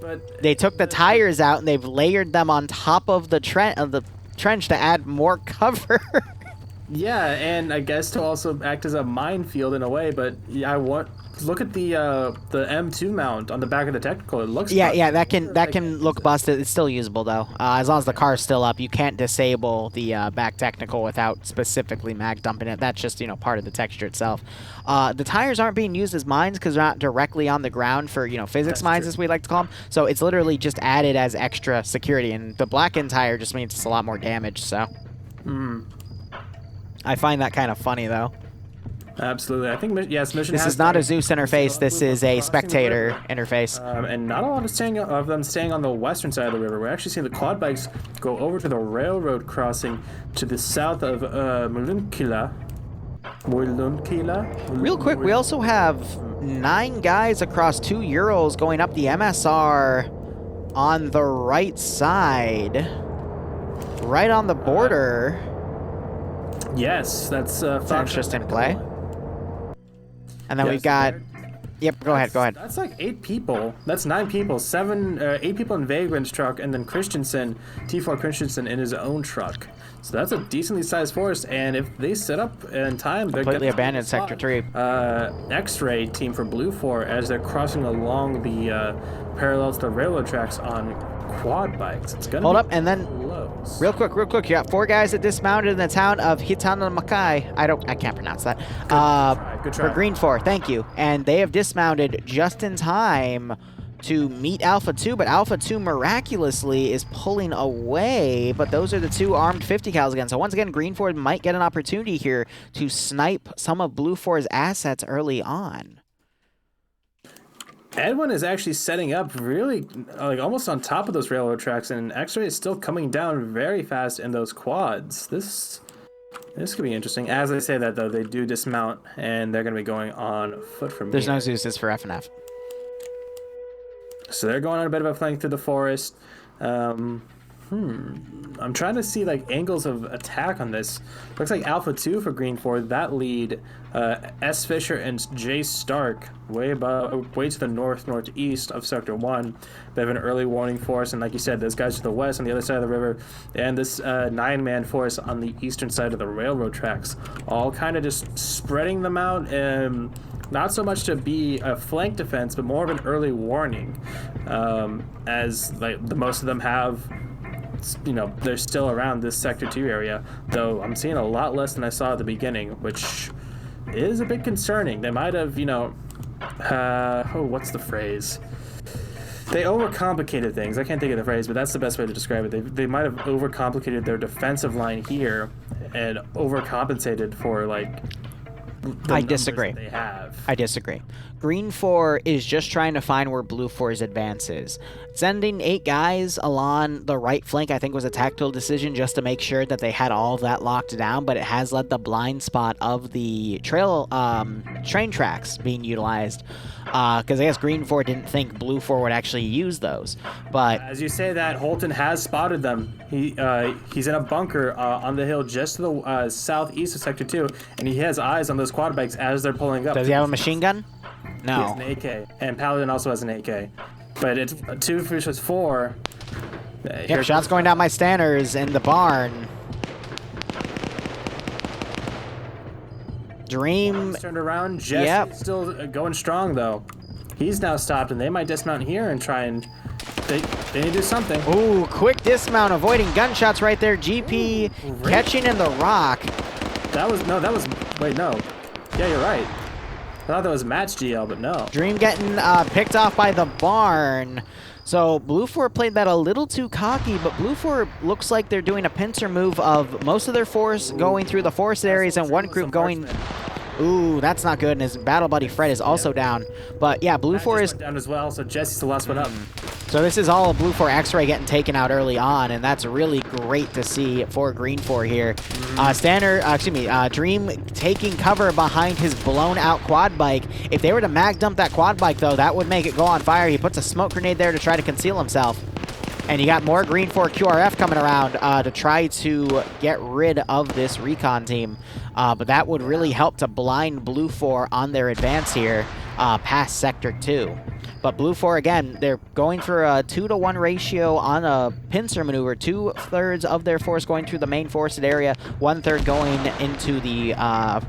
I: took the tires out and they've layered them on top of the trench to add more cover.
F: Yeah, and I guess to also act as a minefield in a way, but yeah, look at the M2 mount on the back of the technical. It looks
I: yeah, that can look busted. It's still usable though. As long as the car's still up, you can't disable the back technical without specifically mag dumping it. That's just, you know, part of the texture itself. The tires aren't being used as mines because they're not directly on the ground for, you know, physics mines, as we like to call them. So it's literally just added as extra security, and the blackened tire just means it's a lot more damage. So. I find that kind of funny, though.
F: Absolutely. I think, yes, mission
I: This is not a Zeus interface. This is a spectator interface.
F: And not a lot of them staying on the western side of the river. We're actually seeing the quad bikes go over to the railroad crossing to the south of Mulunkila.
I: Real quick, we also have 9 guys across 2 Urals going up the MSR on the right side. Right on the border.
F: Yes, that's
I: an interesting play. And then we've got... Yep, go ahead.
F: That's like 8 people. That's 9 people. 8 people in Vagrant's truck, and then Christensen, T4 Christensen, in his own truck. So that's a decently sized force, and if they set up in time, they're
I: completely abandoned Sector 3.
F: X-ray team for Blue 4 as they're crossing along the parallels to the railroad tracks on quad bikes. It's gonna
I: hold up, and then real quick, you got 4 guys that dismounted in the town of Hitanamakai. I can't pronounce that. Good try. For Green 4, thank you. And they have dismounted just in time to meet Alpha 2, but Alpha 2 miraculously is pulling away, but those are the 2 armed 50 cals again. So once again, Green 4 might get an opportunity here to snipe some of Blue 4's assets early on.
F: Edwin is actually setting up really like almost on top of those railroad tracks, and X-Ray is still coming down very fast in those quads. This could be interesting. As I say that, though, they do dismount, and they're going to be going on foot from
I: There's
F: here.
I: no Zeus's for FNF.
F: So they're going on a bit of a flank through the forest. I'm trying to see like angles of attack on this. Looks like Alpha 2 for Green 4. That lead, S. Fisher and J. Stark way to the northeast of Sector 1. They have an early warning force, and like you said, those guys to the west on the other side of the river, and this 9-man force on the eastern side of the railroad tracks, all kind of just spreading them out. Not so much to be a flank defense, but more of an early warning, as like most of them have. They're still around this Sector 2 area, though I'm seeing a lot less than I saw at the beginning, which is a bit concerning. They might have, what's the phrase? They overcomplicated things. I can't think of the phrase, but that's the best way to describe it. They might have overcomplicated their defensive line here and overcompensated for, like,
I: I disagree.
F: They have.
I: I disagree. Green 4 is just trying to find where Blue 4's advance is. Sending 8 guys along the right flank, I think, was a tactical decision just to make sure that they had all of that locked down, but it has led the blind spot of the train tracks being utilized, because I guess Green 4 didn't think Blue 4 would actually use those. But
F: as you say that, Holton has spotted them. He's in a bunker on the hill just to the southeast of Sector 2, and he has eyes on those quad bikes as they're pulling up.
I: Does he have a machine gun? No.
F: He has an AK, and Paladin also has an AK. But it's 2 versus 4.
I: Yep, shots going down my Stanners in the barn. Dream
F: turned around. Jesse's still going strong, though. He's now stopped, and they might dismount here and try and... They need to do something.
I: Ooh, quick dismount, avoiding gunshots right there. GP catching in the rock.
F: Wait, no. Yeah, you're right. I thought that was Matt's GL, but no.
I: Dream getting picked off by the barn. So Blue 4 played that a little too cocky, but Blue 4 looks like they're doing a pincer move of most of their force going through the forest areas and one group going... Ooh, that's not good, and his battle buddy Fred is also down. But yeah, Blue 4 is...
F: down as well, so Jesse's the last one up.
I: So this is all Blue 4 X-Ray getting taken out early on, and that's really great to see for Green 4 here. Dream taking cover behind his blown-out quad bike. If they were to mag dump that quad bike, though, that would make it go on fire. He puts a smoke grenade there to try to conceal himself. And you got more Green 4 QRF coming around to try to get rid of this recon team. But that would really help to blind Blue 4 on their advance here past Sector 2. But Blue 4, again, they're going for a 2-to-1 ratio on a pincer maneuver. 2/3 of their force going through the main forested area, 1/3 going into the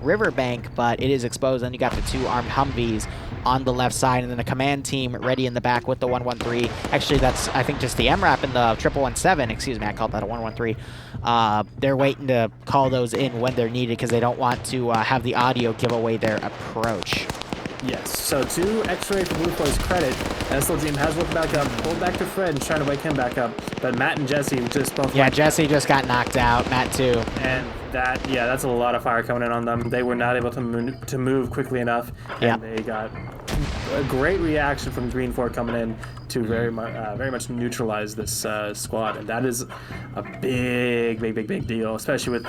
I: riverbank, but it is exposed. Then you got the 2 armed Humvees on the left side, and then a command team ready in the back with the 113. Actually, that's, I think, just the MRAP in the 117. Excuse me, I called that a 113. They're waiting to call those in when they're needed because they don't want to have the audio give away their approach.
F: Yes, so 2 X-Ray for Blue 4's credit. SLG has looked back up, pulled back to Fred and trying to wake him back up. But Matt and Jesse just both...
I: Yeah, Jesse just got knocked out. Matt too.
F: And that's a lot of fire coming in on them. They were not able to move quickly enough. And they got a great reaction from Green 4 coming in to very much neutralize this squad. And that is a big deal, especially with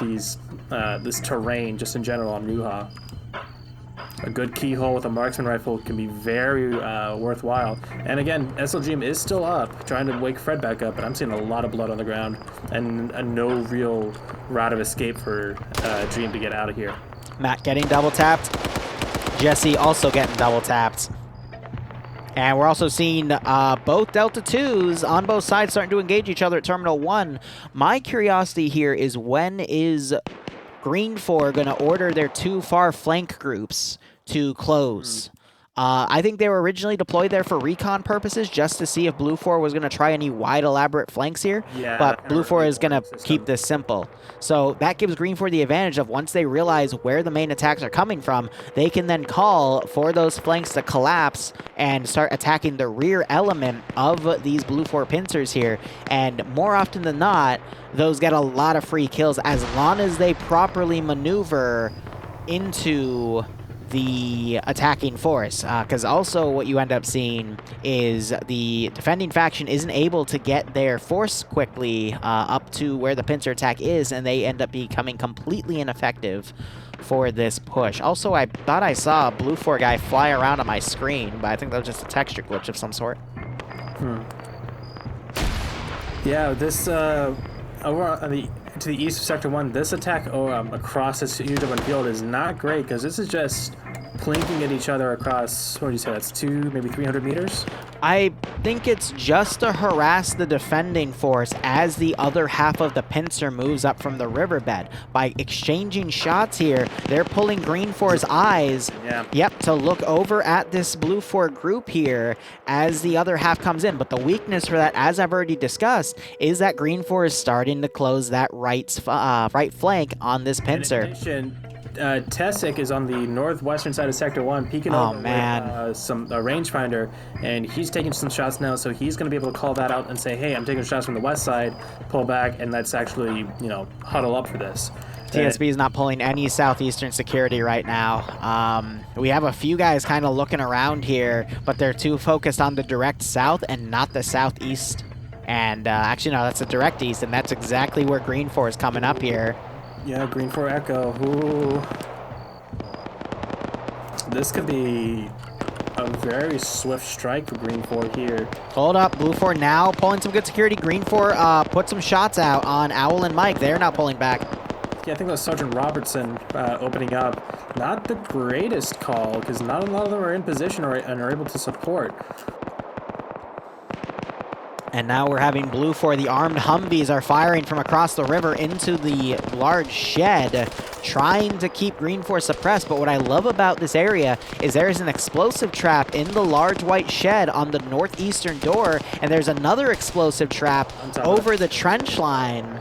F: this terrain just in general on Ruha. A good keyhole with a marksman rifle can be very worthwhile. And again, SLGM is still up, trying to wake Fred back up, but I'm seeing a lot of blood on the ground and no real route of escape for Dream to get out of here.
I: Matt getting double tapped. Jesse also getting double tapped. And we're also seeing both Delta 2s on both sides starting to engage each other at Terminal 1. My curiosity here is when is Green 4 going to order their 2 far flank groups to close? I think they were originally deployed there for recon purposes, just to see if Blue 4 was going to try any wide, elaborate flanks here.
F: Yeah,
I: but Blue 4 is going to keep this simple. So that gives Green 4 the advantage of once they realize where the main attacks are coming from, they can then call for those flanks to collapse and start attacking the rear element of these Blue 4 pincers here. And more often than not, those get a lot of free kills as long as they properly maneuver into the attacking force, because also what you end up seeing is the defending faction isn't able to get their force quickly up to where the pincer attack is, and they end up becoming completely ineffective for this push. Also, I thought I saw a Blue 4 guy fly around on my screen, but I think that was just a texture glitch of some sort.
F: Yeah, this over on to the east of Sector 1, this attack across this huge open field is not great, because this is just plinking at each other across, what do you say, that's 2, maybe 300 meters?
I: I think it's just to harass the defending force as the other half of the pincer moves up from the riverbed. By exchanging shots here, they're pulling Green 4's eyes, to look over at this Blue 4 group here as the other half comes in. But the weakness for that, as I've already discussed, is that Green 4 is starting to close that right flank on this pincer.
F: In addition, Tessic is on the northwestern side of Sector 1, peeking over with some rangefinder, and he's taking some shots now, so he's going to be able to call that out and say, hey, I'm taking shots from the west side, pull back, and let's actually, huddle up for this.
I: TSB is not pulling any southeastern security right now. We have a few guys kind of looking around here, but they're too focused on the direct south and not the southeast. And actually, no, that's the direct east, and that's exactly where Green 4 is coming up here.
F: Yeah, Green 4 Echo. Ooh. This could be a very swift strike for Green 4 here.
I: Hold up, Blue 4 now pulling some good security. Green 4 put some shots out on Owl and Mike. They're not pulling back.
F: Yeah, I think that was Sergeant Robertson opening up. Not the greatest call, because not a lot of them are in position and are able to support.
I: And now we're having Blue 4. The armed Humvees are firing from across the river into the large shed, trying to keep Green 4 suppressed. But what I love about this area is there is an explosive trap in the large white shed on the northeastern door, and there's another explosive trap over the trench line.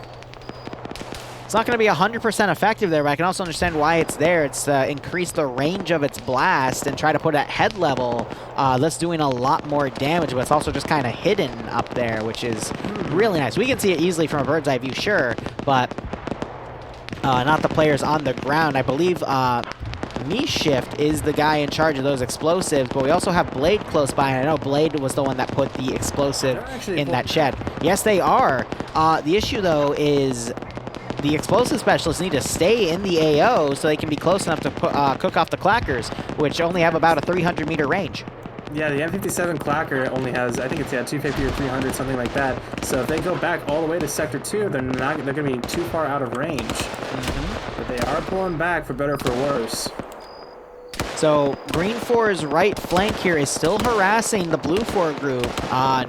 I: It's not going to be 100% effective there, but I can also understand why it's there. It's increased the range of its blast and try to put it at head level. That's doing a lot more damage, but it's also just kind of hidden up there, which is really nice. We can see it easily from a bird's eye view, sure, but not the players on the ground. I believe Me-Shift is the guy in charge of those explosives, but we also have Blade close by, and I know Blade was the one that put the explosive in that shed. Yes, they are. The issue, though, is the explosive specialists need to stay in the AO so they can be close enough to cook off the clackers, which only have about a 300-meter range.
F: Yeah, the M57 clacker only has, I think it's 250 or 300, something like that. So if they go back all the way to Sector 2, they're going to be too far out of range. But they are pulling back for better or for worse.
I: So Green 4's right flank here is still harassing the Blue 4 group.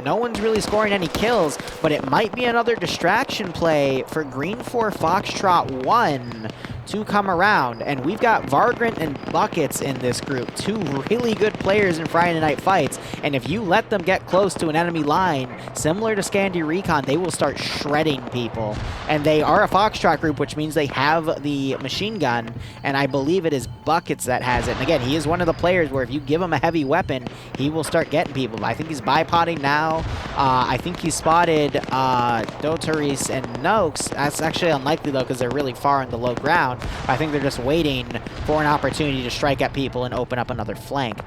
I: No one's really scoring any kills, but it might be another distraction play for Green 4 Foxtrot 1 to come around. And we've got Vargrant and Buckets in this group, two really good players in Friday Night Fights. And if you let them get close to an enemy line, similar to Scandi Recon, they will start shredding people. And they are a Foxtrot group, which means they have the machine gun, and I believe it is Buckets that has it. And again, he is one of the players where if you give him a heavy weapon, he will start getting people. I think he's bipoding now. I think he spotted Dotaris and Noakes. That's actually unlikely, though, because they're really far in the low ground. I think they're just waiting for an opportunity to strike at people and open up another flank.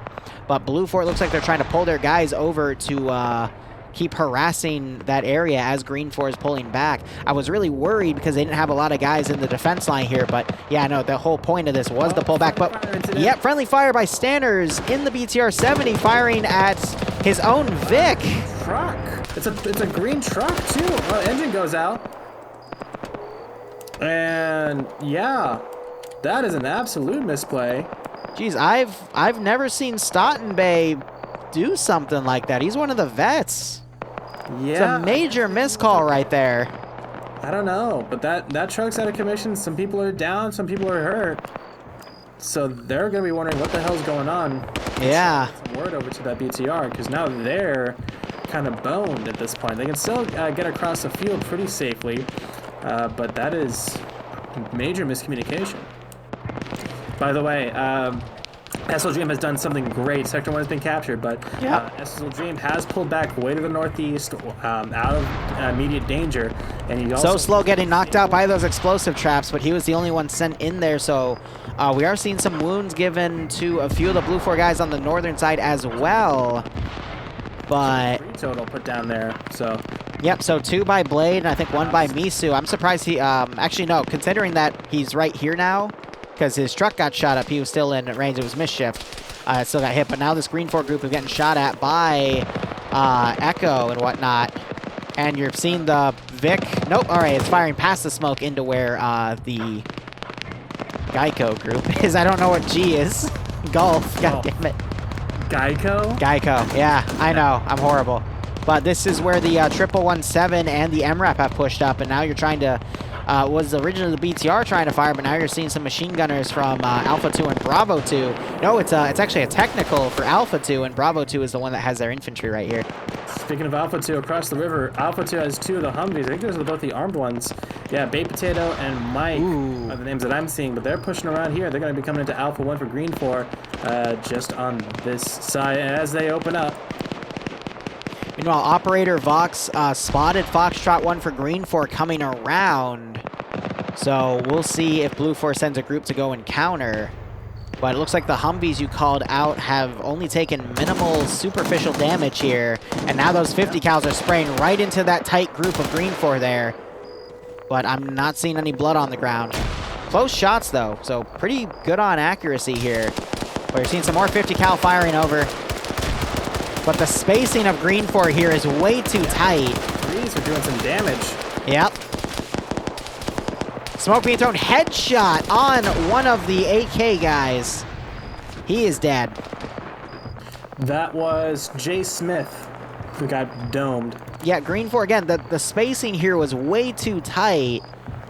I: But Blue 4 looks like they're trying to pull their guys over to keep harassing that area as Green 4 is pulling back. I was really worried because they didn't have a lot of guys in the defense line here, but yeah, no, the whole point of this was the pullback. But yep, friendly fire by Stanners in the BTR-70, firing at his own Vic.
F: Truck. It's a green truck too. Engine goes out. And yeah, that is an absolute misplay.
I: Jeez, I've never seen Stottenbay do something like that. He's one of the vets.
F: Yeah.
I: It's a major miscall right there.
F: I don't know, but that truck's out of commission. Some people are down, some people are hurt. So they're going to be wondering what the hell's going on.
I: Yeah.
F: Some word over to that BTR, because now they're kind of boned at this point. They can still get across the field pretty safely, but that is major miscommunication. By the way, SL Dream has done something great. Sector 1 has been captured, but SL Dream has pulled back way to the northeast, out of immediate danger. And he also
I: So slow getting knocked out by those explosive traps, but he was the only one sent in there, so we are seeing some wounds given to a few of the Blue 4 guys on the northern side as well. But
F: total put down there, so.
I: Yep, so 2 by Blade, and I think 1 by Misu. I'm surprised he, actually no, considering that he's right here now, because his truck got shot up, he was still in range, it was Mischief. Still got hit, but now this Green 4 group is getting shot at by Echo and whatnot. And you're seeing the Vic, nope, alright, it's firing past the smoke into where the Geico group is. I don't know what G is. Golf, god damn it.
F: Geico?
I: Geico, yeah, I know, I'm horrible. But this is where the 1117 and the MRAP have pushed up, and now you're trying to, was originally the BTR trying to fire, but now you're seeing some machine gunners from Alpha 2 and Bravo 2. No, it's actually a technical for Alpha 2, and Bravo 2 is the one that has their infantry right here.
F: Speaking of Alpha 2, across the river, Alpha 2 has 2 of the Humvees. I think those are both the armed ones. Yeah, Baked Potato and Mike are the names that I'm seeing, but they're pushing around here. They're going to be coming into Alpha 1 for Green 4, just on this side as they open up.
I: Meanwhile, Operator Vox spotted Foxtrot 1 for Green 4 coming around. So we'll see if Blue 4 sends a group to go and counter. But it looks like the Humvees you called out have only taken minimal superficial damage here. And now those 50 cals are spraying right into that tight group of Green 4 there. But I'm not seeing any blood on the ground. Close shots though, so pretty good on accuracy here. But you're seeing some more 50 cal firing over. But the spacing of Green 4 here is way too tight.
F: These are doing some damage.
I: Yep. Smoke being thrown, headshot on one of the AK guys. He is dead.
F: That was Jay Smith, who got domed.
I: Yeah, Green 4, again, the spacing here was way too tight.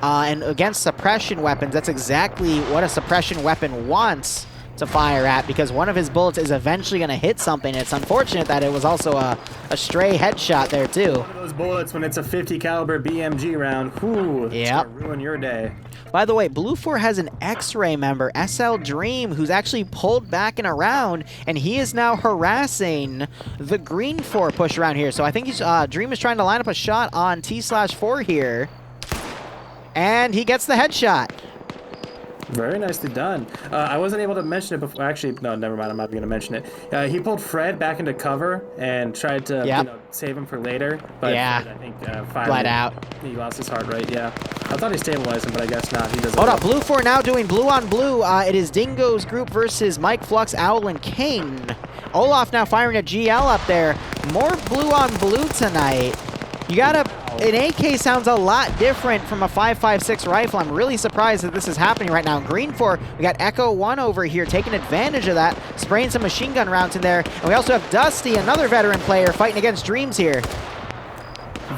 I: And against suppression weapons, that's exactly what a suppression weapon wants to fire at, because one of his bullets is eventually going to hit something. It's unfortunate that it was also a stray headshot there too.
F: One of those bullets when it's a 50 caliber BMG round, whoo, it's gonna ruin your day.
I: By the way, Blue 4 has an X-Ray member, SL Dream, who's actually pulled back and around, and he is now harassing the Green 4 push around here. So I think he's, Dream is trying to line up a shot on T/4 here, and he gets the headshot.
F: Very nicely done. I wasn't able to mention it before. Actually, no, never mind. I'm not going to mention it. He pulled Fred back into cover and tried to you know, save him for later. But Fred, I think finally
I: flat out.
F: He lost his heart rate. Yeah, I thought he stabilized him, but I guess not. He doesn't.
I: Hold up, Blue 4 now doing blue on blue. It is Dingo's group versus Mike Flux, Owl, and Kane. Olaf now firing a GL up there. More blue on blue tonight. You gotta. An AK sounds a lot different from a 5.56 rifle. I'm really surprised that this is happening right now. In Green 4, we got Echo 1 over here taking advantage of that, spraying some machine gun rounds in there. And we also have Dusty, another veteran player, fighting against Dreams here.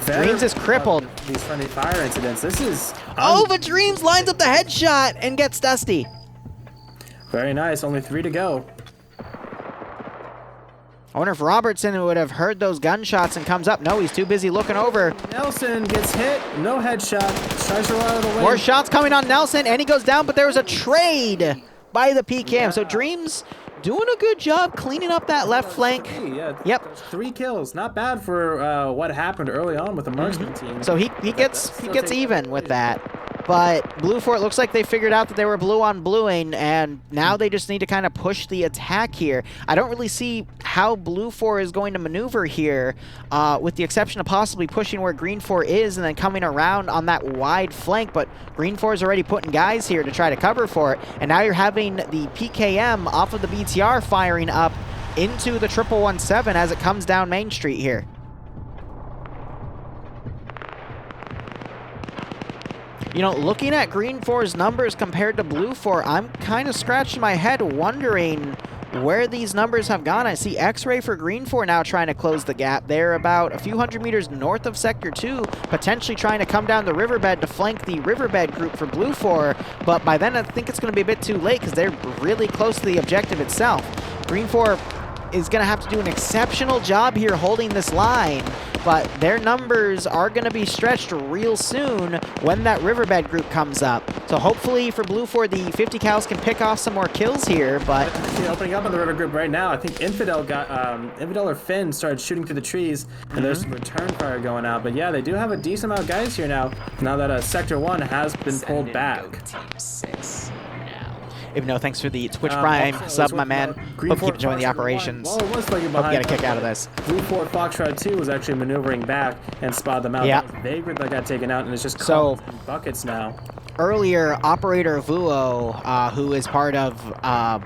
I: Dreams is crippled.
F: These friendly fire incidents. This is.
I: Oh, but Dreams lines up the headshot and gets Dusty.
F: Very nice. Only 3 to go.
I: I wonder if Robertson would have heard those gunshots and comes up. No, he's too busy looking over.
F: Nelson gets hit. No headshot. Tries to run out of the way.
I: More shots coming on Nelson, and he goes down, but there was a trade by the PKM. So Dreams doing a good job cleaning up that left flank.
F: Yep. 3 kills. Not bad for what happened early on with the marksman team.
I: So he gets even with that. But Blue 4, it looks like they figured out that they were blue on bluing, and now they just need to kind of push the attack here. I don't really see how Blue 4 is going to maneuver here, with the exception of possibly pushing where Green 4 is and then coming around on that wide flank. But Green 4 is already putting guys here to try to cover for it, and now you're having the PKM off of the BTR firing up into the 1117 as it comes down Main Street here. You know, looking at Green 4's numbers compared to Blue 4, I'm kind of scratching my head wondering where these numbers have gone. I see X-Ray for Green 4 now trying to close the gap. They're about a few hundred meters north of Sector 2, potentially trying to come down the riverbed to flank the riverbed group for Blue 4. But by then, I think it's going to be a bit too late because they're really close to the objective itself. Green 4 is going to have to do an exceptional job here holding this line, but their numbers are going to be stretched real soon when that Riverbed group comes up. So hopefully for Blue 4, the 50 cows can pick off some more kills here, but...
F: Opening up on the River group right now, I think Infidel or Finn started shooting through the trees, and there's some return fire going out. But yeah, they do have a decent amount of guys here now that Sector 1 has been pulled back.
I: Team 6 now. Ibno, thanks for the Twitch Prime sub, my man. Hope you keep enjoying the operations.
F: Well, it was like
I: Hope you get a kick out of this.
F: Blue 4 Foxtrot 2 was actually maneuvering back and spotted them out.
I: Yeah.
F: Vagrant that got taken out, and it's just
I: so
F: buckets now.
I: Earlier, Operator Vuo, who is part of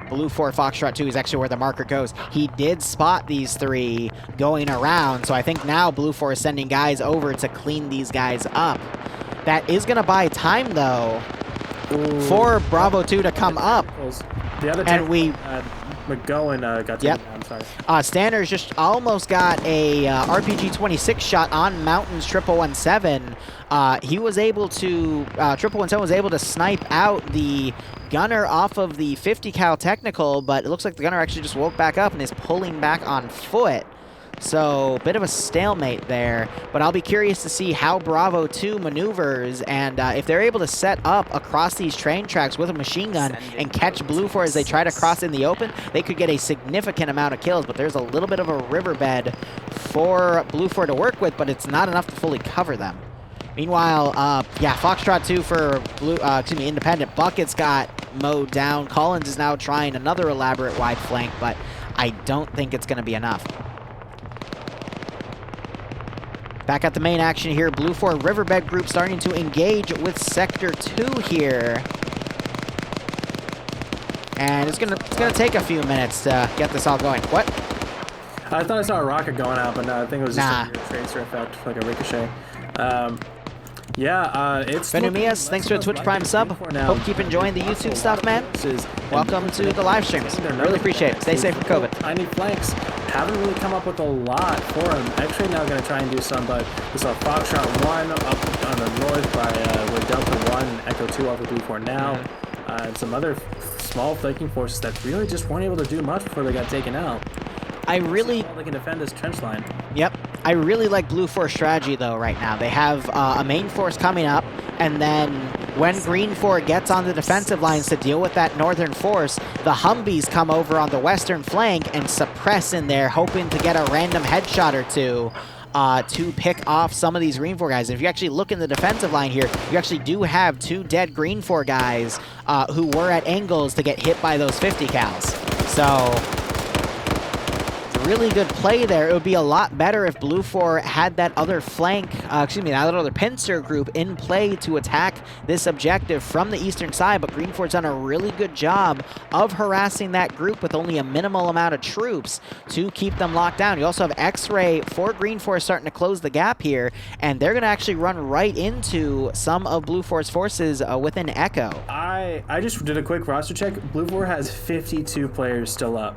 I: Blue 4 Foxtrot 2, is actually where the marker goes. He did spot these 3 going around, so I think now Blue 4 is sending guys over to clean these guys up. That is going to buy time, though, for Bravo 2 to come up.
F: The other
I: and we...
F: McGowan got taken down, sorry.
I: Standers just almost got a RPG-26 shot on Mountains 1117. He was able to, 1117 was able to snipe out the gunner off of the 50 cal technical, but it looks like the gunner actually just woke back up and is pulling back on foot. So, bit of a stalemate there, but I'll be curious to see how Bravo 2 maneuvers, and if they're able to set up across these train tracks with a machine gun and catch Blue 4 as they try to cross in the open, they could get a significant amount of kills, but there's a little bit of a riverbed for Blue 4 to work with, but it's not enough to fully cover them. Meanwhile, yeah, Foxtrot 2 for Independent. Buckets got mowed down. Collins is now trying another elaborate wide flank, but I don't think it's going to be enough. Back at the main action here, Blue 4 Riverbed group starting to engage with Sector 2 here. And it's gonna take a few minutes to get this all going. What?
F: I thought I saw a rocket going out, but no, I think it was just a tracer effect, like a ricochet. It's...
I: Benumias, thanks for the Twitch Prime sub. Hope you keep enjoying the YouTube stuff, man. Welcome to the live streams. Really appreciate it. Stay safe from COVID.
F: Tiny flanks haven't really come up with a lot for him. Actually, now going to try and do some, but we saw Foxtrot 1 up on the north by with Delta 1 and Echo 2 over Blue 4 now. And some other small flanking forces that really just weren't able to do much before they got taken out.
I: They
F: can defend this trench line.
I: Yep. I really like Blue 4's strategy, though, right now. They have a main force coming up, and then when Green 4 gets on the defensive lines to deal with that northern force, the Humvees come over on the western flank and suppress in there, hoping to get a random headshot or two to pick off some of these Green 4 guys. And if you actually look in the defensive line here, you actually do have 2 dead Green 4 guys who were at angles to get hit by those 50 cals. So... really good play there. It would be a lot better if Blue 4 had that other flank, that other pincer group in play to attack this objective from the eastern side, but Green 4's done a really good job of harassing that group with only a minimal amount of troops to keep them locked down. You also have X-Ray for Green 4 starting to close the gap here, and they're going to actually run right into some of Blue 4's forces within Echo.
F: I just did a quick roster check. Blue 4 has 52 players still up.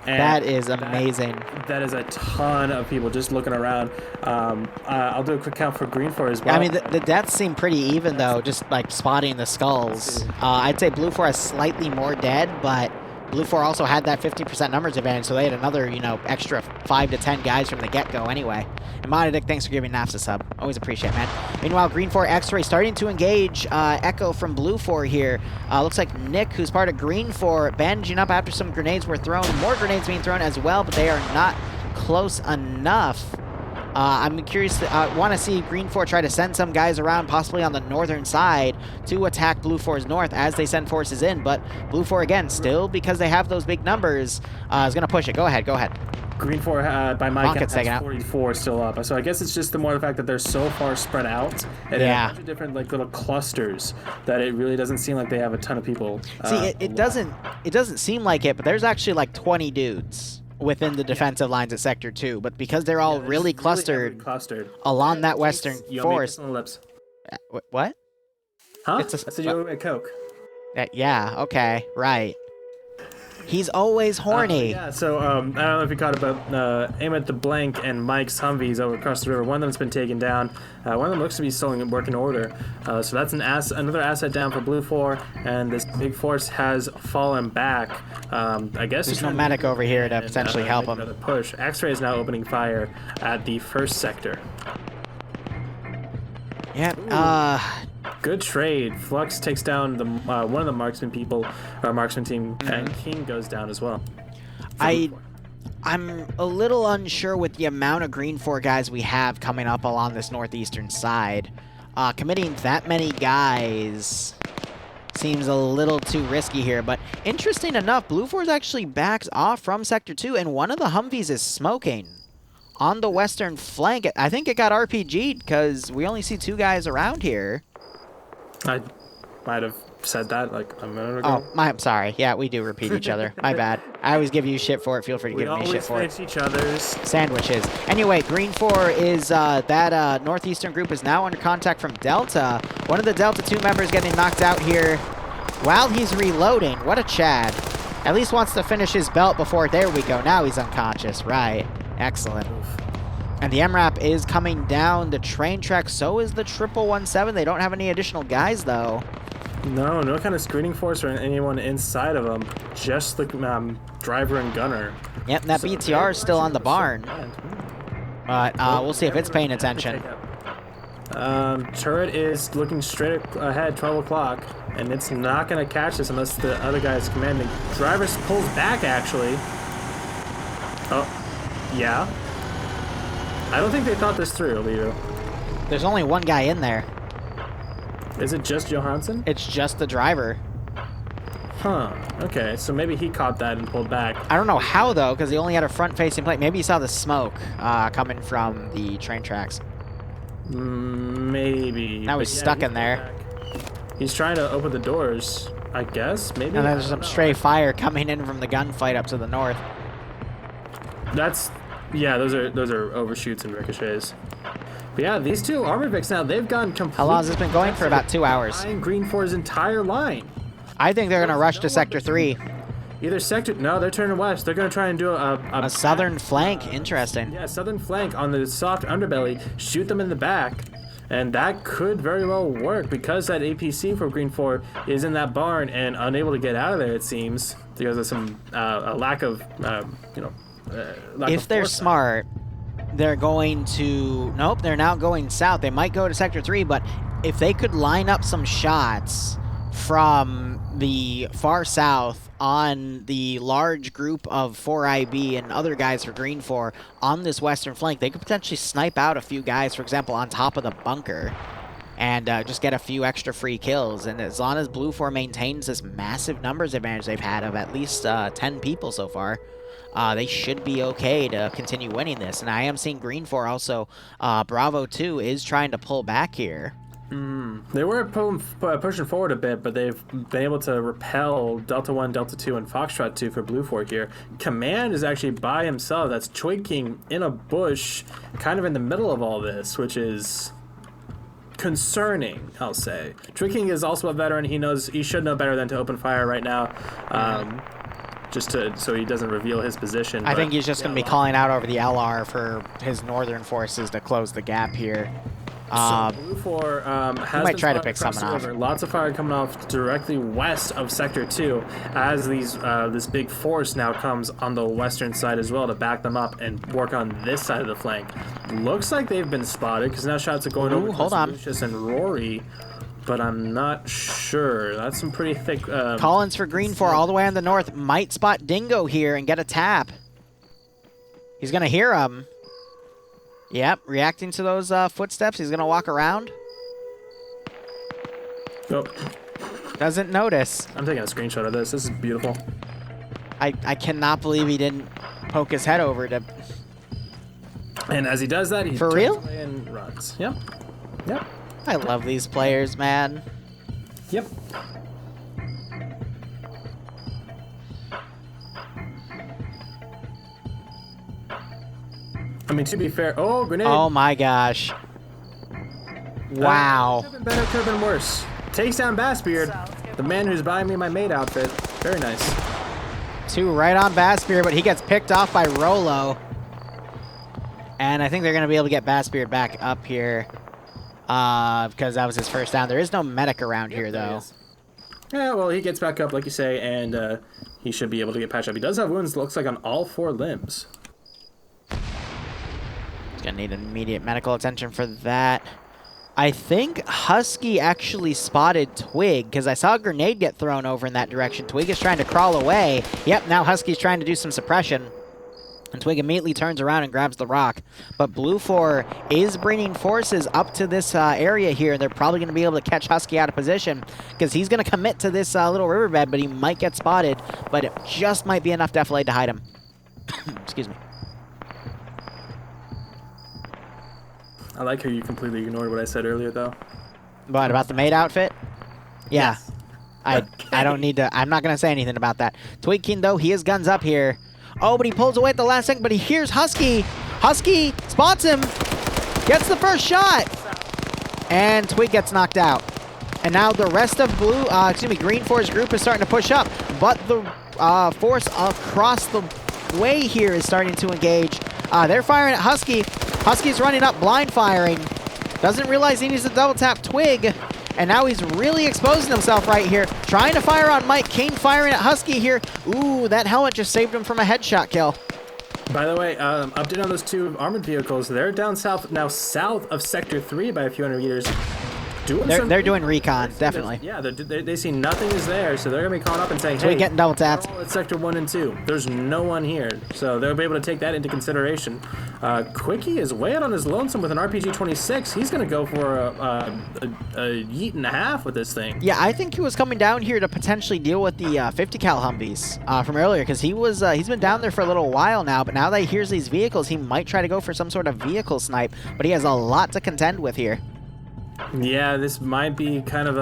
F: And
I: that is amazing.
F: That is a ton of people just looking around. I'll do a quick count for Green 4 as well.
I: Yeah, I mean, the deaths seem pretty even, though, just like spotting the skulls. I'd say Blue 4 has slightly more dead, but Blue 4 also had that 50% numbers advantage, so they had another, extra 5 to 10 guys from the get-go anyway. And Monadic, thanks for giving Nafs a sub. Always appreciate it, man. Meanwhile, Green 4 X-Ray starting to engage Echo from Blue 4 here. Looks like Nick, who's part of Green 4, bandaging up after some grenades were thrown. More grenades being thrown as well, but they are not close enough. I'm curious, want to see Green 4 try to send some guys around, possibly on the northern side, to attack Blue 4's north as they send forces in. But Blue 4, again, still, because they have those big numbers, is going to push it. Go ahead, go ahead.
F: Green 4, by my count, has 44 still up. So I guess it's just the more the fact that they're so far spread out, and in a bunch of different little clusters, that it really doesn't seem like they have a ton of people.
I: See, it doesn't seem like it, but there's actually like 20 dudes within the defensive lines at Sector 2, but because they're all really clustered along that western force. What?
F: Huh? I said you owe me a Coke.
I: Yeah, okay, right. He's always horny.
F: Yeah, so I don't know if you caught it, but aim at the blank and Mike's Humvees over across the river. One of them's been taken down. One of them looks to be still in working order. So that's another asset down for Blue 4, and this big force has fallen back. I guess
I: there's no medic over here to potentially help him.
F: Another push. X-Ray is now opening fire at the first sector.
I: Yep.
F: Good trade. Flux takes down the one of the marksman people, or marksman team, and King goes down as well.
I: I'm a little unsure with the amount of Green 4 guys we have coming up along this northeastern side. Committing that many guys seems a little too risky here, but interesting enough, Blue 4's actually backs off from Sector 2, and one of the Humvees is smoking on the western flank. I think it got RPG'd because we only see 2 guys around here.
F: I might have said that like a minute ago.
I: Oh, I'm sorry. Yeah, we do repeat each other. My bad. I always give you shit for it. Feel free to give me shit for it.
F: We always finish each other's
I: sandwiches. Anyway, Green 4 is that northeastern group is now under contact from Delta. One of the Delta 2 members getting knocked out here while he's reloading. What a Chad. At least wants to finish his belt before. There we go. Now he's unconscious. Right. Excellent. And the MRAP is coming down the train track. So is the 117. They don't have any additional guys, though.
F: No kind of screening force or anyone inside of them. Just the driver and gunner.
I: Yep, and that BTR is still on the barn. But we'll see if it's paying attention.
F: Turret is looking straight ahead, 12 o'clock, and it's not going to catch this unless the other guy is commanding. Driver pulls back, actually. Oh, yeah. I don't think they thought this through, Liru.
I: There's only one guy in there.
F: Is it just Johansson?
I: It's just the driver.
F: Huh. Okay, so maybe he caught that and pulled back.
I: I don't know how, though, because he only had a front-facing plate. Maybe he saw the smoke coming from the train tracks.
F: Maybe.
I: Now he's stuck in there.
F: He's trying to open the doors, I guess, maybe?
I: And there's some stray fire coming in from the gunfight up to the north.
F: Yeah, those are overshoots and ricochets. But yeah, these two armor Vics now, they've gone completely...
I: How long has this been going? For about 2 hours.
F: Green 4's entire line.
I: I think they're going to rush to Sector 3.
F: Either Sector... No, they're turning west. They're going to try and do a
I: southern flank. Interesting.
F: Yeah, southern flank on the soft underbelly. Shoot them in the back. And that could very well work because that APC for Green 4 is in that barn and unable to get out of there, it seems. Because of some a lack of,
I: if they're smart, they're going to... Nope, they're now going south. They might go to Sector 3, but if they could line up some shots from the far south on the large group of 4IB and other guys for Green 4 on this western flank, they could potentially snipe out a few guys, for example, on top of the bunker, and just get a few extra free kills. And as long as Blue 4 maintains this massive numbers advantage they've had of at least 10 people so far, they should be okay to continue winning this. And I am seeing Green 4 also. Bravo 2 is trying to pull back here.
F: They were pushing forward a bit, but they've been able to repel Delta 1, Delta 2, and Foxtrot 2 for Blue 4 here. Command is actually by himself. That's Choi King in a bush, kind of in the middle of all this, which is concerning, I'll say. Choi King is also a veteran. He should know better than to open fire right now. So he doesn't reveal his position.
I: I think he's just going to be calling out over the LR for his northern forces to close the gap here.
F: So Blue 4 has
I: might try to pick someone off.
F: Lots of fire coming off directly west of Sector 2 as this big force now comes on the western side as well to back them up and work on this side of the flank. Looks like they've been spotted because now shots are going over to Lucius and Rory, but I'm not sure. That's some pretty thick...
I: Collins for Green 4 all the way on the north might spot Dingo here and get a tap. He's going to hear him. Yep, reacting to those footsteps. He's going to walk around.
F: Nope.
I: Doesn't notice.
F: I'm taking a screenshot of this. This is beautiful.
I: I cannot believe he didn't poke his head over to...
F: And as he does that, he
I: for real?
F: Away and runs. Yep. Yep.
I: I love these players, man.
F: Yep. I mean, to be fair, oh, grenade.
I: Oh my gosh. Wow.
F: Could have been better, could have been worse. Takes down Bassbeard, the man who's buying me my maid outfit. Very nice.
I: 2 right on Bassbeard, but he gets picked off by Rolo. And I think they're going to be able to get Bassbeard back up here because that was his first down. There is no medic around here, though.
F: Yeah, well, he gets back up, like you say, and he should be able to get patched up. He does have wounds, looks like, on all 4 limbs.
I: He's going to need immediate medical attention for that. I think Husky actually spotted Twig, because I saw a grenade get thrown over in that direction. Twig is trying to crawl away. Yep, now Husky's trying to do some suppression. And Twig immediately turns around and grabs the rock. But Blue 4 is bringing forces up to this area here. They're probably going to be able to catch Husky out of position because he's going to commit to this little riverbed, but he might get spotted. But it just might be enough Defilade to hide him. Excuse me.
F: I like how you completely ignored what I said earlier, though.
I: What, about the maid outfit? Yeah. Yes. I don't need to... I'm not going to say anything about that. Twig King, though, he has guns up here. Oh, but he pulls away at the last second, but he hears Husky. Husky spots him, gets the first shot, and Twig gets knocked out. And now the rest of Green 4's group is starting to push up, but the force across the way here is starting to engage. They're firing at Husky. Husky's running up, blind firing. Doesn't realize he needs to double tap Twig. And now he's really exposing himself right here. Trying to fire on Mike. Kane firing at Husky here. Ooh, that helmet just saved him from a headshot kill.
F: By the way, update on those 2 armored vehicles. They're down south, now south of Sector 3 by a few hundred meters.
I: They're doing recon, definitely.
F: Yeah, they see nothing is there, so they're going to be calling up and saying, hey,
I: we're getting double tapped.
F: At Sector 1 and 2. There's no one here, so they'll be able to take that into consideration. Quickie is way out on his lonesome with an RPG-26. He's going to go for a yeet and a half with this thing.
I: Yeah, I think he was coming down here to potentially deal with the 50 cal Humvees from earlier, because he's been down there for a little while now, but now that he hears these vehicles, he might try to go for some sort of vehicle snipe, but he has a lot to contend with here.
F: Yeah, this might be kind of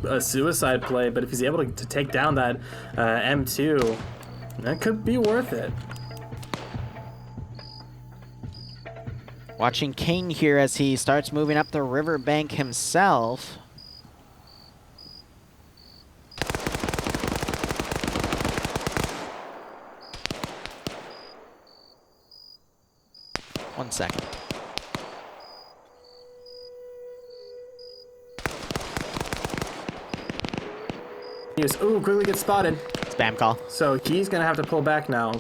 F: a suicide play, but if he's able to take down that M2, that could be worth it.
I: Watching Kane here as he starts moving up the riverbank himself. One second.
F: Ooh, quickly gets spotted.
I: Spam call.
F: So he's going to have to pull back now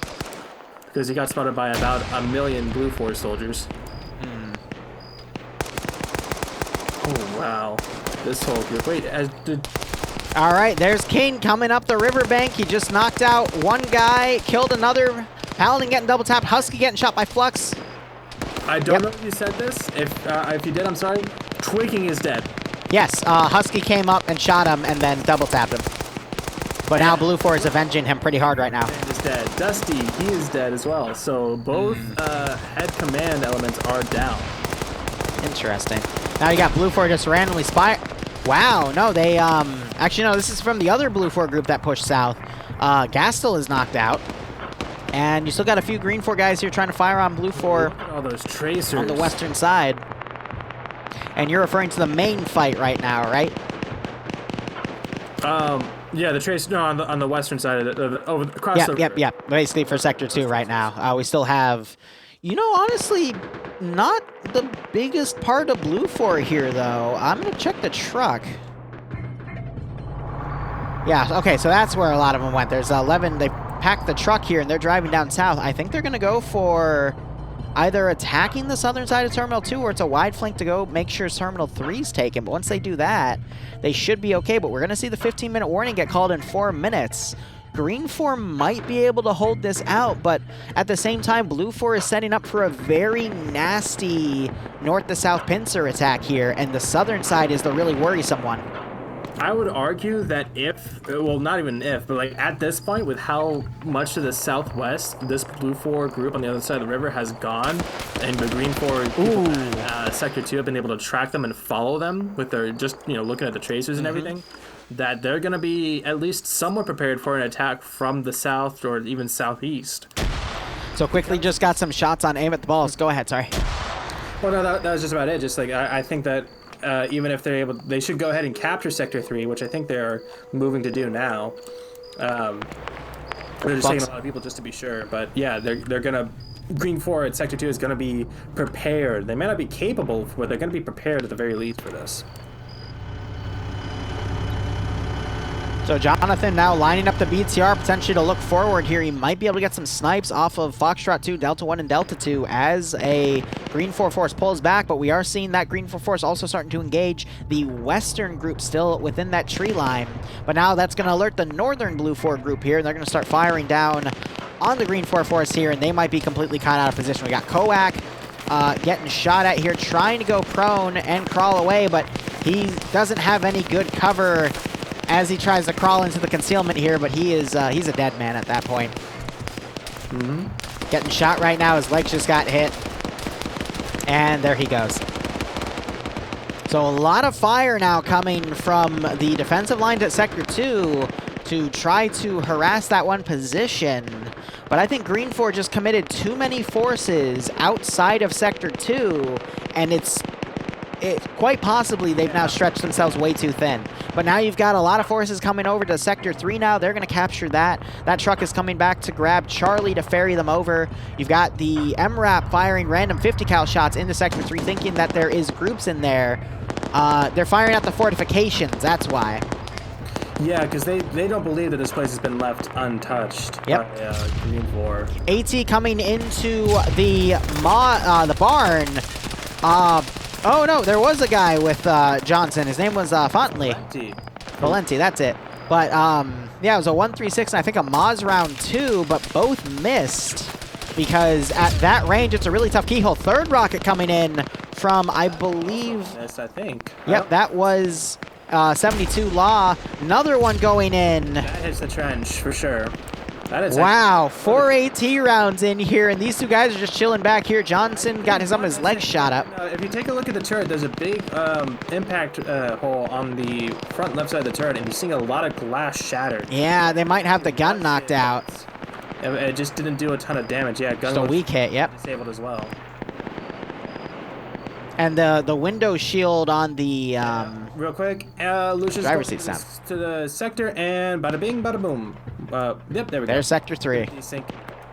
F: because he got spotted by about 1 million Blue 4 soldiers. Oh, wow. This whole group. Wait,
I: all right, there's Kane coming up the riverbank. He just knocked out 1 guy, killed another. Paladin getting double tapped. Husky getting shot by Flux.
F: I don't know if you said this. If you did, I'm sorry. Twigging is dead.
I: Yes, Husky came up and shot him and then double tapped him. But now Blue 4 is avenging him pretty hard right now.
F: Is dead. Dusty, he is dead as well. So both head command elements are down.
I: Interesting. Now you got Blue 4 just randomly spy. Wow, no, they actually no, this is from the other Blue 4 group that pushed south. Gastel is knocked out. And you still got a few Green 4 guys here trying to fire on Blue 4.
F: Look at all those tracers
I: on the western side. And you're referring to the main fight right now, right?
F: Yeah, the trace. No, on the western side of across the river.
I: Yep. Basically for Sector 2 right now. We still have, honestly, not the biggest part of Blue 4 here though. I'm gonna check the truck. Yeah. Okay, so that's where a lot of them went. There's 11. They packed the truck here and they're driving down south. I think they're gonna go for either attacking the southern side of Terminal 2 or it's a wide flank to go make sure Terminal 3's taken. But once they do that, they should be okay. But we're going to see the 15-minute warning get called in 4 minutes. Green 4 might be able to hold this out, but at the same time, Blue 4 is setting up for a very nasty north to south pincer attack here, and the southern side is the really worrisome one.
F: I would argue that well, not even if, but like at this point, with how much to the southwest this Blue 4 group on the other side of the river has gone, and the Green 4 people, Sector 2 have been able to track them and follow them with their just, looking at the tracers and everything, that they're going to be at least somewhat prepared for an attack from the south or even southeast.
I: So quickly just got some shots on aim at the balls. Go ahead, sorry.
F: Well, no, that was just about it. Just like, I think that even if they're able, they should go ahead and capture Sector 3, which I think they're moving to do now. They're just taking a lot of people just to be sure. But yeah, they're gonna. Green 4 at Sector 2 is gonna be prepared. They may not be capable, but they're gonna be prepared at the very least for this.
I: So Jonathan now lining up the BTR, potentially to look forward here. He might be able to get some snipes off of Foxtrot 2, Delta 1, and Delta 2 as a Green 4 force pulls back, but we are seeing that Green 4 force also starting to engage the Western group still within that tree line. But now that's going to alert the Northern Blue 4 group here, and they're going to start firing down on the Green 4 force here, and they might be completely caught out of position. We got Koak getting shot at here, trying to go prone and crawl away, but he doesn't have any good cover as he tries to crawl into the concealment here, but he's a dead man at that point. Getting shot right now, his legs just got hit. And there he goes. So a lot of fire now coming from the defensive lines at Sector 2 to try to harass that one position. But I think Green 4 just committed too many forces outside of Sector 2, and it's quite possibly they've now stretched themselves way too thin. But now you've got a lot of forces coming over to Sector 3 now. They're going to capture that. That truck is coming back to grab Charlie to ferry them over. You've got the MRAP firing random 50 cal shots into Sector 3, thinking that there is groups in there. They're firing at the fortifications, that's why.
F: Yeah, because they don't believe that this place has been left untouched by Green 4.
I: AT coming into the barn. Oh no, there was a guy with Johnson. His name was Fontley. Valenti, that's it. But yeah, it was a 136 and I think a Maz round 2, but both missed because at that range it's a really tough keyhole. Third rocket coming in from, I believe.
F: Yes, I think.
I: Yep, that was 72 Law. Another one going in.
F: That hits the trench for sure. That is
I: wow, 4 AT rounds in here, and these two guys are just chilling back here. Johnson got some of his legs shot up.
F: If you take a look at the turret, there's a big impact hole on the front left side of the turret, and you're seeing a lot of glass shattered.
I: Yeah, they might have the gun knocked out.
F: It just didn't do a ton of damage. Yeah, gun
I: just a weak hit, yep.
F: Disabled as well.
I: And the window shield on the
F: real quick, Lucius
I: driver's seat sound
F: to the sector, and bada bing, bada boom. Yep, there we go.
I: There's Sector 3.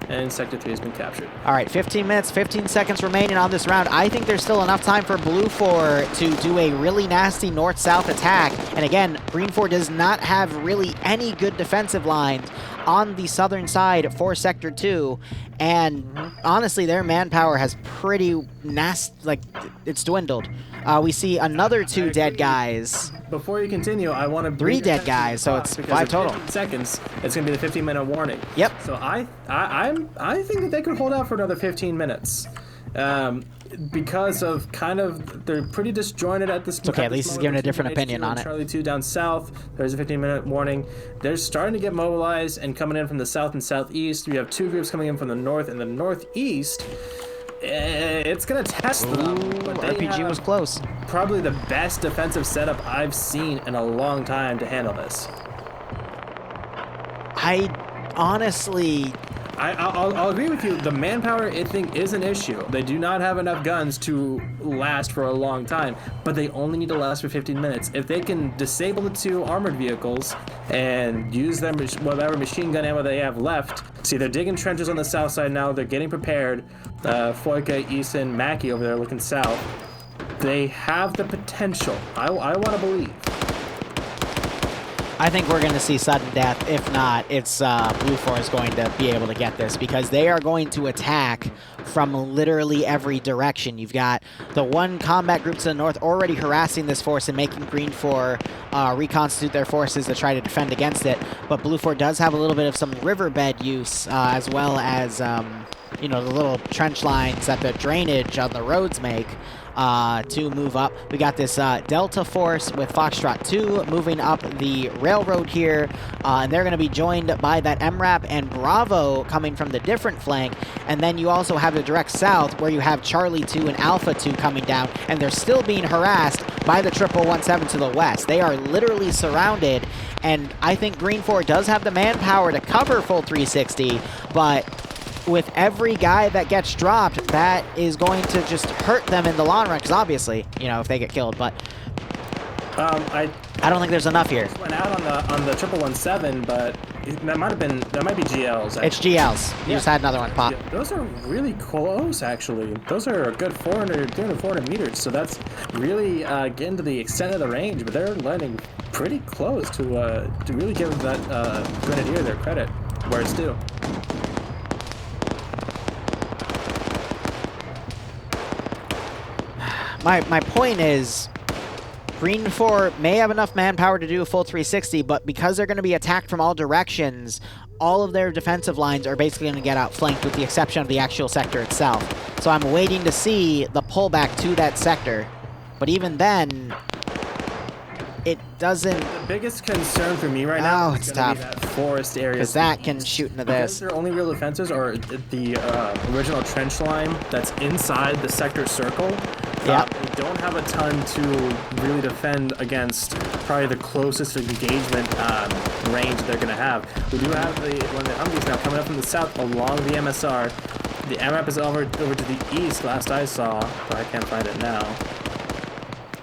F: And Sector 3 has been captured.
I: All right, 15 minutes, 15 seconds remaining on this round. I think there's still enough time for Blue 4 to do a really nasty north-south attack. And again, Green 4 does not have really any good defensive lines on the southern side for Sector 2. And honestly, their manpower has pretty nasty, like, it's dwindled. We see another 2 dead guys.
F: Before you continue, I want to
I: 3 dead guys, so it's 5 total.
F: 15 seconds. It's going to be the 15-minute warning.
I: Yep.
F: So I think that they could hold out for another 15 minutes. Because of they're pretty disjointed at this point.
I: Okay, at least he's giving a different opinion on it.
F: Charlie 2 down south, there's a 15-minute warning. They're starting to get mobilized and coming in from the south and southeast. We have 2 groups coming in from the north and the northeast. It's gonna test them. But
I: RPG was close.
F: Probably the best defensive setup I've seen in a long time to handle this.
I: I honestly...
F: I'll agree with you. The manpower, I think, is an issue. They do not have enough guns to last for a long time, but they only need to last for 15 minutes. If they can disable the 2 armored vehicles and use them, whatever machine gun ammo they have left. See, they're digging trenches on the south side now. They're getting prepared. Foika, Eason, Mackie over there looking south. They have the potential. I want to believe.
I: I think we're going to see sudden death. If not, it's Blue 4 is going to be able to get this because they are going to attack from literally every direction. You've got the 1 combat group to the north already harassing this force and making Green 4 reconstitute their forces to try to defend against it. But Blue 4 does have a little bit of some riverbed use as well as, you know, the little trench lines that the drainage on the roads make. To move up. We got this Delta force with Foxtrot 2 moving up the railroad here, and they're going to be joined by that MRAP and Bravo coming from the different flank, and then you also have the direct south where you have Charlie 2 and Alpha 2 coming down, and they're still being harassed by the 0017 to the west. They are literally surrounded, and I think Green 4 does have the manpower to cover full 360, but with every guy that gets dropped, that is going to just hurt them in the long run, because obviously, you know, if they get killed, but
F: I
I: don't think there's enough here.
F: Went out on the 117, but that might be GLs. Actually.
I: It's GLs. You just had another one pop.
F: Yeah, those are really close, actually. Those are a good 400 meters. So that's really getting to the extent of the range. But they're landing pretty close to really give that Grenadier their credit where it's due.
I: My point is, Green 4 may have enough manpower to do a full 360, but because they're going to be attacked from all directions, all of their defensive lines are basically going to get outflanked with the exception of the actual sector itself. So I'm waiting to see the pullback to that sector. But even then, it doesn't...
F: The biggest concern for me right now is going to be that forest area.
I: Because that can shoot into this.
F: Because their only real defenses are the original trench line that's inside the sector circle.
I: Yeah.
F: They don't have a ton to really defend against probably the closest engagement range they're going to have. We do have one of the Humvees now coming up from the south along the MSR. The MRAP is over to the east, last I saw, but I can't find it now.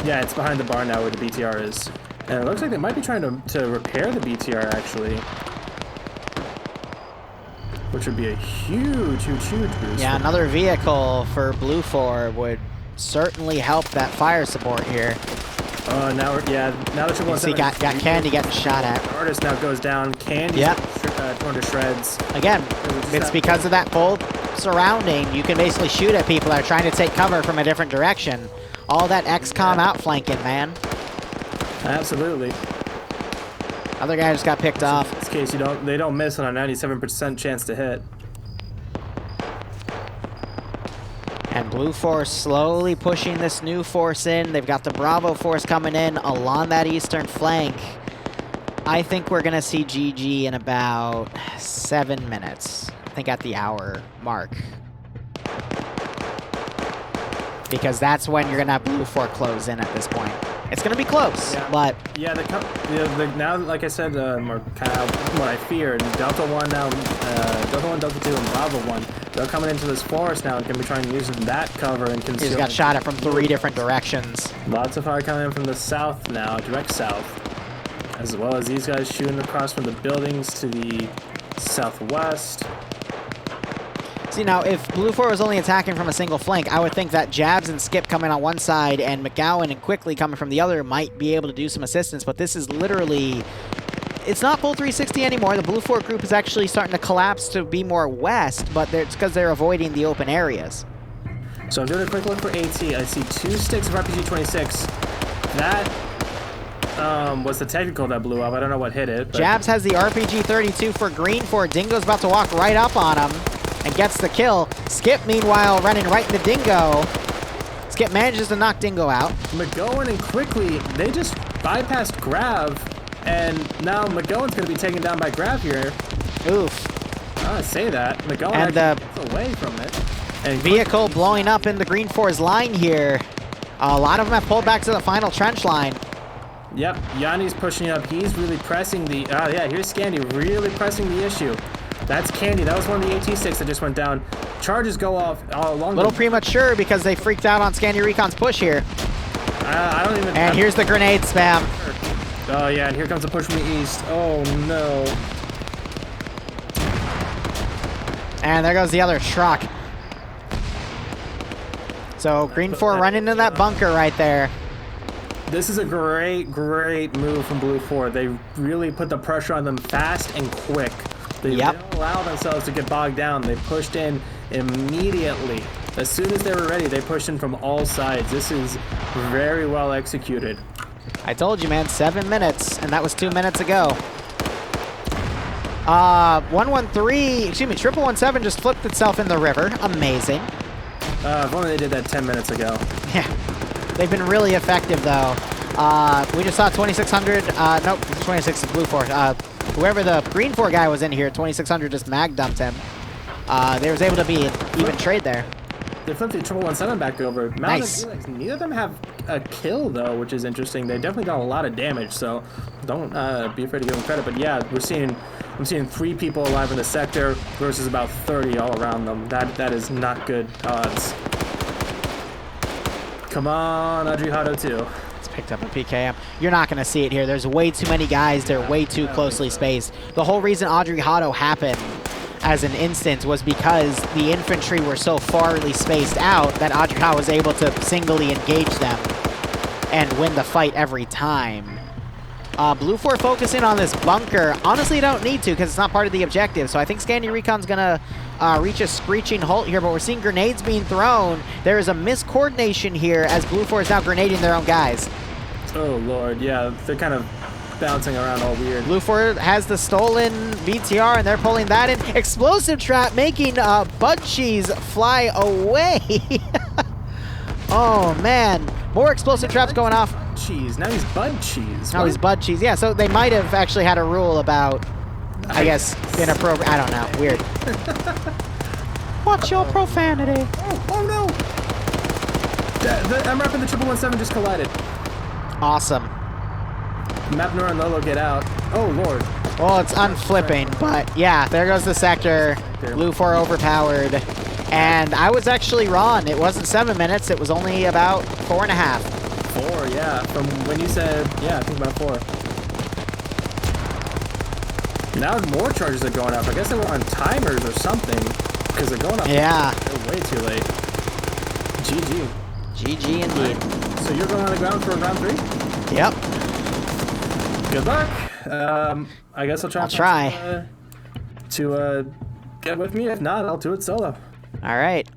F: Yeah, it's behind the barn now where the BTR is. And it looks like they might be trying to repair the BTR, actually. Which would be a huge boost.
I: Yeah, another vehicle for Blue 4 would certainly help that fire support here.
F: Now that you're
I: see, got Candy getting shot at.
F: The artist now goes down. Candy's torn to shreds.
I: Again, it's because of that bold surrounding. You can basically shoot at people that are trying to take cover from a different direction. All that XCOM outflanking, man.
F: Absolutely.
I: Other guy just got picked off.
F: In this case, they don't miss on a 97% chance to hit.
I: And Blue Force slowly pushing this new force in. They've got the Bravo force coming in along that eastern flank. I think we're gonna see GG in about 7 minutes. I think at the hour mark. Because that's when you're gonna have Blue 4 close in at this point. It's gonna be close, but
F: yeah, now, like I said, or kind of what I feared, Delta 1 now, Delta 1, Delta 2, and Bravo 1, they're coming into this forest now and gonna be trying to use that cover and conceal.
I: He's got shot at from 3 different directions.
F: Lots of fire coming in from the south now, direct south, as well as these guys shooting across from the buildings to the southwest.
I: See, now, if Blue 4 was only attacking from a single flank, I would think that Jabs and Skip coming on one side and McGowan and Quickly coming from the other might be able to do some assistance, but this is literally... It's not full 360 anymore. The Blue 4 group is actually starting to collapse to be more west, but it's because they're avoiding the open areas.
F: So I'm doing a quick look for AT. I see 2 sticks of RPG-26. That was the technical that blew up. I don't know what hit it. But...
I: Jabs has the RPG-32 for Green 4. Dingo's about to walk right up on him and gets the kill. Skip, meanwhile, running right into Dingo. Skip manages to knock Dingo out.
F: McGowan and Quickly, they just bypassed Grav, and now McGowan's going to be taken down by Grav here.
I: Oof.
F: I say that. McGowan
I: and
F: gets away from it.
I: And vehicle blowing up in the Green 4's line here. A lot of them have pulled back to the final trench line.
F: Yep, Yanni's pushing up. He's really pressing the... Oh, yeah, here's Scandy really pressing the issue. That's Candy. That was one of the AT-6 that just went down. Charges go off all along.
I: A little premature because they freaked out on Scandy Recon's push here.
F: I don't even...
I: And here's the grenade spam.
F: Oh, yeah, and here comes a push from the east. Oh, no.
I: And there goes the other truck. So, Green 4 running into that bunker right there.
F: This is a great move from Blue 4. They really put the pressure on them fast and quick. They didn't allow themselves to get bogged down. They pushed in immediately. As soon as they were ready, they pushed in from all sides. This is very well executed.
I: I told you, man, 7 minutes, and that was 2 minutes ago. 113, excuse me, 117 just flipped itself in the river. Amazing.
F: If only they did that 10 minutes ago.
I: Yeah, they've been really effective, though. We just saw 2600, nope, 26 is Blue 4. Whoever the Green 4 guy was in here, 2600 just mag dumped him. They was able to be even trade there.
F: They flipped the 117 back over.
I: Nice.
F: Neither of them have a kill, though, which is interesting. They definitely got a lot of damage, so don't be afraid to give them credit. But yeah, I'm seeing 3 people alive in the sector versus about 30 all around them. That is not good odds. Come on, Adriano 2.
I: It's picked up a PKM. You're not going to see it here. There's way too many guys. They're way too closely spaced. The whole reason Audrey Hotto happened as an instance was because the infantry were so farly spaced out that Audrey Hotto was able to singly engage them and win the fight every time. Blue 4 focusing on this bunker. Honestly, don't need to because it's not part of the objective. So I think Scandi Recon's going to reach a screeching halt here, but we're seeing grenades being thrown. There is a miscoordination here as Blue 4 is now grenading their own guys.
F: Oh, Lord. Yeah, they're kind of bouncing around all weird.
I: Blue 4 has the stolen BTR, and they're pulling that in. Explosive trap making Bud Cheese fly away. Oh, man. More explosive traps going off.
F: Cheese. Now he's Bud Cheese.
I: Now he's Bud Cheese. Yeah, so they might have actually had a rule about, I guess, inappropriate. I don't know. Weird. Watch your profanity.
F: Oh no! The MRAP and the 117 just collided.
I: Awesome.
F: Mapnor and Lolo get out. Oh, Lord.
I: Well, it's unflipping, but yeah, there goes the sector. Blue 4 overpowered. And I was actually wrong. It wasn't 7 minutes. It was only about 4.5.
F: 4, yeah. From when you said, yeah, I think about 4. Now more charges are going up. I guess they were on timers or something because they're going up.
I: Yeah.
F: They're way too late. GG.
I: GG indeed.
F: So you're going on the ground for round 3?
I: Yep.
F: Good luck. I guess I'll try. To get with me. If not, I'll do it solo.
I: All right.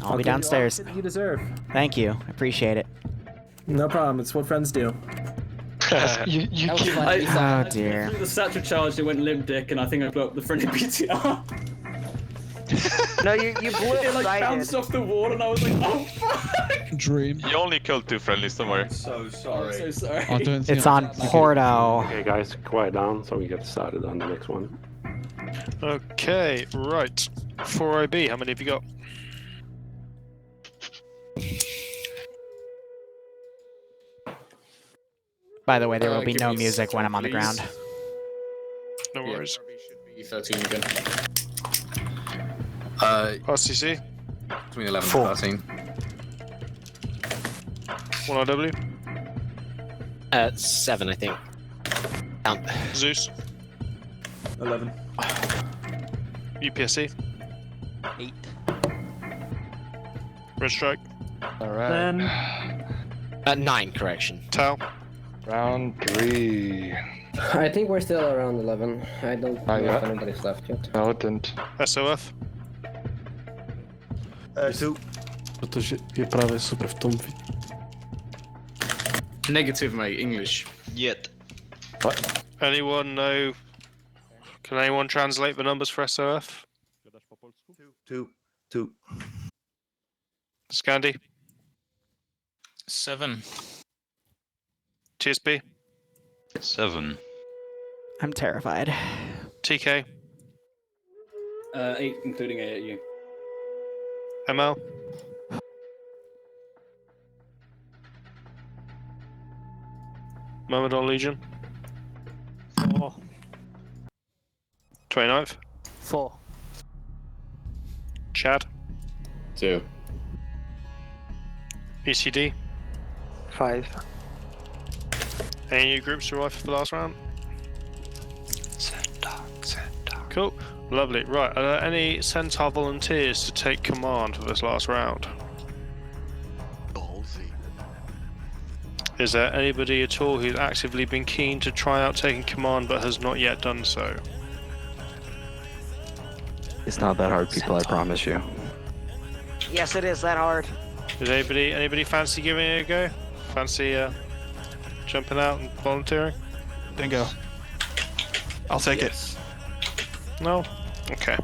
I: I'll be downstairs.
F: You deserve.
I: Thank you. Appreciate it.
F: No problem. It's what friends do.
I: Oh dear.
Q: The satchel charged, it went limp dick, and I think I blew up the friendly BTR.
G: No, you blew it.
Q: It like bounced off the wall, and I was like, oh fuck!
C: Dream.
H: You only killed 2 friendlies, don't worry.
Q: So sorry. I'm so sorry.
C: I don't think
I: It's on Porto.
B: Okay, guys, quiet down so we get started on the next one.
A: Okay, right. 4IB, how many have you got?
I: By the way, there will be
M: give
I: no
M: me
I: music when I'm on the
M: please.
I: ground.
A: No worries.
M: Should be 13 again.
A: RCC?
R: Between 11
A: 4.
R: and 13.
A: 1RW?
V: 7, I think.
A: Zeus?
F: 11.
A: UPSC?
V: 8.
A: Red Strike?
N: Alright.
V: 9, correction.
A: Tau?
N: Round 3.
U: I think we're still around 11. I don't know
N: yeah.
U: if anybody's left yet.
N: No, didn't.
A: SOF?
K: 2.
W: Protože je právě super v tom.
M: Negative, mate. English.
V: Yet.
A: What? Anyone know? Can anyone translate the numbers for SOF?
K: 2. 2.
A: Scandi?
D: 7.
A: TSB?
H: 7.
I: I'm terrified.
A: TK?
Q: 8, including AAU.
A: ML? Myrmidon Legion?
V: 4.
A: 29th?
V: 4.
A: Chad?
R: 2.
A: ECD?
V: 5.
A: Any new groups arrive for the last round? Cool. Lovely. Right, are there any Centaur volunteers to take command for this last round? Is there anybody at all who's actively been keen to try out taking command but has not yet done so?
O: It's not that hard, people, I promise you.
G: Yes, it is that hard.
A: Does anybody fancy giving it a go? Fancy jumping out and volunteering?
W: Bingo. I'll take it.
A: No? Okay.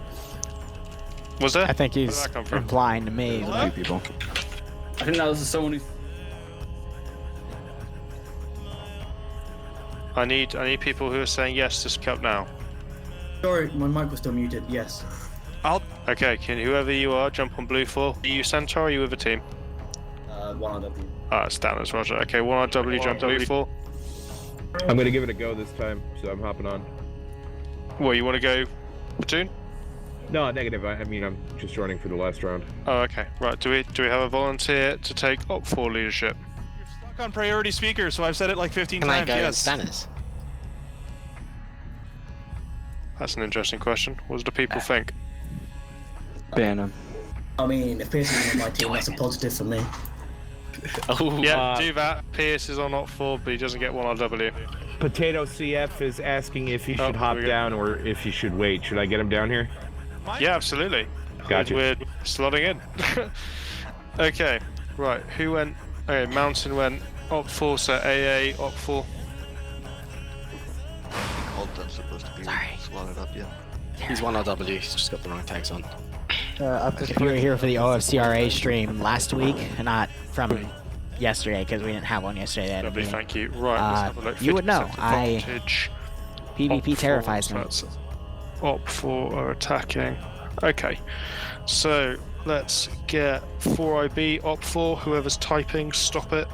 A: Was there?
I: I think
A: Where did
I: he's
A: that come from?
I: implying to me.
O: Two people.
Q: I think that was someone who.
A: I need people who are saying yes to speak up now.
Q: Sorry, my mic was still muted. Yes.
A: Okay, can whoever you are jump on blue 4? Are you Centaur or are you with a team?
Q: 1RW.
A: Ah, it's Stannis, Roger. Okay, 1RW jump blue 4.
E: I'm gonna give it a go this time, so I'm hopping on.
A: Well, you want to go platoon?
E: No, negative. I mean, I'm just joining for the last round.
A: Oh, okay. Right. Do we have a volunteer to take Op 4 leadership?
W: on priority speaker, so I've said it like 15
V: Can I
W: times.
V: go in
W: Yes.
V: Spanish?
A: That's an interesting question. What do the people think?
O: Ban him.
J: I mean, if Pierce is on my team, that's a positive for me.
A: Yeah, do that. Pierce is on Op 4, but he doesn't get 1 RW.
E: Potato CF is asking if he should hop down or if he should wait. Should I get him down here?
A: Yeah, absolutely.
E: Gotcha.
A: We're slotting in. Okay, right. Who went? Okay, Mountain went Op 4, so AA, Op 4.
P: Alton's supposed to be slotted up yet.
V: He's 1 RW, he's just got the wrong tags on.
I: We were here for the OFCRA stream last week, not from yesterday, because we didn't have one yesterday.
A: Lovely, thank you. Right, let's have a look.
I: You would know.
A: 50% advantage.
I: PvP
A: Op
I: terrifies
A: 4,
I: me.
A: so that's Op 4 are attacking. Okay, so let's get 4IB, Op 4. Whoever's typing, stop it.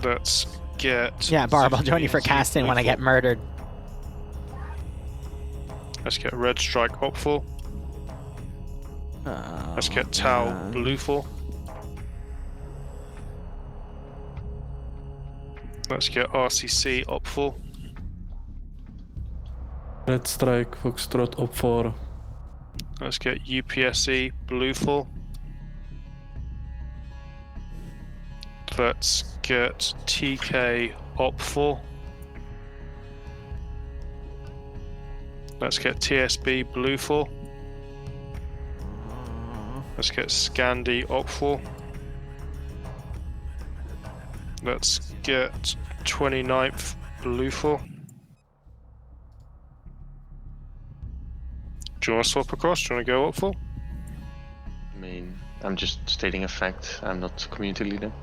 A: Let's get...
I: Yeah, Barb, I'll join you for casting when I get murdered.
A: Let's get Red Strike, Op 4. Let's get Tau, Blue 4. Let's get RCC, Op 4.
W: Red Strike, Foxtrot, Op 4.
A: Let's get UPSE, Blue 4. Let's get TK, Op 4. Let's get TSB, Blue 4. Let's get Scandi, Op 4. Let's get 29th, Blue 4. Do you want to swap across? Do you want to go Op 4?
L: I mean, I'm just stating a fact. I'm not community leader.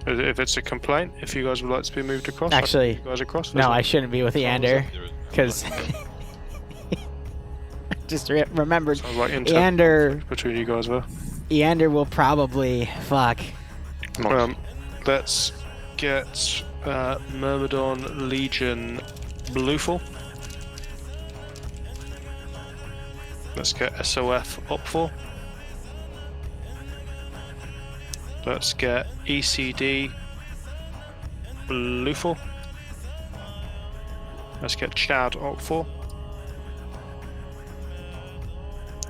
A: If it's a complaint, if you guys would like to be moved across,
I: Actually,
A: you guys across.
I: no, I shouldn't be with Eander, because just remembered
A: like
I: Eander
A: between you guys there.
I: Eander will probably fuck.
A: Let's get Myrmidon Legion Blue 4. Let's get SOF Op 4. Let's get ECD Blue 4. Let's get Chad Op 4.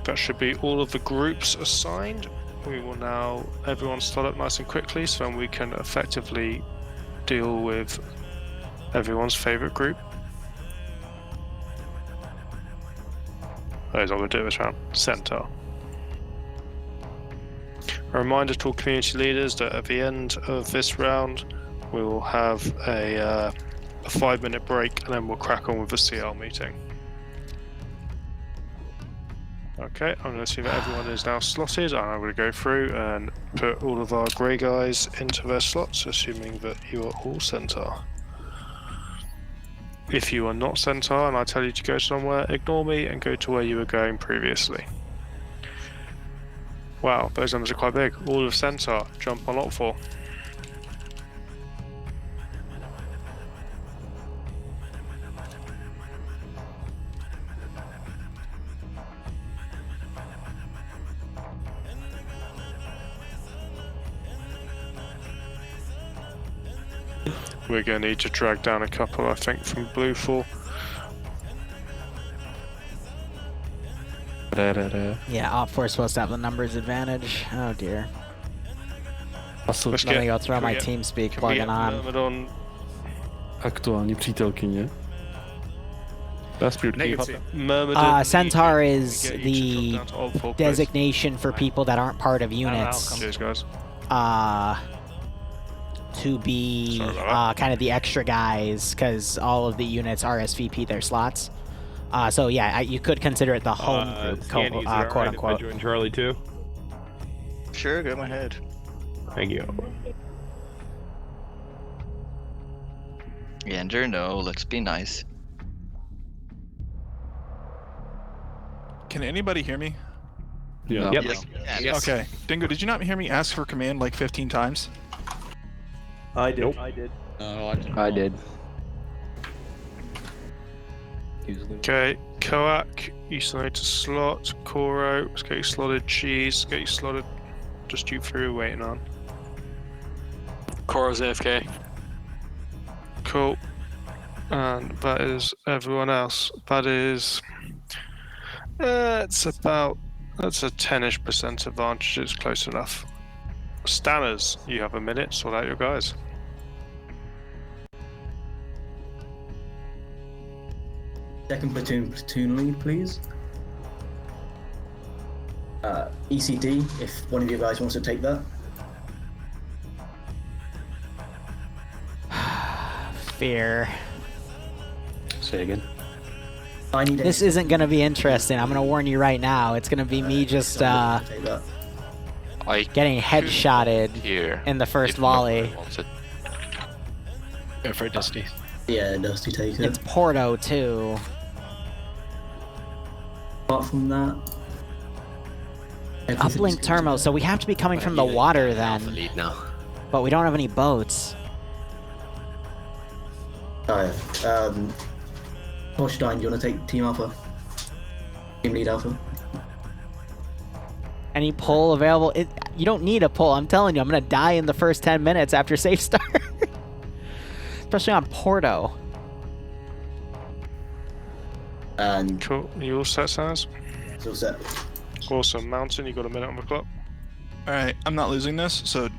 A: That should be all of the groups assigned. We will now, everyone start up nice and quickly so we can effectively deal with everyone's favourite group. That is what we'll do this round. Centaur. A reminder to all community leaders that at the end of this round we will have a 5-minute break and then we'll crack on with the CL meeting. Okay, I'm going to see that everyone is now slotted and I'm going to go through and put all of our grey guys into their slots, assuming that you are all Centaur. If you are not Centaur and I tell you to go somewhere, ignore me and go to where you were going previously. Wow, those numbers are quite big. All of Centaur, jump on Op 4. We're going to need to drag down a couple, I think, from Blue 4.
I: Yeah, Op 4 is supposed to have the numbers advantage. Oh dear.
W: Let's
I: Let me go throw my TeamSpeak plugin on.
W: Aktuální přítelkyně. That's beautiful.
I: Centaur is the designation for people that aren't part of units.
A: Cheers, guys.
I: To be kind of the extra guys, because all of the units RSVP their slots. So yeah, you could consider it the home group, quote unquote.
E: I join Charlie too?
P: Sure, go ahead.
E: Thank you.
P: Andrew, no, let's be nice.
W: Can anybody hear me?
E: Yeah.
W: Yep.
P: Yes.
W: Okay. Dingo, did you not hear me ask for command like 15 times?
F: I did.
W: Nope.
F: I did.
W: No,
O: I did.
A: Okay, Koak, You select a slot. Koro, let's get you slotted. Cheese, get you slotted. Just you three waiting on.
V: Koro's AFK.
A: Cool. And that is everyone else. That is. It's about. That's a 10-ish% advantage. It's close enough. Stanners, you have a minute. Sort out your guys.
J: Second platoon lead, please. ECD, if one of you guys wants to take that.
I: Fear.
B: Say again.
J: I need
I: This isn't gonna be interesting. I'm gonna warn you right now. It's gonna be me just getting headshotted
V: here
I: in the first volley.
V: Go for it, Dusty.
J: Yeah, Dusty, take it.
I: It's Porto too.
J: Apart from that,
I: Uplink Termo, so we have to be coming from the water then.
V: Lead now.
I: But we don't have any boats.
J: Holstein, do you want to take Team Alpha? Team Lead Alpha?
I: Any pull available? You don't need a pull. I'm telling you, I'm gonna die in the first 10 minutes after safe start. Especially on Porto.
J: And
A: cool. You all set, Sans?
J: It's all set.
A: Awesome. Mountain, you got a minute on the clock.
W: Alright, I'm not losing this, so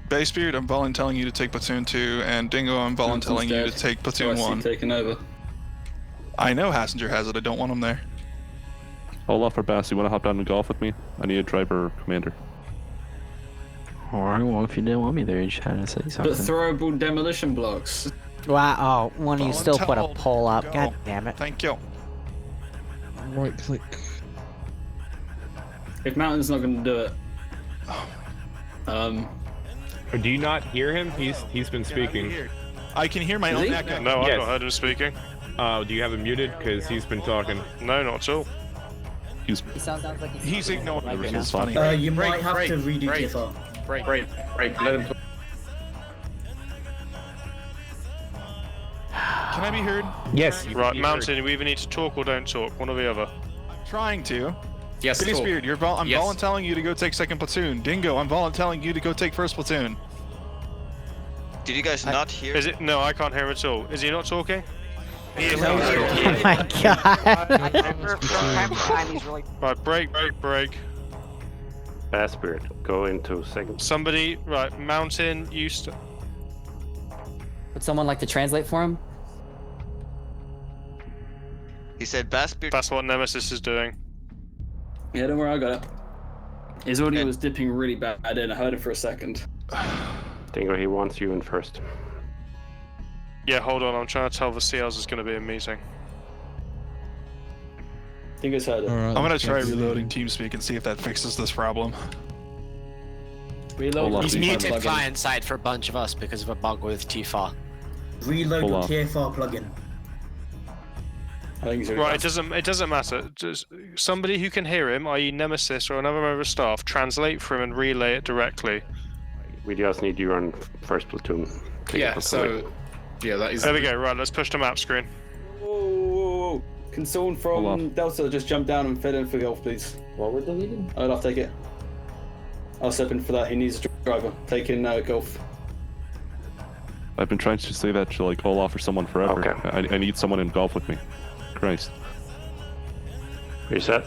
W: Bayspirit, I'm volunteering you to take platoon 2, and Dingo, I'm volunteering you to take platoon 1.
Q: Taking over.
W: I know Hassinger has it, I don't want him there.
N: Olaf or Bass, you want to hop down and golf with me? I need a driver or commander.
O: Alright, well, if you didn't want me there, you just had to say something.
Q: But throwable demolition blocks.
I: Wow, oh, one of you still put a pull up. God damn it.
W: Thank you.
E: Right click.
Q: If Mountain's not going to do it,
E: Do you not hear him? He's been speaking.
W: I can hear my own echo.
A: No, I've
E: Yes.
A: not heard him speaking.
E: Do you have him muted? Because he's been talking.
A: No, not at all.
W: He's ignoring me, which is funny.
J: You might have to redo TFR.
M: Break. Let him.
W: Can I be heard?
E: Yes. you
A: Right,
E: can be
A: Mountain,
E: heard.
A: we either need to talk or don't talk. One or the other.
W: I'm trying to.
M: Yes,
W: City
M: talk.
W: Spirit, I'm
M: Yes.
W: volunteering you to go take second platoon. Dingo, I'm volunteering you to go take first platoon.
P: Did you guys not hear?
A: Is it? No, I can't hear him at all. Is he not talking?
I: Oh my god.
A: Right, break.
B: Bayspirit, go into second.
A: Somebody, right, Mountain,
C: Would someone like to translate for him?
P: He said Bayspirit.
A: That's what Nemesis is doing.
Q: yeah, don't worry, I got it. His audio was dipping really bad, and I heard it for a second.
B: Dingo, he wants you in first.
A: Yeah, hold on, I'm trying to tell the CLs is going to be a meeting.
Q: I think it's heard it.
W: I'm gonna try reloading TeamSpeak and see if that fixes this problem.
Q: Reload.
V: He's
Q: T-Far
V: muted
Q: plugin.
V: client side for a bunch of us because of a bug with TFAR.
J: Reload your TFR plugin.
Q: I think he's
A: Right, it doesn't matter. Just somebody who can hear him, i.e. Nemesis or another member of staff, translate for him and relay it directly.
B: We just need you on first platoon.
M: Yeah, so... Yeah, that is...
A: There we go, right, let's push the map screen.
Q: Whoa. Can someone from Delta just jump down and fill in for golf, please?
U: What were deleted?
Q: I'll take it. I'll step in for that. He needs a driver. Take in golf.
N: I've been trying to say that to like Olaf or someone forever.
B: Okay.
N: I need someone in golf with me. Christ.
B: Reset.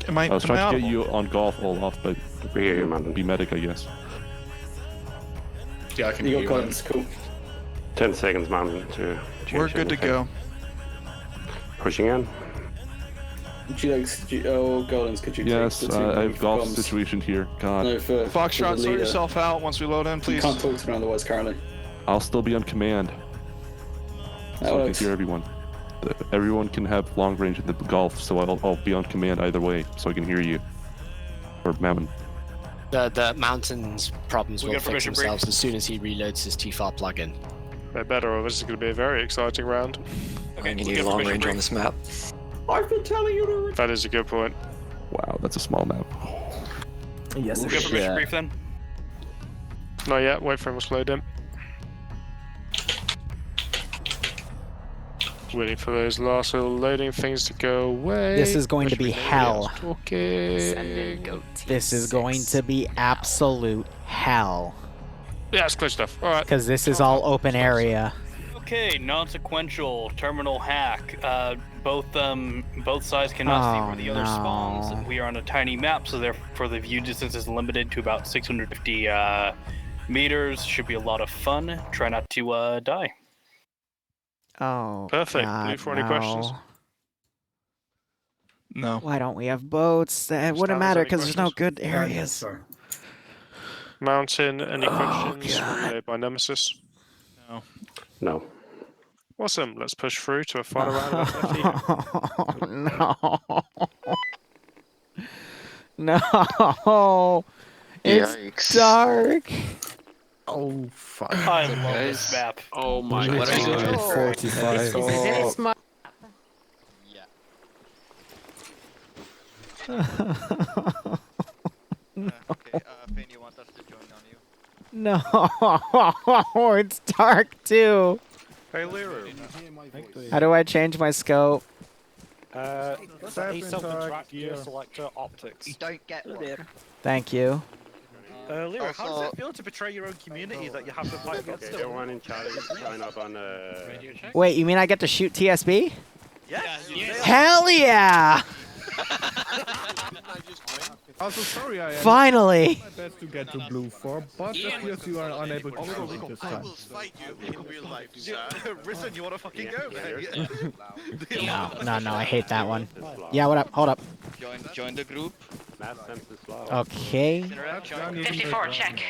N: I was trying to get you on golf, Olaf, but
B: we hear you, man.
N: Be medic, I guess.
M: Yeah, I can
Q: You
M: hear
Q: got
M: you.
Q: Collins, cool.
B: 10 seconds, man. To
W: We're good to go.
B: Pushing in.
Q: Goldens, could you
N: Yes,
Q: take the
N: I have golf
Q: comms?
N: situation here. God.
Q: No, for
W: Foxtrot,
Q: the
W: sort
Q: leader.
W: yourself out once we load in, please.
Q: You can't talk to me otherwise currently.
N: I'll still be on command.
Q: That
N: So I
Q: works.
N: can hear everyone. Everyone can have long range in the golf, so I'll be on command either way, so I can hear you. Or Mountain.
V: The mountain's problems
A: We
V: will
A: get
V: fix
A: permission
V: themselves as soon as he reloads his TFAR plugin.
A: They're better, or this is going to be a very exciting round.
V: Okay, you need long range on this map.
Q: I've been telling you to.
A: That is a good point.
N: Wow, that's a small map.
F: Yes,
A: We'll get permission brief then. Not yet, wait for him to slow down. Waiting for those last little loading things to go away.
I: This is going to be hell.
A: Talking.
I: This is going to be absolute hell.
A: Yeah, it's close stuff. All right.
I: Because this is all open area.
K: Okay, non-sequential terminal hack. Both sides cannot see where the other spawns. We are on a tiny map, so therefore the view distance is limited to about 650 meters. Should be a lot of fun. Try not to die.
I: Oh,
A: Perfect.
I: God,
A: Blue for any questions?
W: No.
I: Why don't we have boats? That wouldn't matter because there's no good areas.
A: Mountain, any questions? Relayed by Nemesis?
W: No.
B: No.
A: Awesome. Let's push through to a final round of FFE.
I: No. It's
L: Yikes.
I: dark.
F: Oh, fuck.
K: I love this map.
V: Oh my
L: What are you
V: god.
L: doing?
F: 45.
P: Okay, Finn, you want us to join on you?
I: No, it's dark too.
S: Hey, Liru.
I: How do I change my scope?
S: Selector optics.
P: You don't get one.
I: Thank you.
S: Liru, how does it feel to betray your own community that you have to fight against them?
B: Everyone in chat sign up on
I: Wait, you mean I get to shoot TSB?
S: Yes.
I: Hell yeah!
T: Also, sorry, I
I: Finally!
T: my best to get to blue 4, but appears you are unable to shoot it this time.
P: fight you in real life, sir.
S: Risen, you want to fucking go, man?
I: No, I hate that one. Yeah, what up? Hold up.
P: Join the group.
I: Okay.
X: 54, check.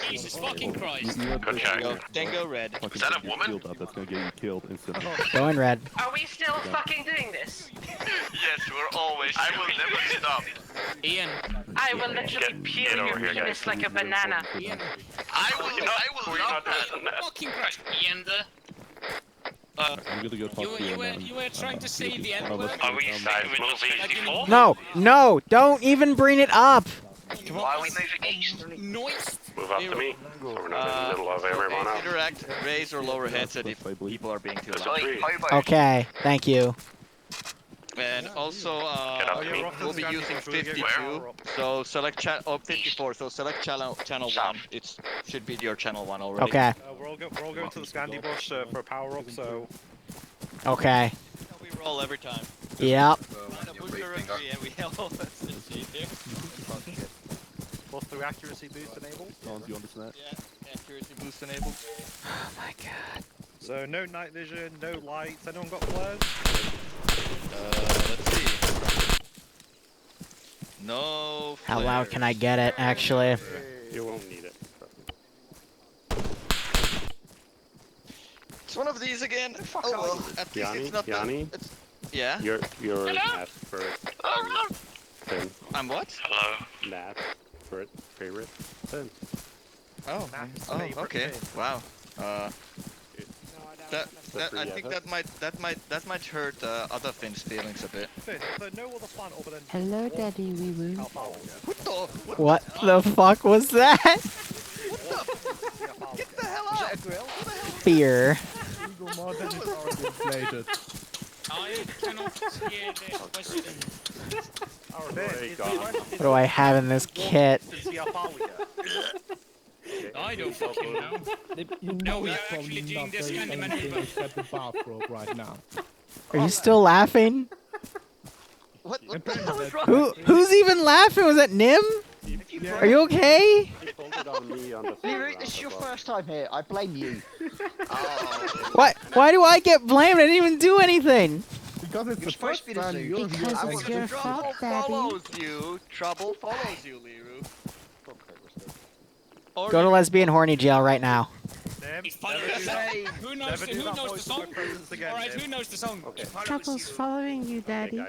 X: Jesus fucking Christ.
B: Good check.
P: Tango red.
N: Is that a woman? That's gonna get you killed instantly.
I: Going red.
X: Are we still fucking doing this?
H: Yes, we're always. I will never stop.
X: Ian. I will literally peel your penis like a banana. Ian.
H: I will not that.
X: Fucking Christ. Ian,
N: I'm gonna go talk to
X: you were trying to say the N word?
H: Are we side with 54?
I: No, don't even bring it up.
H: Why are we moving east?
X: Noise.
B: Move up to me, so we're not in the middle of everyone else.
P: Interact, raise or lower headset if people are being too loud.
I: Okay, thank you.
P: And also, we'll be using 52, so select channel 54. So select channel 1. It should be your channel 1 already.
I: Okay.
S: We're all going to the Scandi bush for a power up. So.
I: Okay.
P: We roll every time.
I: Yep.
S: Plus 3 accuracy boost enabled.
N: Do you understand?
P: Yeah, accuracy boost enabled.
I: Oh my god.
S: So no night vision, no lights. Anyone got flares?
P: Let's see. No.
I: How loud can I get it, actually?
B: You won't need it.
P: It's one of these again. Fuck off. At least it's not
B: Yanni?
P: Yeah?
B: You're Nat first. Finn.
P: I'm what?
H: Hello.
B: Nat first favorite. Finn.
P: Oh, okay. Wow. I think that might hurt other Finn's feelings a bit.
S: Finn, so no other plan other than.
Y: Hello, Daddy Wee Woo.
I: What the fuck was that?
P: Get the hell out!
I: Fear.
X: I cannot hear the question.
I: What do I have in this kit?
X: I don't fucking know. No, we are actually doing this kind of maneuver.
T: Right now.
I: Are you still laughing?
P: What the hell is wrong?
I: Who's even laughing? Was that Nim? Are you okay?
G: Liru, this is your first time here. I blame you.
I: What? Why do I get blamed? I didn't even do anything.
T: Because it's the
G: supposed
T: first
G: to be
T: time
G: the
T: you're
G: Because
T: here.
G: it's your fault, Daddy.
P: Trouble follows you, Liru.
I: Go to lesbian horny jail right now.
X: Who knows the song? Alright, who knows the song?
Y: Trouble's following you, Daddy.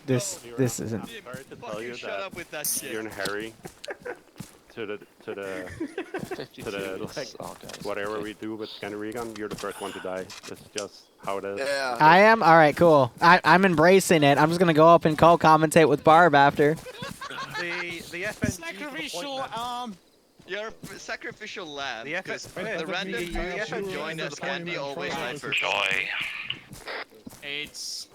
I: This isn't.
B: Sorry to tell you that you're in Harry. To the like, whatever we do with Scandinavian, you're the first one to die. It's just how it is.
P: Yeah.
I: I am? Alright, cool. I'm embracing it. I'm just gonna go up and commentate with Barb after.
S: The FNG
X: sacrificial
P: Your sacrificial lamb.
S: The
P: random you join as Scandi always die first.
H: Joy.
C: It's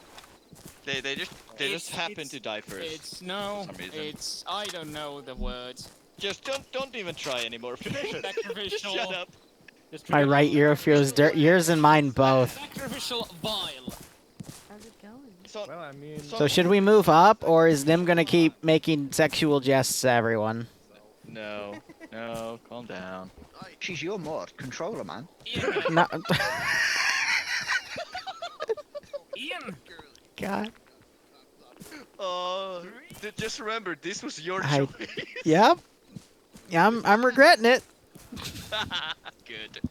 P: They just happen to die first.
C: It's no.
P: For some reason.
C: It's I don't know the words.
P: Just don't even try anymore. Finish it. Just
C: Sacrificial.
P: shut up.
I: My right ear feels dirt. Yours and mine both.
C: Sacrificial vial.
Y: How's it going?
T: Well, I mean,
I: So should we move up, or is Nim gonna keep making sexual jests at everyone?
P: No, calm down.
D: She's your mod. Control her, man.
I: No.
C: Ian.
I: God.
P: Just remember, this was your
I: I-
P: choice.
I: Yep. Yeah, I'm regretting it.
P: Good.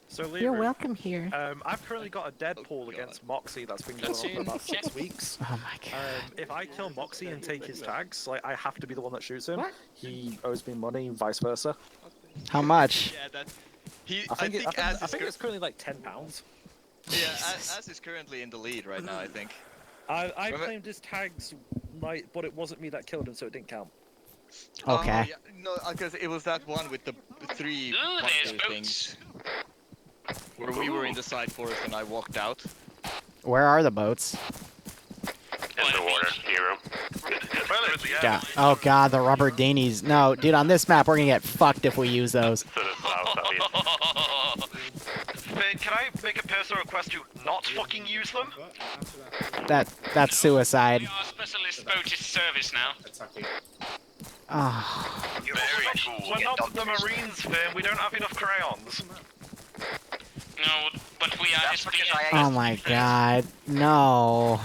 S: So Liru,
Y: You're welcome here.
S: I've currently got a Deadpool against Moxie that's been going on for about 6 weeks.
I: Oh my god.
S: If I kill Moxie and take his tags, like I have to be the one that shoots him. He owes me money, vice versa.
I: How much?
P: Yeah, that.
S: I think it's currently like £10.
P: Yeah, Az is currently in the lead right now, I think.
S: I claimed his tags, but it wasn't me that killed him, so it didn't count.
I: Okay.
P: Yeah, no, because it was that one with the 3 bunker things. Where we were in the side forest and I walked out.
I: Where are the boats?
L: In the water, hero.
I: God. Oh god, the rubber dinghies. No, dude, on this map we're gonna get fucked if we use those.
S: Can I make a personal request to not fucking use them?
I: That's suicide.
C: Our specialist boat is service now.
I: Ah.
S: Very cool. We're not the Marines, Finn. We don't have enough crayons.
C: No, but we are SPS.
I: Oh my god. No.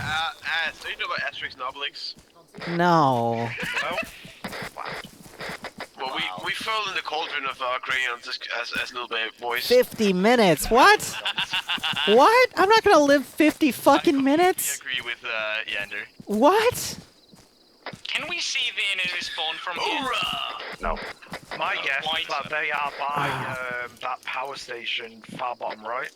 H: Do you know about Asterix and Obelix?
I: No.
H: Well, we fell in the cauldron of crayons as little baby boys.
I: 50 minutes. What? What? I'm not gonna live 50 fucking minutes.
H: I agree with Yander.
I: What?
C: Can we see the enemy spawn from here?
B: No.
S: My guess is that they are by that power station far bottom right.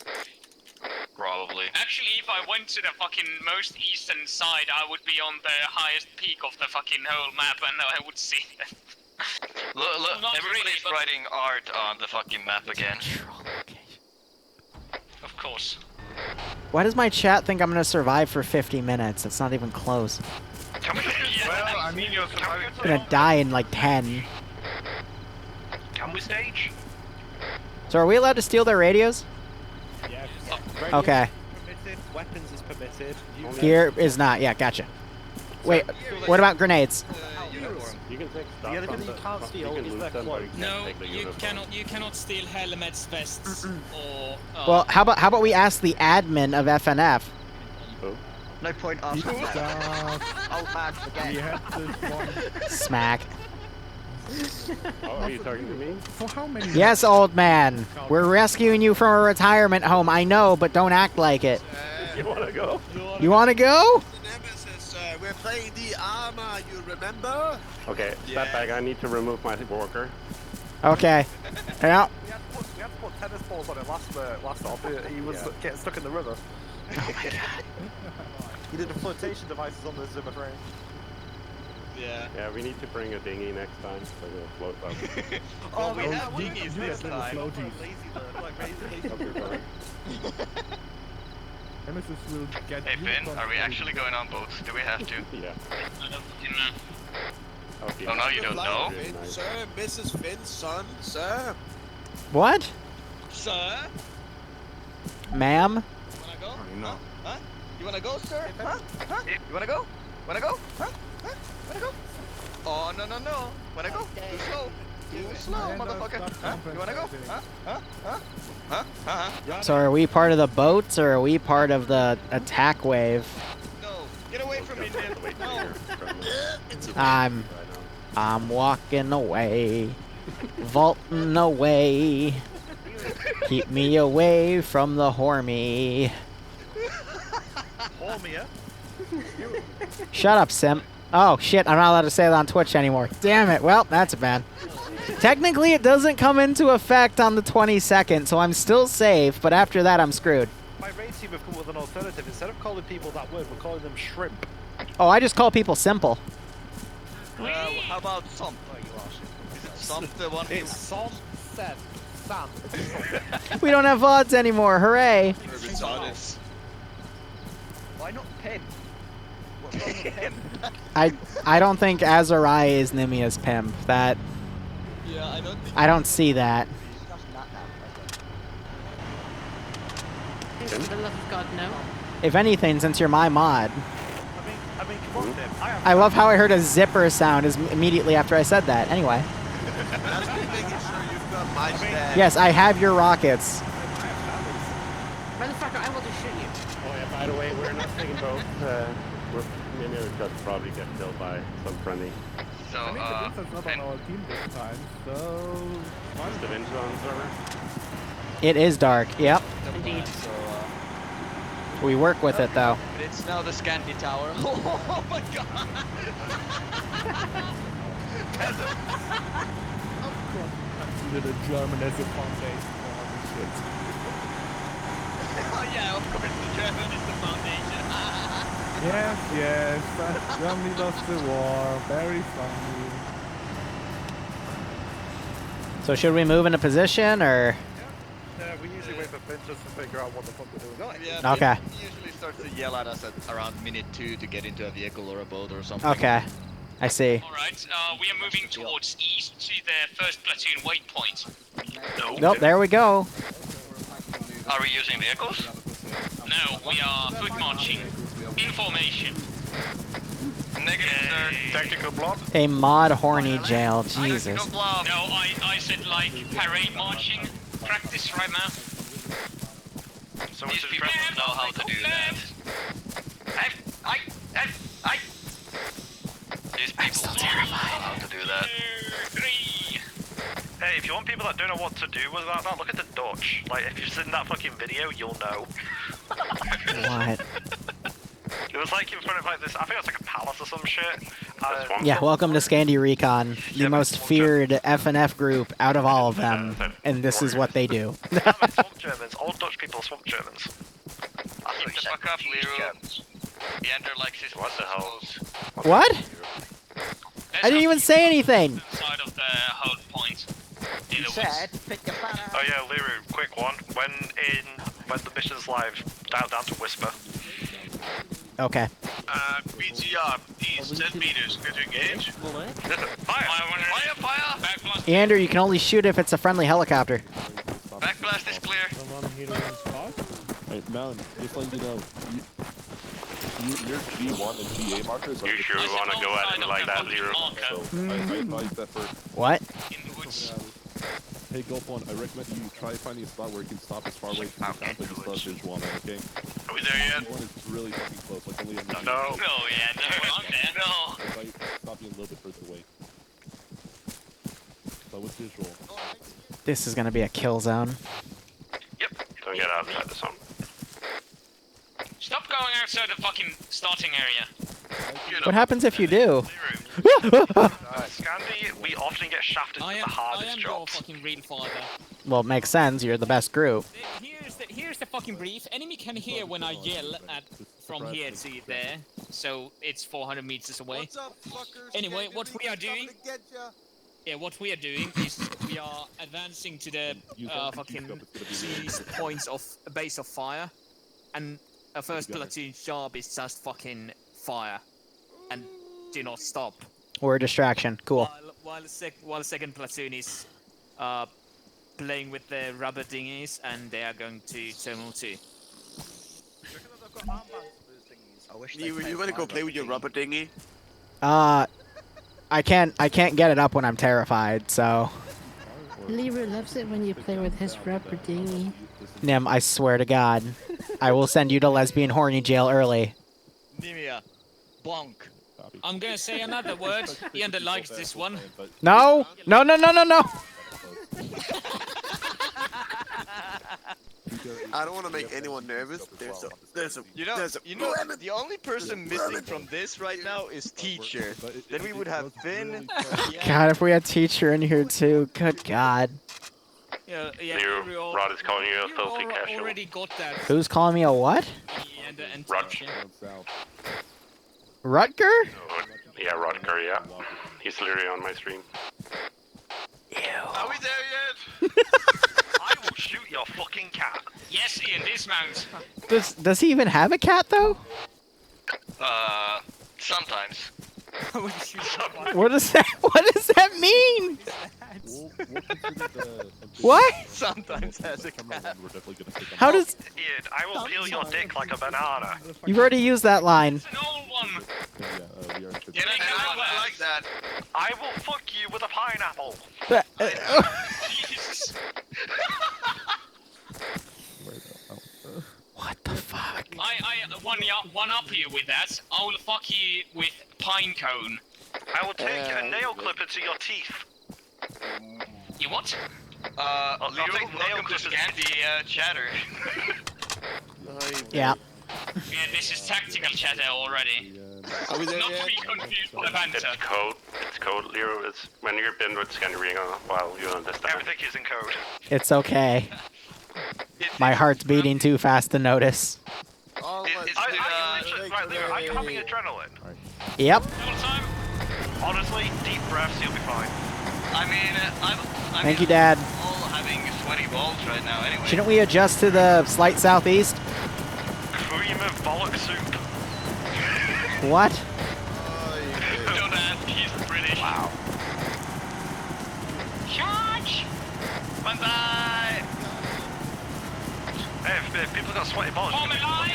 H: Probably.
C: Actually, if I went to the fucking most eastern side, I would be on the highest peak of the fucking whole map, and I would see them.
H: Look,
C: Not
H: everybody's
C: really, but-
H: writing art on the fucking map again.
C: Of course.
I: Why does my chat think I'm gonna survive for 50 minutes? It's not even close.
S: Well, I mean, you're surviving.
I: I'm gonna die in like 10.
S: Can we stage?
I: So are we allowed to steal their radios?
S: Yes.
I: Okay.
S: Permitted. Weapons is permitted.
I: Here is not. Yeah, gotcha. Wait, what about grenades?
B: You can take stuff
S: The only
B: from
S: thing
B: the,
S: you can't
B: from-
S: steal
B: you can
S: is
B: loot
S: their
B: them, but you
S: clothes.
B: can't
C: No,
B: take the
C: you
B: uniform.
C: cannot steal helmets, vests, or.
I: Well, how about we ask the admin of FNF?
D: No point asking that. Old man, forget.
I: Smack.
B: Oh, are you talking to me?
T: For how many?
I: Yes, old man. We're rescuing you from a retirement home. I know, but don't act like it.
B: You wanna go?
I: You want to go?
E: We're playing the armor, you remember?
B: Okay, step back. I need to remove my walker.
I: Okay. Yeah.
S: We had to put tennis balls on it last off. He was getting stuck in the river.
I: Oh my god.
S: He did the flotation devices on the Zimmer frame.
P: Yeah.
B: Yeah, we need to bring a dinghy next time so we'll float up.
P: Oh, we have dinghies this time.
T: Nemesis will get
H: Hey
T: you
H: Finn,
T: from
H: are we
T: the-
H: actually going on boats? Do we have to?
B: Yeah.
C: I don't fucking know.
B: Okay.
H: Oh, no, you don't know?
E: Finn, sir, Mrs. Finn's son, sir.
I: What?
P: Sir?
I: Ma'am?
P: Wanna go?
T: No.
P: Huh? You wanna go, sir? Huh? Huh? You wanna go? Wanna go? Huh? Huh? Wanna go? Oh, no. Wanna go? Too slow. Too slow, motherfucker. Huh? You wanna go? Huh? Huh? Huh? Huh? Huh?
I: So are we part of the boats or are we part of the attack wave?
P: No. Get away from me, Nick. No.
I: I'm walking away. Vaulting away. Keep me away from the Hormy.
S: Hormia?
I: Shut up, Simp. Oh shit, I'm not allowed to say that on Twitch anymore. Damn it. Well, that's a ban. Technically, it doesn't come into effect on the 22nd, so I'm still safe, but after that, I'm screwed.
S: My raid team have come up with an alternative. Instead of calling people that word, we're calling them shrimp.
I: Oh, I just call people simple.
P: How about Somp? Oh, you lost it. Is it Somp the one?
S: It's Som, Seth, Sam.
I: We don't have VODs anymore, hooray!
D: Why not pimp? What's wrong with pimp?
I: I don't think Azariah is Nimia's pimp. That
P: Yeah, I don't think.
I: I don't see that.
Y: For the love of God, no.
I: If anything, since you're my mod.
S: I mean, come on, Pip.
I: I love how I heard a zipper sound immediately after I said that. Anyway.
E: That's me making sure you've got my stash.
I: Yes, I have your rockets.
Y: Motherfucker, I will just shoot you.
B: Oh yeah, by the way, we're not taking both. Many of us probably get killed by some friendly.
L: So,
T: I mean, the Vincent's not on our team this time, so...
B: Is the Vincent on the server?
I: It is dark. Yep.
Y: Indeed.
P: So,
I: We work with it though.
P: but it's now the Scandi Tower. Oh my god!
T: Consider the German as a foundation.
P: Oh yeah, of course the German is the foundation.
T: Yes, but Germany lost the war. Very funny.
I: So should we move into position or?
S: Yeah, we usually wait for Vincent to figure out what the fuck we're doing.
P: Yeah,
I: Okay.
P: He usually starts to yell at us at around minute 2 to get into a vehicle or a boat or something.
I: Okay. I see.
C: Alright, we are moving towards east to the first platoon waypoint.
I: Nope, there we go.
H: Are we using vehicles?
C: No, we are foot marching. In formation.
H: Negative, sir.
A: Tactical blob?
I: A mod horny jail. Jesus.
C: No, I said like parade marching. Practice right now.
H: So these people know how to do that. These people know how to do that.
C: 3.
S: Hey, if you want people that don't know what to do with that, look at the Dutch. Like, if you've seen that fucking video, you'll know.
I: What?
S: It was like in front of like this, I think it was like a palace or some shit.
I: Yeah, welcome to Scandi Recon, the most feared FNF group out of all of them, and this is what they do.
S: Swamp Germans, old Dutch people, swamp Germans.
H: Shut the fuck up, Liru. Leander likes his what the hell?
I: What? I didn't even say anything.
C: Side of the hold point. In the woods.
S: Oh yeah, Liru, quick one. When the mission's live, dial down to whisper.
I: Okay.
H: BTR, east 10 meters, good to engage. Fire!
C: Back blast.
I: Andrew, you can only shoot if it's a friendly helicopter.
H: Back blast is clear.
N: Hey, Mountain, just letting you know, your G1 and GA markers are...
B: You sure want to go at it like that, Liru?
N: So, I advise that first.
I: What?
C: In the woods.
N: Hey, Gulf One, I recommend you try finding a spot where you can stop as far away from the camp as you start visual on it, okay?
H: Are we there yet?
N: One is really fucking close, like only a minute.
C: No, yeah, no, we're not there. No.
N: If I stop you a little bit further away. So with visual.
I: This is gonna be a kill zone.
B: Yep. Don't get outside the zone.
C: Stop going outside the fucking starting area.
I: What happens if you do?
S: Scandi, we often get shafted to the hardest jobs.
J: Fucking real father.
I: Well, it makes sense. You're the best group.
J: Here's the fucking brief. Enemy can hear when I yell at from here to there, so it's 400 meters away.
E: What's up, fuckers?
J: Anyway, what we are doing. Yeah, what we are doing is we are advancing to the fucking these points of base of fire, and our first platoon's job is just fucking fire, and do not stop.
I: Or a distraction. Cool.
J: While the second platoon is playing with the rubber dinghies, and they are going to Terminal 2.
E: You wanna go play with your rubber dinghy?
I: I can't get it up when I'm terrified, so...
Y: Liru loves it when you play with his rubber dinghy.
I: Nim, I swear to God, I will send you to lesbian horny jail early.
P: Nimia, bonk.
J: I'm gonna say another word. Ian likes this one.
I: No! No, no, no, no, no!
E: I don't want to make anyone nervous. There's a
P: You know, the only person missing from this right now is teacher. Then we would have Finn.
I: God, if we had teacher in here too, good God.
J: Yeah,
B: Liru, Rod is calling you a filthy casual.
J: Already got that.
I: Who's calling me a what?
B: Rutger.
I: Rutger?
B: Yeah, Rutger, yeah. He's literally on my stream.
H: Are we there yet?
S: I will shoot your fucking cat.
C: Yes, Ian, dismount.
I: Does he even have a cat though?
P: Sometimes.
I: What does that mean? What?
P: Sometimes has a cat.
I: How does...
M: Ian, I will peel your dick like a banana.
I: You've already used that line.
C: It's an old one.
P: Yeah, I like that.
M: I will fuck you with a pineapple.
C: Jesus.
I: What the fuck?
C: I one up you with that. I will fuck you with pine cone.
M: I will take a nail clipper to your teeth.
C: You what?
P: I'll take nail clippers to the chatter.
I: Yeah.
C: Yeah, this is tactical chatter already.
E: Are we there
C: Not
E: yet?
C: to be confused with the banter.
B: It's code. It's code, Liru. It's when you're been with Scandinavian while you understand.
M: Everything is in code.
I: It's okay. My heart's beating too fast to notice.
M: Right, Liru, are you having adrenaline?
I: Yep.
M: Honestly, deep breaths, you'll be fine.
P: I mean,
I: Thank you, Dad.
P: all having sweaty balls right now anyway.
I: Shouldn't we adjust to the slight southeast?
M: Cream of bollock soup.
I: What?
C: Don't ask, he's British.
M: Wow.
C: Charge!
P: Banzai!
M: Hey, if people got sweaty balls,
C: Form a line!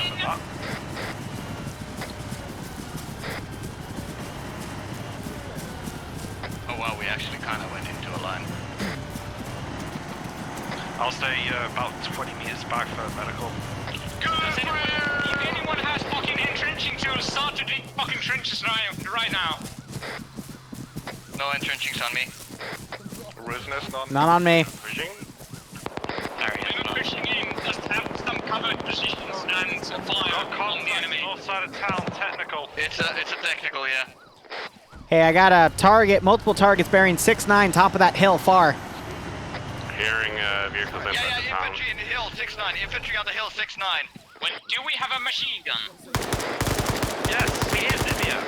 P: Oh wow, we actually kind of went into a line.
M: I'll stay about 20 meters back for medical.
C: If anyone has fucking entrenching tools, start to dig fucking trenches right now.
P: No entrenchings on me.
M: Rudeness, none.
I: Not on me.
M: Pushing.
C: I'm not pushing in, just have some covered positions and fire on the enemy.
M: North side of town, technical.
P: It's a technical, yeah.
I: Hey, I got a target, multiple targets bearing 6-9, top of that hill, far.
B: Hearing vehicles inside the town.
P: Infantry in the hill, 6-9. Infantry on the hill, 6-9.
C: Well, do we have a machine gun?
M: Yes, we is in here.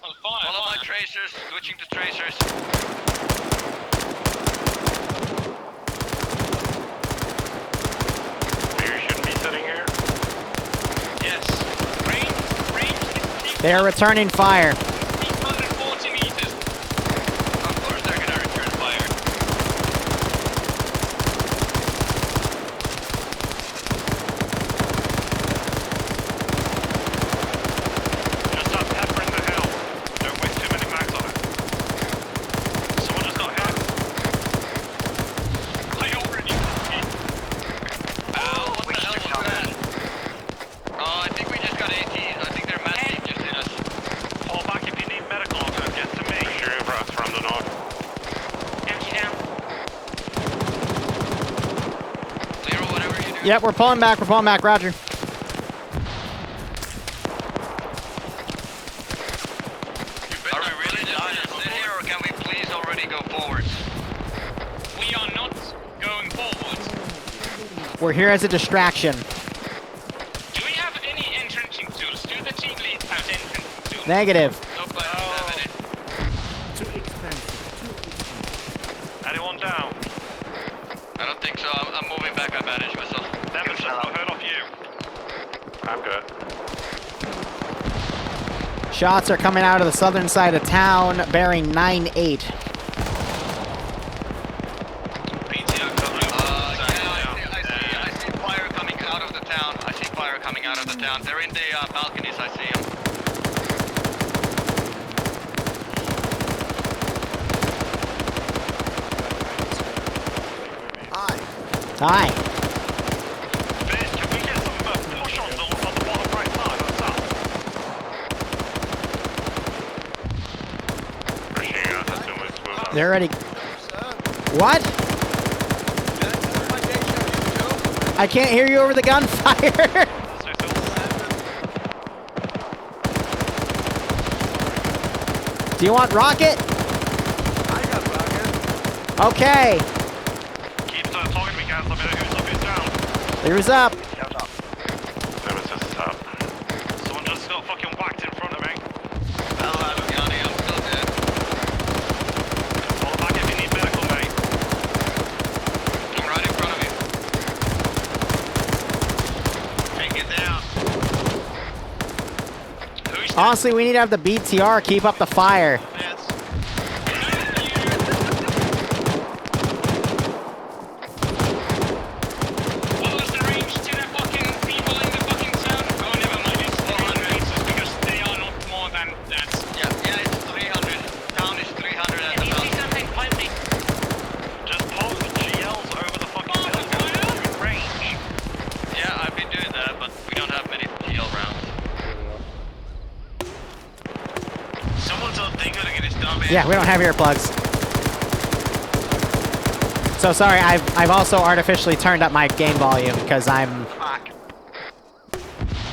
C: Well, fire,
P: Follow my tracers, switching to tracers.
B: You shouldn't be sitting here.
C: Yes. Range
I: They are returning fire.
C: 640 meters.
P: Of course they're gonna return fire.
M: Just have pepper in the hill. Don't waste too many mags on it. Someone just got hit.
C: I already hit.
P: Ow, what the hell was that? Oh, I think we just got ATs. I think their mad team just hit us.
M: Fall back if you need medical, or get to me.
B: Shooting for us from the north.
C: Empty down.
P: Liru, whatever you do.
I: Yep, we're pulling back, roger.
P: Are we really just gonna sit here, or can we please already go forwards?
C: We are not going forwards.
I: We're here as a distraction.
C: Do we have any entrenching tools? Do the team leads have entrenching tools?
I: Negative.
P: Nope, I don't have any.
T: Too expensive.
M: Anyone down?
P: I don't think so. I'm moving back. I manage myself.
M: Nemesis, I heard of you.
B: I'm good.
I: Shots are coming out of the southern side of town, bearing 9-8.
P: I see fire coming out of the town. I see fire coming out of the town. They're in the balconies. I see them.
I: Hi.
M: Biz, can we get some push on the bottom right side of the town?
B: Pushing us as soon as we move up.
I: They're ready. What? I can't hear you over the gunfire. Do you want rocket?
E: I got rocket.
I: Okay.
M: Keep talking to me, guys. Let me know who's up, who's down.
I: Liru's up.
B: Nemesis is up.
M: Someone just got fucking whacked in front of me.
P: I'll have him, Yanni. I'm still dead.
M: Fall back if you need medical, mate.
P: I'm right in front of you. Take it down.
I: Honestly, we need to have the BTR keep up the fire.
C: What was the range to the fucking people in the fucking town? Oh, never mind, it's 400 meters because they are not more than that.
P: Yeah, it's 300. Town is 300 at the top.
C: Something plenty.
M: Just post GLs over the fucking building range.
P: Yeah, I've been doing that, but we don't have many GL rounds. Someone's on thing gonna get his dumb ass.
I: Yeah, we don't have earplugs. So sorry, I've also artificially turned up my game volume because I'm...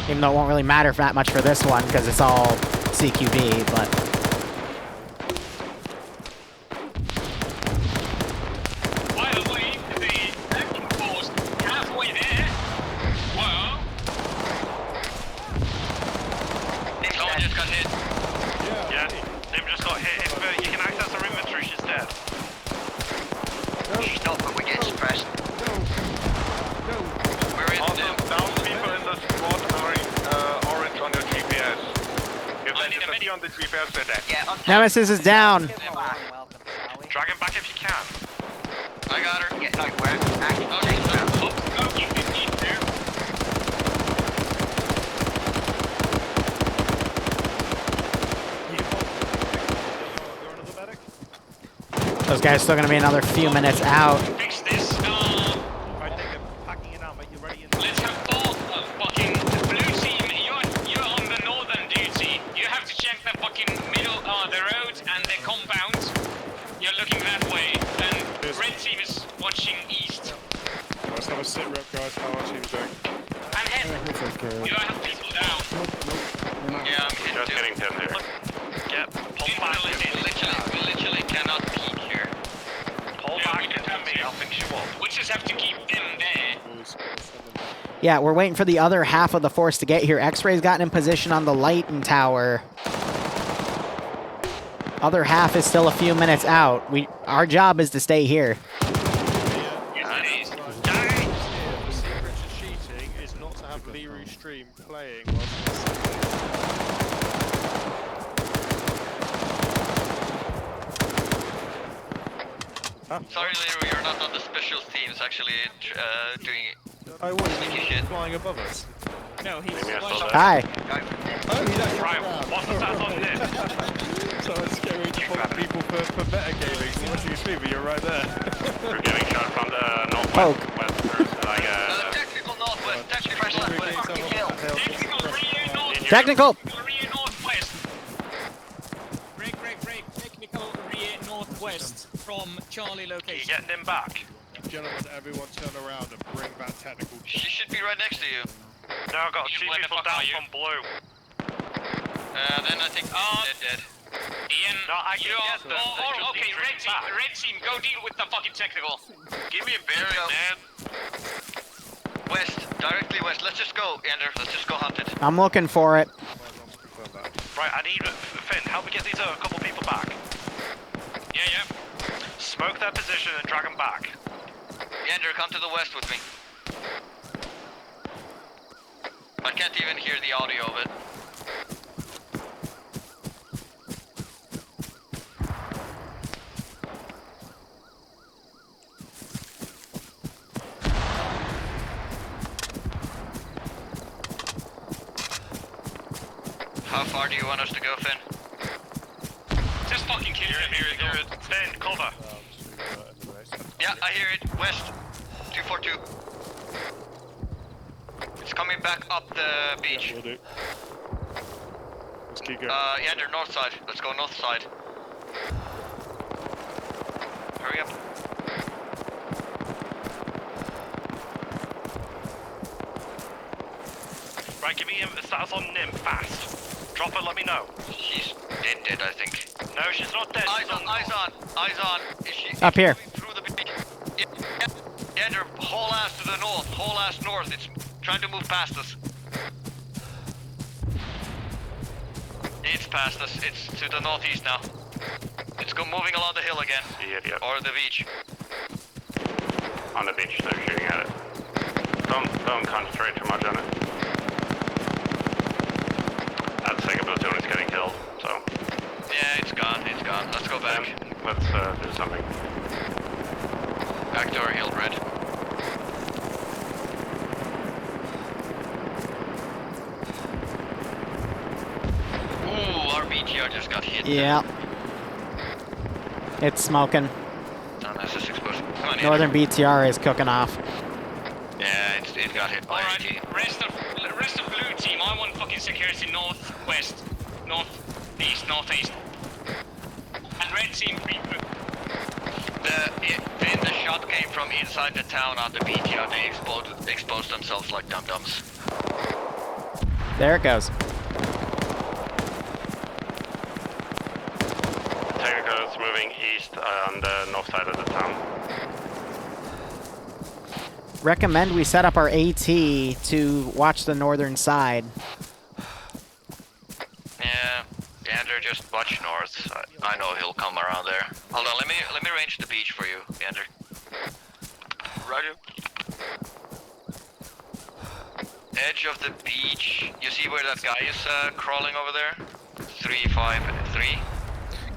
I: Even though it won't really matter that much for this one because it's all CQB, but...
C: By the way, the acting force halfway there. Whoa.
P: Someone just got hit.
M: Yeah, Nim just got hit. If you can access her inventory, she's dead.
P: She's not, but we get suppressed. We're in
M: Also, down people in the squad are orange on your GPS. If they disappear on the GPS, they're dead.
P: Yeah,
I: Nemesis is down.
M: Drag him back if you can.
P: I got her. Yeah, no, we're acting.
I: Those guys still gonna be another few minutes out.
C: Fix this.
M: I think they're packing it out, but you're ready in the...
C: Let's have both fucking blue team. You're on the northern duty. You have to check the fucking middle, the road and the compound. You're looking that way. And red team is watching east.
A: Let's have a sit rep, guys. How our team's doing?
C: And head. You have people down.
P: Yeah, I'm hit
M: Just
P: too.
M: getting down there. Yeah, pull back.
P: We literally cannot peek here.
M: Pull back into me, I'll fix you up.
C: We just have to keep them there.
I: Yeah, we're waiting for the other half of the force to get here. X-Ray's gotten in position on the lighting tower. Other half is still a few minutes out. Our job is to stay here.
A: The secret to cheating is not to have Liru stream playing whilst
P: Sorry, Liru, you're not on the special teams actually doing
A: I was
P: sneaky shit.
A: flying above us.
J: No, he's...
I: Hi.
A: Oh, he's actually
M: Right,
A: around.
M: what's the stats on this?
A: So it's scary to fault people for metagaming, so watching you stream, but you're right there.
M: We're getting shot from the northwest.
I: Poke.
P: Technical northwest, technical northwest, fucking hell.
I: Technical!
C: Rear northwest. Break. Technical rear northwest from Charlie
M: Are you
C: location.
M: getting him back?
A: Gentlemen, everyone turn around and bring back technical.
P: She should be right next to you.
M: No, I've got two
C: Where the
M: people
C: fuck
M: down
C: are you?
M: from blue.
P: Then I think dead.
C: Ian,
M: No, I can
C: you are...
M: get them. They just
C: okay,
M: need to
C: red
M: bring
C: team,
M: back.
C: red team, go deal with the fucking technical.
P: Give me a bearing, man. West, directly west. Let's just go, Ander. Let's just go hunt it.
I: I'm looking for it.
M: Right, I need... Finn, help me get these a couple people back.
C: Yeah.
M: Smoke their position and drag them back.
P: Ander, come to the west with me. I can't even hear the audio of it. How far do you want us to go, Finn?
C: Just fucking kill him. Here we go.
M: Finn, cover.
P: Yeah, I hear it. West. 242. It's coming back up the beach.
A: Will do. Let's keep going.
P: Yander, north side. Let's go north side. Hurry up.
M: Right, give me a status on Nim, fast. Drop her, let me know.
P: She's dead, I think.
M: No, she's not dead.
P: Eyes on. Is she
I: Up here.
P: through the beach? Yander, whole ass to the north. Whole ass north. It's trying to move past us. It's past us. It's to the northeast now. It's moving along the hill again.
M: Yep.
P: Or the beach.
B: On the beach, they're shooting at it. Don't concentrate too much on it. I'd take a platoon
C: killed red. Ooh, our BTR just got hit.
I: Yeah. It's smoking.
C: Unnecessary explosion. Come on,
I: Northern BTR is cooking off.
C: Yeah, it got hit by AT. Rest of blue team, I want fucking security northwest, northeast, northeast. And red team, the shot came from inside the town on the BTR. They exposed themselves like dum-dums.
I: There it goes.
B: Technical is moving east on the north side of the town.
I: Recommend we set up our AT to watch the northern side.
C: Yeah, Gander, just watch north. I know he'll come around there. Hold on, let me range the beach for you, Gander. Roger. Edge of the beach. You see where that guy is crawling over there? 353.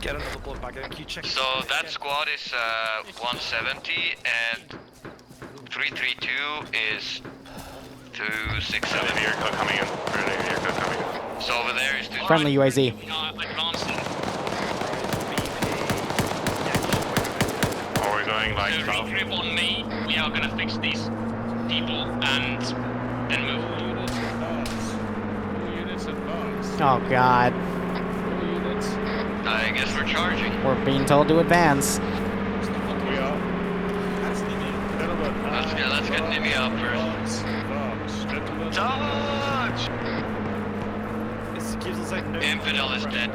S: Get another blood bag in. Can you check?
C: So that squad is 170 and 332 is 267.
B: Vehicle coming in. Vehicle coming in.
C: So over there is
I: Friendly UAZ.
C: Advancing.
B: Are we going like
C: so
B: south?
C: Regrip on me. We are gonna fix these people and then move.
I: Oh god.
C: I guess we're charging.
I: We're being told to advance.
C: Let's get Nimi up first. Touch! Infidel is dead.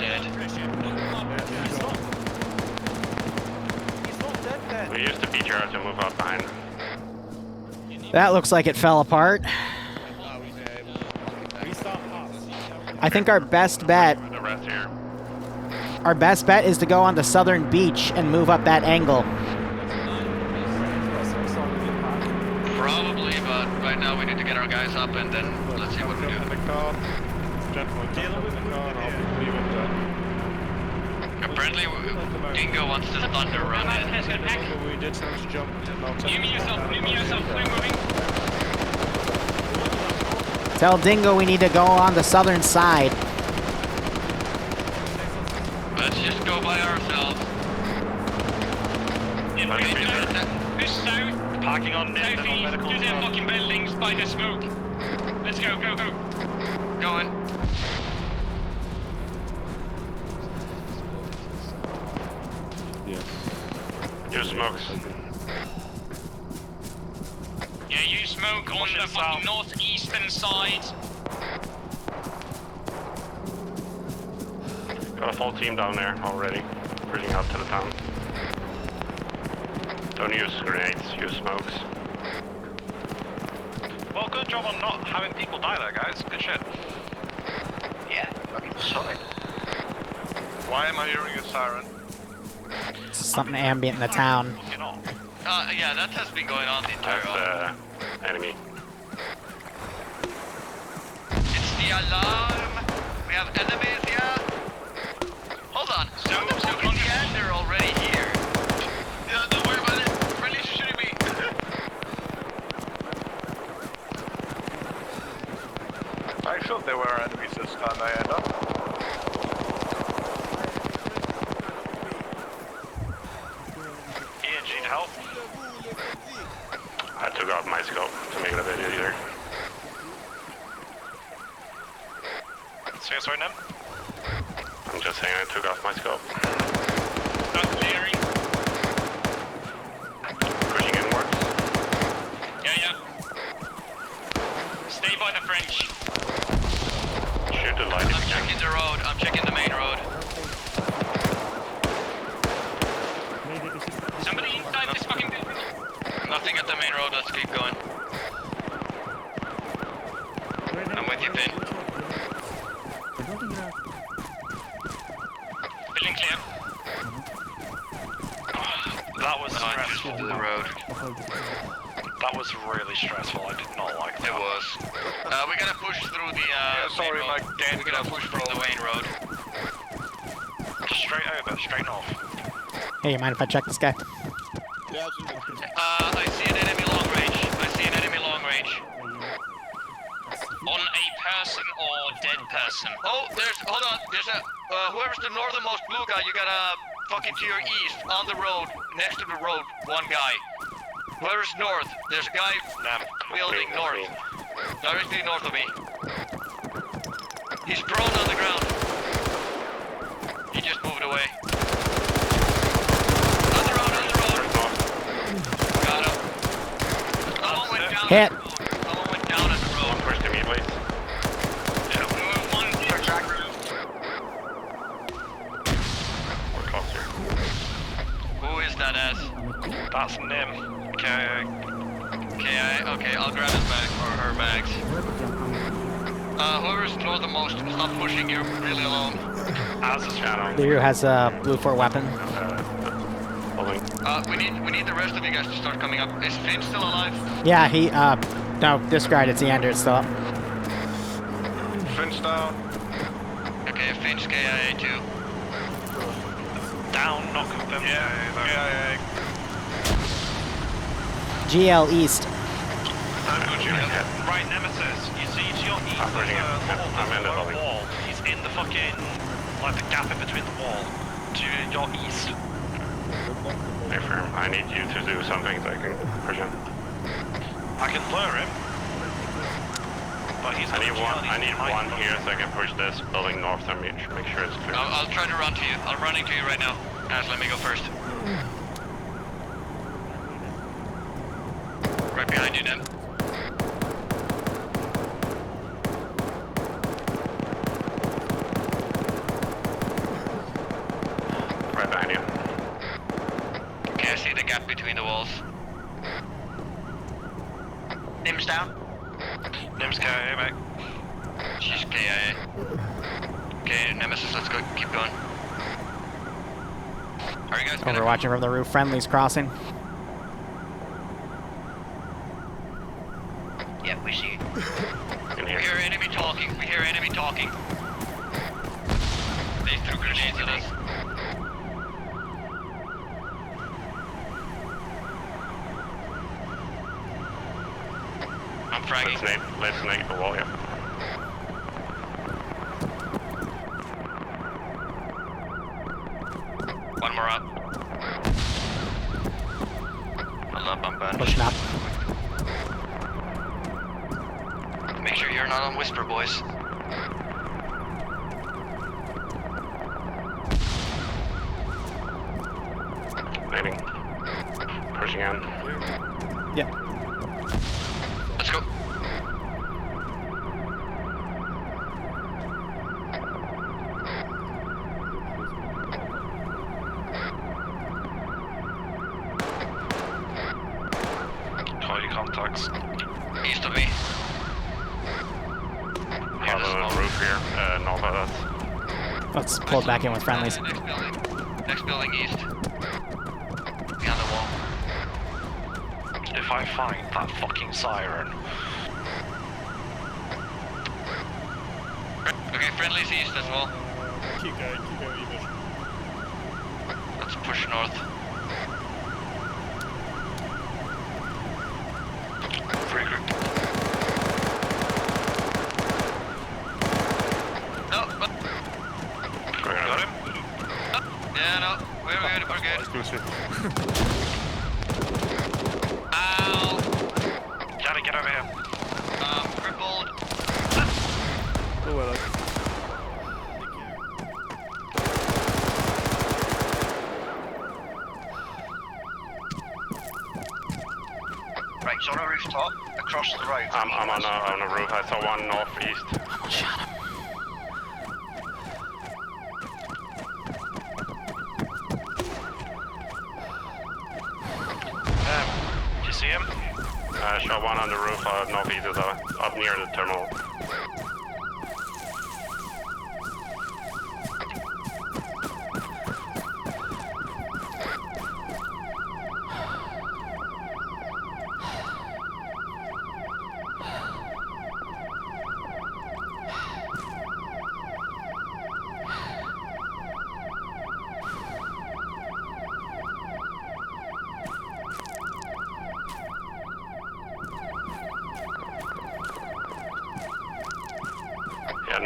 B: We used the BTR to move up behind.
I: That looks like it fell apart. I think our best bet
B: The rest here.
I: is to go on the southern beach and move up that angle.
C: Probably, but right now we need to get our guys up and then let's see what we do. Apparently, Dingo wants to thunder run in. Numi yourself, we're moving.
I: Tell Dingo we need to go on the southern side.
C: Let's just go by ourselves. Push south.
M: Parking on
C: Southeast, to their fucking buildings by the smoke. Let's go. Going.
N: Yes.
B: Use smokes.
C: Yeah, you smoke on the fucking northeastern side.
B: Got a full team down there already. Cruising out to the town. Don't use grenades, use smokes.
M: Well, good job on not having people die there, guys. Good shit.
C: Yeah, fucking sorry.
M: Why am I hearing a siren?
I: Something ambient in the town.
C: Yeah, that has been going on the entire
B: That's enemy.
C: It's the alarm. We have enemies here. Hold on. So they're already here. Yeah, don't worry about it. Friendly's shooting me.
M: I thought there were enemies this time I end up. Ian, need help?
B: I took off my scope to make it a bit easier.
M: Say us right now?
B: I'm just saying I took off my scope.
C: Not clearing.
B: Pushing inwards.
C: Yeah. Stay by the French.
B: Shoot the light if you can.
C: Checking the road. I'm checking the main road. Somebody inside this fucking building. Nothing at the main road. Let's keep going. I'm with you, Finn. Building clear.
M: That was stressful.
C: To the road.
M: That was really stressful. I did not like that.
C: It was. We gotta push through the
M: sorry,
C: main
M: my
C: road.
M: game
C: We gotta push from the main road.
M: Straight over, straight north.
I: Hey, you mind if I check this guy?
C: I see an enemy long range. I see an enemy long range. On a person or dead person?
P: Oh, hold on, there's a, whoever's the northernmost blue guy, you gotta fucking to your east, on the road, next to the road, one guy. Whoever's north, there's a guy wielding north, directly north of me. He's prone on the ground. He just moved away. On the road. Got him. Someone went down.
I: Hit.
P: Someone went down at the road.
B: One push to me, please. We're close here.
P: Who is that as?
M: That's Nim. KIA.
P: KIA? Okay, I'll grab his bag, or her bags. Whoever's northernmost, stop pushing, you're really alone.
M: As a channel.
I: Liru has a blue 4 weapon.
P: We need the rest of you guys to start coming up. Is Finn still alive?
I: Yeah, he, no, discard, it's Eander, it's still up.
M: Finch down.
P: Okay, Finch KIA too.
M: Down, not confirmed. Yeah.
I: GL East.
M: Right, Nemesis, you see to your east, there's a little wall. He's in the fucking, like the gap in between the wall. To your east.
B: Hey, firm. I need you to do something so I can push him.
M: I can lure him. But he's
B: I need one here so I can push this building north and make sure it's clear.
P: I'll try to run to you. I'm running to you right now. Guys, let me go first. Right behind you, Nem.
B: Right behind you.
P: Okay, I see the gap between the walls. Nim's down.
M: Nim's KIA, mate.
P: She's KIA. Okay, Nemesis, let's go. Keep going. Are you guys gonna...
I: Overwatching from the roof, friendlies crossing.
P: Yeah, we see. We hear enemy talking. We hear enemy talking. They threw grenades at us. I'm fragging.
B: Let's nade the wall, yeah.
P: One more up. Hold up, I'm bad.
I: Pushing up.
P: Make sure you're not on Whisper, boys.
B: Nading. Pushing in.
I: Yeah.
P: Let's go.
M: Call contacts.
P: East of me.
B: Have a roof here, north of us.
I: Let's pull it back in with friendlies.
P: Next building east. Behind the wall.
M: If I find that fucking siren.
P: Okay, friendlies east as well.
M: Keep going, you mission.
P: Let's push north. Regroup. No,
M: got him?
P: yeah, no, we're good. Ow!
M: Gotta get over here.
P: Crippled.
T: Oh well.
P: Right, so on a rooftop, across the road.
B: I'm on a roof. I saw one northeast.
I: Shot him.
M: Do you see him?
B: I shot one on the roof northeast as well, up near the terminal.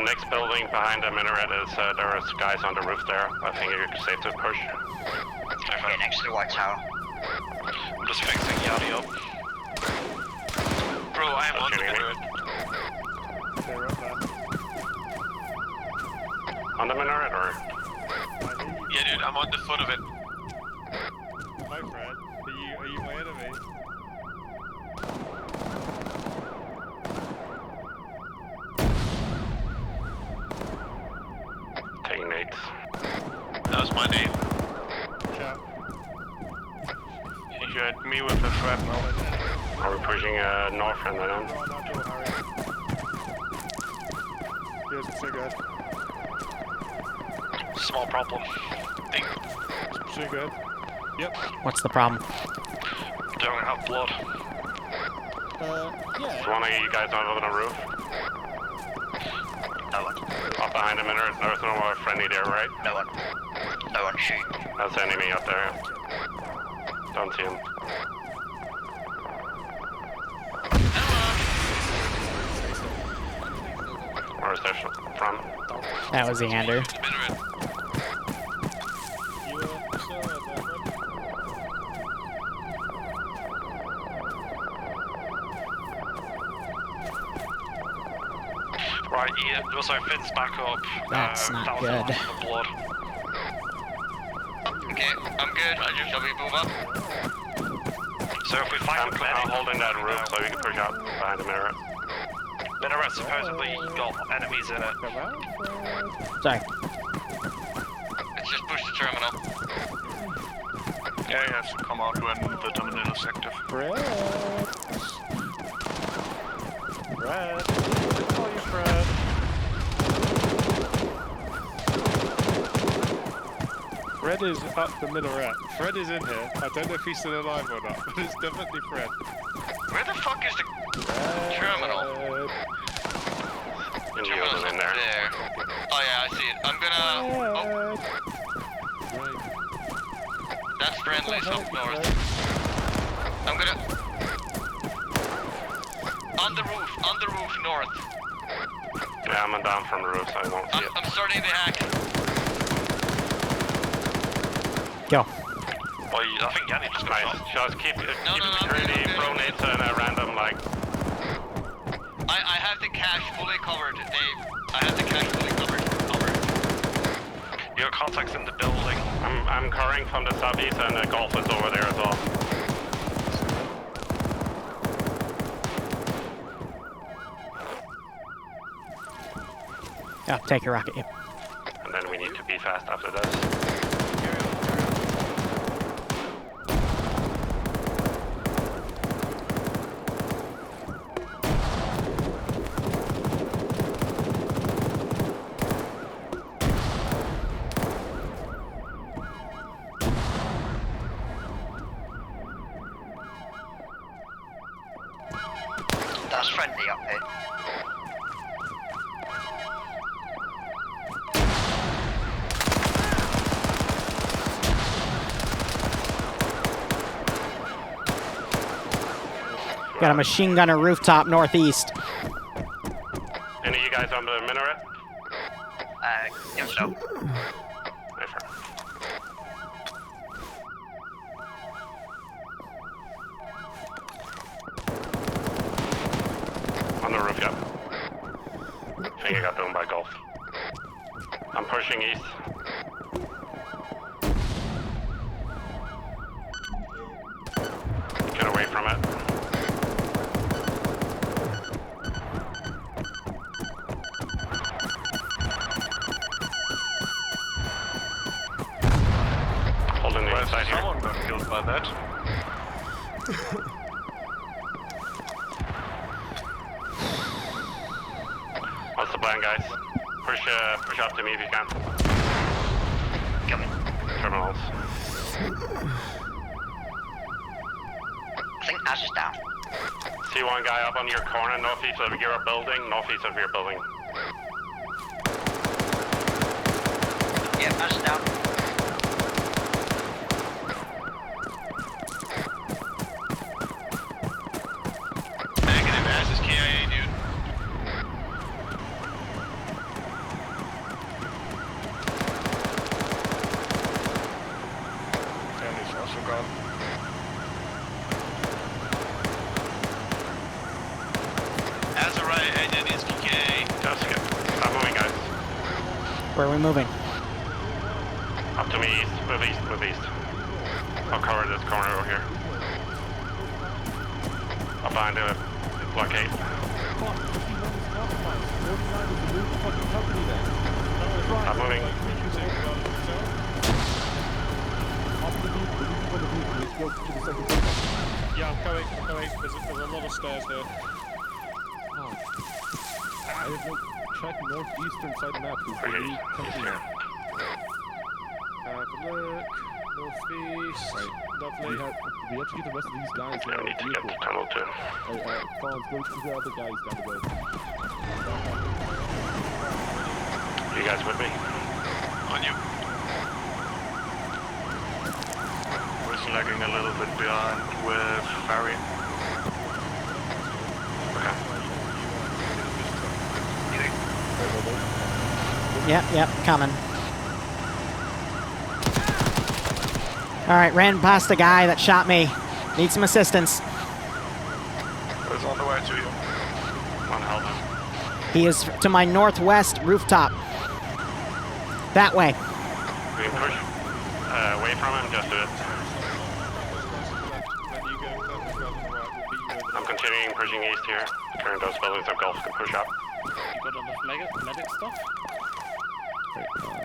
B: Next building behind the minaret is there is guys on the roof there. I think you're safe to push.
P: Okay, next to the white tower.
M: I'm just fixing Yachty up. Bro, I am on the minaret.
A: They're up there.
B: On the minaret or?
M: Yeah, dude, I'm on the foot of it.
A: Hi, Fred. Are you my enemy?
B: Taking nades.
M: That was my name.
A: Ciao.
M: You had me with the shrapnel.
B: Are we pushing north and then?
A: Here's the cigarette.
M: Small problem. Think.
A: Cigarette. Yep.
I: What's the problem?
M: Don't have blood.
B: Is one of you guys on the roof?
P: No one.
B: Up behind the minaret, there's no more friendly there, right?
P: No one. No one shoot.
B: That's the enemy up there. Don't see him. Where's that from?
I: That was the hander.
M: Right, yeah, so Finn's back up.
I: That's not
M: that was
I: good.
M: a lot of blood.
P: Okay, I'm good. Shall we move up?
M: So if we find the medic...
B: I'm holding that roof so we can push out behind the minaret.
M: Minaret supposedly got enemies in it.
I: Sorry.
P: Let's just push the terminal.
M: Yeah, yes, come out when the terminal is active.
A: Fred. Call you Fred. Fred is up the minaret. Fred is in here. I don't know if he's still alive or not, but it's definitely Fred.
P: Where the fuck is the terminal? Terminal's
B: in there.
P: Oh yeah, I see it. I'm gonna... Oh. That's friendly's up north. I'm gonna... On the roof, north.
B: Yeah, I'm down from the roof, so I won't see it.
P: I'm starting the hack.
I: Go.
M: Well, I think Yanni just got shot.
B: Just keep security, throw nades and a random, like...
P: I have the cache fully covered, Dave. I have the cache fully covered.
M: Your contact's in the building.
B: I'm carrying from the southeast and the golf is over there as well.
I: Yeah, take your rocket. Yep.
B: And then we need to be fast after this.
P: That's friendly up here.
I: Got a machine gunner rooftop northeast.
B: Any of you guys on the minaret?
P: Yes, no.
B: On the roof, yep. I think I got done by golf. I'm pushing east. Get away from it. Holding the inside here.
M: Someone got killed by that.
B: What's the plan, guys? Push up to me if you can.
P: Coming.
B: Terminals.
P: I think Ash is down.
B: See one guy up on your corner, northeast of your building, northeast of your building.
P: Yep, Ash is down.
M: Negative, Ash is KIA, dude.
I: Where are we moving?
B: Up to me east, move east, move east. I'll cover this corner over here. Up behind the blockade. I'm moving.
A: Yeah, I'm coming. There's a lot of stairs here.
N: I have no check northeastern side map.
A: Have a look. Northeast.
N: Right.
A: Lovely.
N: We have to get the rest of these guys.
B: Yeah, we need to get the tunnel too.
N: Collins, go to the other guys down the road.
B: You guys with me?
M: On you. We're lagging a little bit behind with Barry.
I: Yep, coming. Alright, ran past the guy that shot me. Need some assistance.
M: It's on the way to you.
B: One help.
I: He is to my northwest rooftop. That way.
B: We can push away from him, just do it. I'm continuing pushing east here. Turn those buildings up, Gulf can push up.
K: You got enough medic stuff?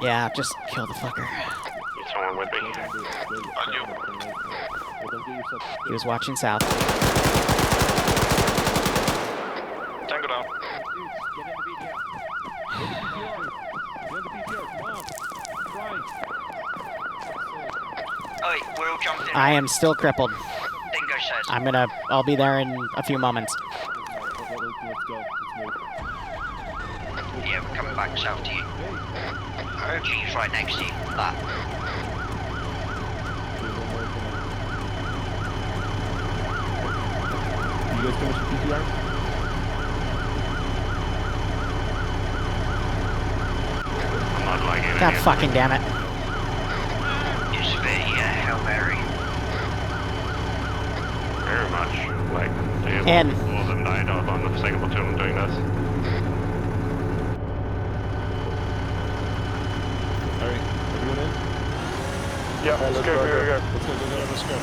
I: Yeah, just kill the fucker.
B: Need someone with me?
M: On you.
I: He was watching south.
M: Tango down.
P: Oi, we're all jumping.
I: I am still crippled.
P: Dingo said.
I: I'll be there in a few moments.
P: Yeah, we're coming back south to you. G's right next to you. That.
N: You guys finish the PPR?
B: I'm not liking it.
I: God fucking damn it.
P: It's the Hail Mary.
B: Very much. Like,
I: In.
B: all of them died out on the second platoon doing this.
N: Alright, everyone in?
A: Yeah, let's go.
N: Let's go.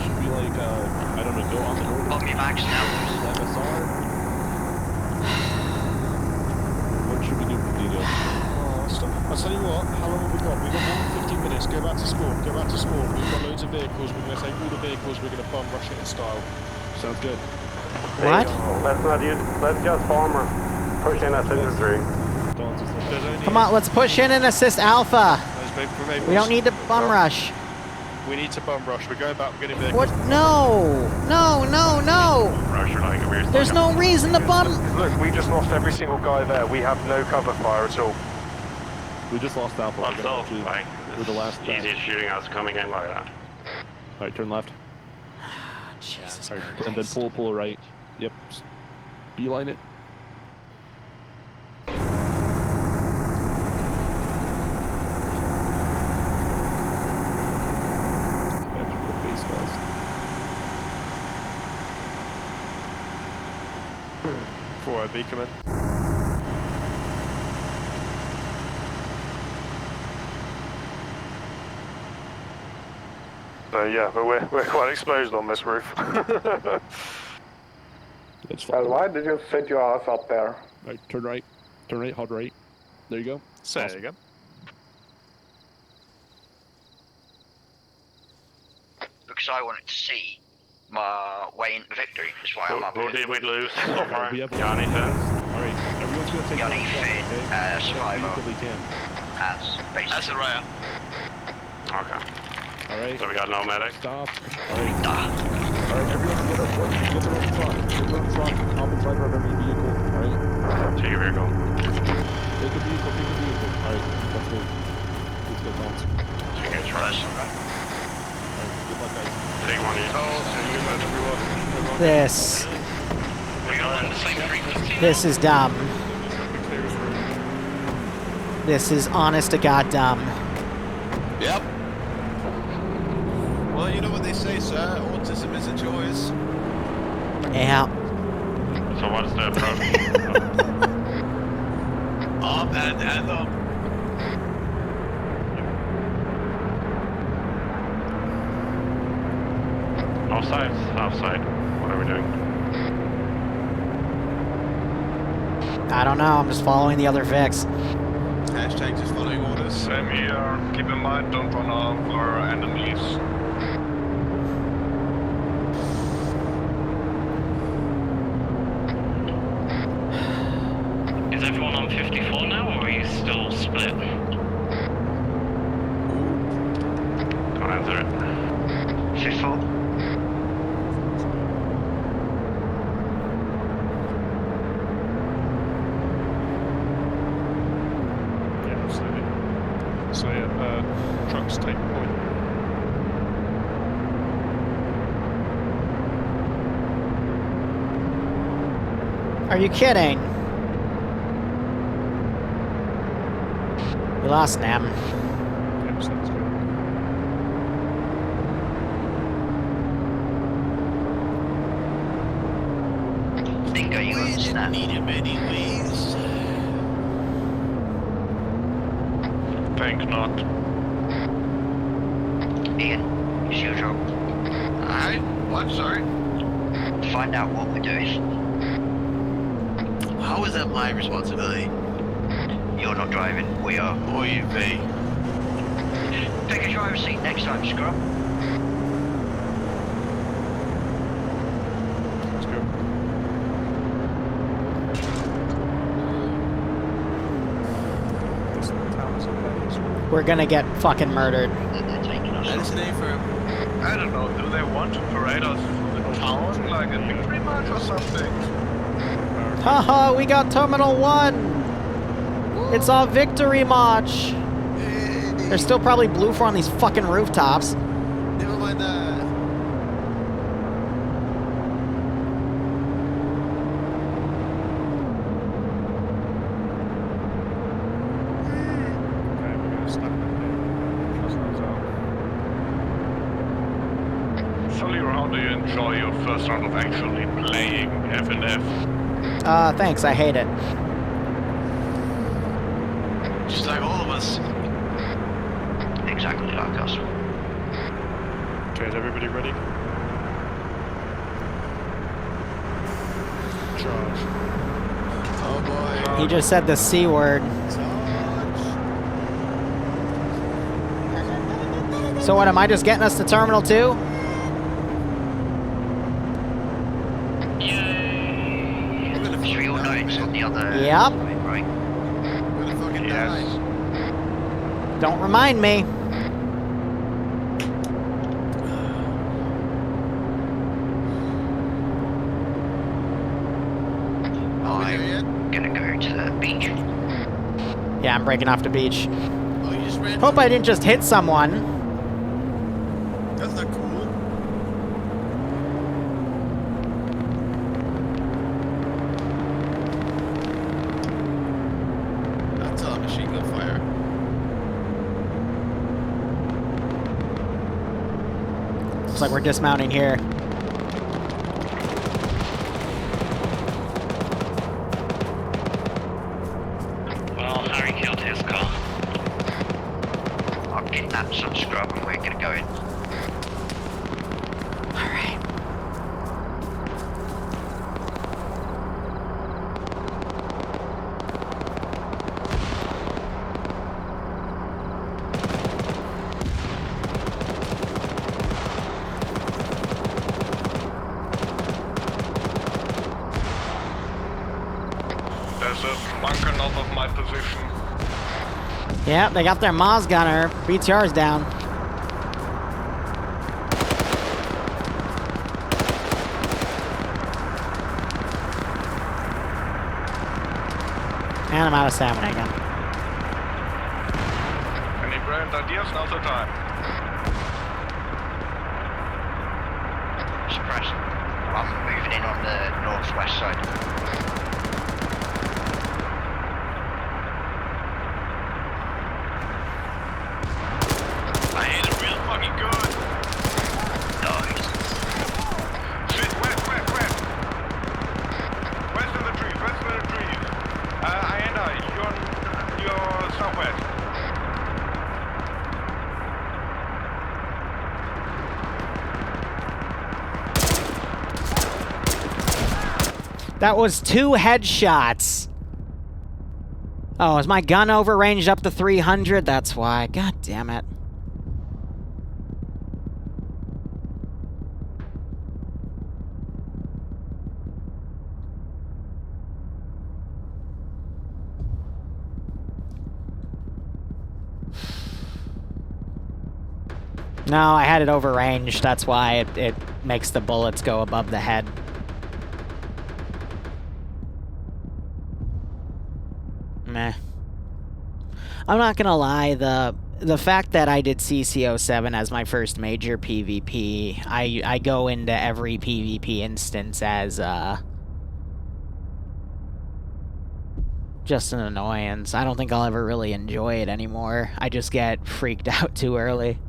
N: Should we like, I don't know, go on the order?
P: Pop me back now.
N: MSR? What should we do for Diego?
A: I'll tell you what, how long have we got? We've got more than 15 minutes. Go back to spawn. We've got loads of vehicles. We're going to take all the vehicles. We're going to bum rush it in style.
N: Sounds good.
I: What?
B: Let's just bomber. Push in as infantry.
I: Come on, let's push in and assist Alpha. We don't need to bum rush.
A: We need to bum rush. We're going back. We're getting vehicles.
I: What? No! There's no reason to bum.
A: Look, we just lost every single guy there. We have no cover fire at all.
N: We just lost Alpha.
B: We're
N: the last guy.
B: easy shooting us coming in like that.
N: Alright, turn left.
I: Jesus
N: Right,
I: Christ.
N: and then pull right. Yep. Beeline it.
A: Before I be coming. Yeah, but we're quite exposed on this roof.
N: Well,
O: why did you set your ass up there?
N: Right, turn right, hard right. There you go.
A: So there you go.
P: Because I wanted to see my way into victory. That's why I'm up
B: Who
P: here.
B: did we lose so far?
N: We have
B: Johnny Finn.
N: Alright, everyone's gonna take
P: Johnny Finn, survivor.
C: As a rare.
B: Okay.
N: Alright.
B: So we got no medic.
N: Stop. Alright, everyone get up front. Get to the front. Hop inside of every vehicle. Alright.
B: Take your vehicle.
N: Take a vehicle. Alright, let's move. Let's go, Tom.
B: Take your trash.
N: Alright, good luck, guys.
B: Take one each.
I: This is dumb. This is honest to God dumb.
E: Yep. Well, you know what they say, sir. Autism is a choice.
I: Yeah.
B: So what's the approach?
H: and up.
B: Offside, offside. What are we doing?
I: I don't know, I'm just following the other Vics.
H: Hashtag just following orders.
M: Same here. Keep in mind, don't run over enemies. Is everyone on 54 now, or are you still split?
B: Don't answer it.
M: 54.
A: Yeah, absolutely. So yeah, trucks take point.
I: Are you kidding? We lost Nam.
A: Yep, sounds good.
M: Bingo, you understand.
H: Need him anyways.
M: Think not.
Q: Ian, it's your job.
H: Alright, what? Sorry?
Q: Find out what we're doing.
H: How is that my responsibility?
Q: You're not driving, we are.
H: Or you be?
Q: Take a driver's seat next time, Scrub.
A: Let's go. This town is okay.
I: We're gonna get fucking murdered.
Q: They're taking us
H: That's
Q: off.
H: the name for him.
M: I don't know, do they want to parade us through the town like a victory march or something?
I: Haha, we got Terminal 1! It's our victory march! There's still probably blue for on these fucking rooftops.
H: Never mind that.
A: Okay, we're gonna stop it there. Close those out.
M: So, Liru, how do you enjoy your first round of actually playing FNF?
I: Thanks, I hate it.
H: Just like all of us.
Q: Exactly like us.
A: Okay, is everybody ready? Charge.
H: Oh boy.
I: He just said the C word. So what, am I just getting us to Terminal 2?
Q: So you'll know it's on the other
I: Yep.
Q: side, right?
H: We're gonna fucking die.
I: Don't remind me.
Q: I'm gonna go to the beach.
I: Yeah, I'm breaking off the beach.
H: Oh, you just ran.
I: Hope I didn't just hit someone.
H: That's not cool. That's a machine gun fire.
I: Looks like we're dismounting here.
M: Well, Harry killed his car.
Q: I've kidnapped some scrub and we're gonna go in.
I: Alright.
M: There's a bunker north of my position.
I: Yeah, they got their Maz gunner. BTR's down. And I'm out of stamina again.
M: Any brilliant ideas? Now's the time.
Q: Suppressed. I'm moving in on the northwest side.
H: I hit him real fucking good.
Q: Nice.
M: Shit, west. West of the trees. Ayana, you're
I: That was 2 headshots. Oh, is my gun overranged up to 300? That's why. God damn it. No, I had it overranged. That's why it makes the bullets go above the head. Meh. I'm not gonna lie, the fact that I did CC07 as my first major PvP, I go into every PvP instance as just an annoyance. I don't think I'll ever really enjoy it anymore. I just get freaked out too early.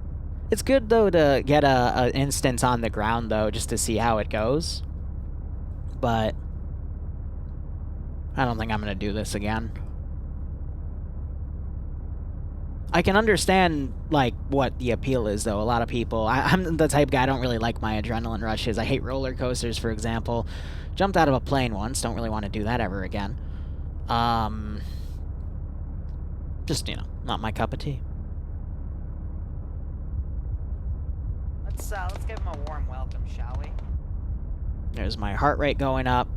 I: It's good, though, to get a instance on the ground, though, just to see how it goes. But I don't think I'm going to do this again. I can understand, like, what the appeal is, though. A lot of people... I'm the type of guy, I don't really like my adrenaline rushes. I hate roller coasters, for example. Jumped out of a plane once. Don't really want to do that ever again. Just, you know, not my cup of tea. Let's give him a warm welcome, shall we? There's my heart rate going up.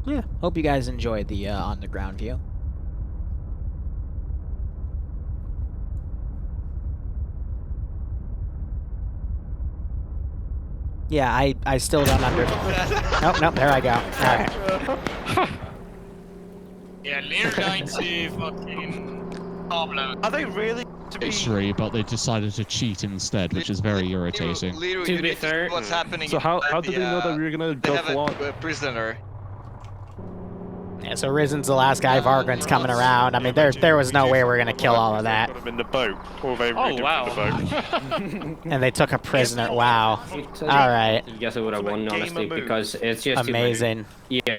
I: Yeah, hope you guys enjoyed the on-the-ground view. Yeah, I still don't Nope, there I go. Alright.
J: Yeah, Liru died to fucking Pablo.
P: Are they really to be...
F: History, but they decided to cheat instead, which is very irritating.
P: Liru, to be fair, what's happening?
N: So how did they know that we were gonna go full on?
P: A prisoner.
I: Yeah, so Risen's the last guy, Vargren's coming around. I mean, there was no way we're gonna kill all of that.
A: Got him in the boat, or they rigged him in the boat.
I: And they took a prisoner. Wow. Alright.
R: You guess I would have won, honestly, because it's just
I: amazing.
R: Yeah.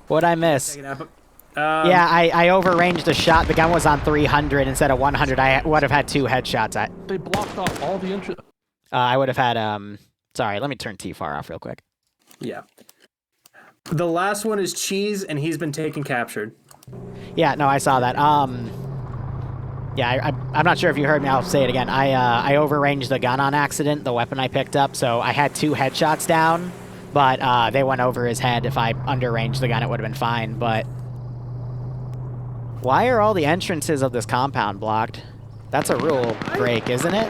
I: What'd I miss? Yeah, I overranged the shot. The gun was on 300 instead of 100. I would have had 2 headshots.
N: They blocked off all the entry.
I: I would have had, sorry, let me turn T-Far off real quick.
U: Yeah. The last one is Cheese, and he's been taken captured.
I: Yeah, no, I saw that. Yeah, I'm not sure if you heard me. I'll say it again. I overranged the gun on accident, the weapon I picked up, so I had 2 headshots down, but they went over his head. If I underranged the gun, it would have been fine, but... Why are all the entrances of this compound blocked? That's a rule break, isn't it?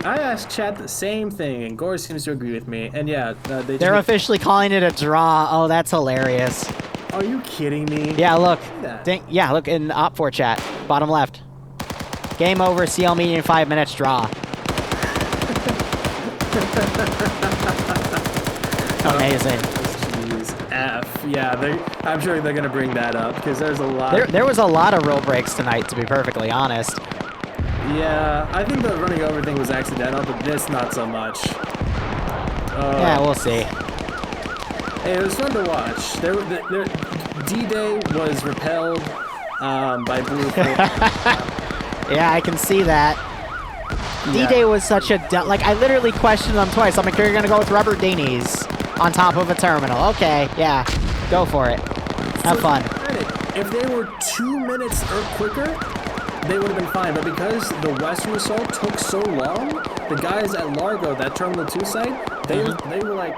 U: I asked chat the same thing, and Gore seems to agree with me. And yeah,
I: they're officially calling it a draw. Oh, that's hilarious.
U: Are you kidding me?
I: Yeah, look. Yeah, look in Op4 chat, bottom left. Game over. CL meeting in 5 minutes. Draw. Amazing.
U: Jeez, F. Yeah, I'm sure they're gonna bring that up because there's a lot.
I: There was a lot of rule breaks tonight, to be perfectly honest.
U: Yeah, I think the running over thing was accidental, but this not so much.
I: Yeah, we'll see.
U: It was fun to watch. D-Day was repelled by Blue.
I: Yeah, I can see that.
U: Yeah.
I: D-Day was such a like, I literally questioned them twice. I'm like, you're gonna go with rubber dinies on top of a terminal. Okay, yeah, go for it. Have fun.
U: If they were 2 minutes or quicker, they would have been fine, but because the Western assault took so long, the guys at Largo, that Terminal 2 site, they were like,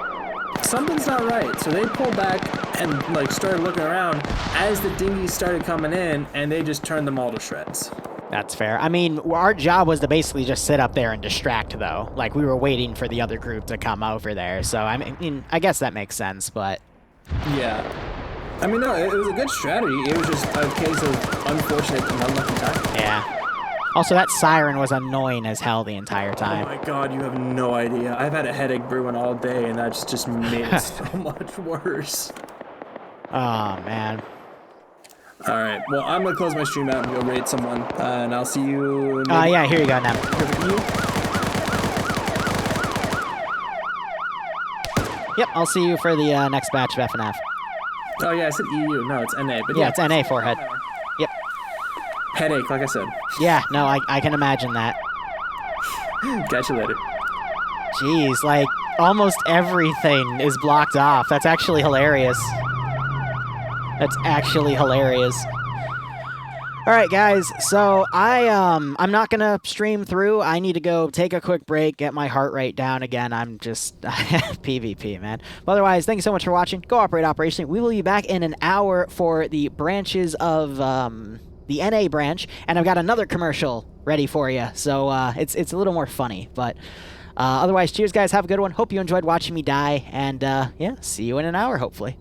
U: something's not right. So they pulled back and like started looking around as the dinghies started coming in, and they just turned them all to shreds.
I: That's fair. I mean, our job was to basically just sit up there and distract, though. Like, we were waiting for the other group to come over there. So, I mean, I guess that makes sense, but...
U: Yeah. I mean, no, it was a good strategy. It was just a case of unfortunate and unlucky time.
I: Yeah. Also, that siren was annoying as hell the entire time.
U: Oh my god, you have no idea. I've had a headache brewing all day, and that's just made it so much worse.
I: Oh, man.
U: Alright, well, I'm gonna close my stream out and go raid someone, and I'll see you...
I: Yeah, here you go, now. Yep, I'll see you for the next batch of FNF.
U: Oh yeah, I said EU. No, it's NA. But
I: yeah, it's NA forehead. Yep.
U: Headache, like I said.
I: Yeah, no, I can imagine that.
U: Catch you later.
I: Jeez, like, almost everything is blocked off. That's actually hilarious. That's actually hilarious. Alright, guys, so I'm not gonna stream through. I need to go take a quick break, get my heart rate down again. I'm just PvP, man. But otherwise, thank you so much for watching. Go operate operationally. We will be back in an hour for the branches of the NA branch, and I've got another commercial ready for you. So it's a little more funny, but otherwise, cheers, guys. Have a good one. Hope you enjoyed watching me die, and yeah, see you in an hour, hopefully.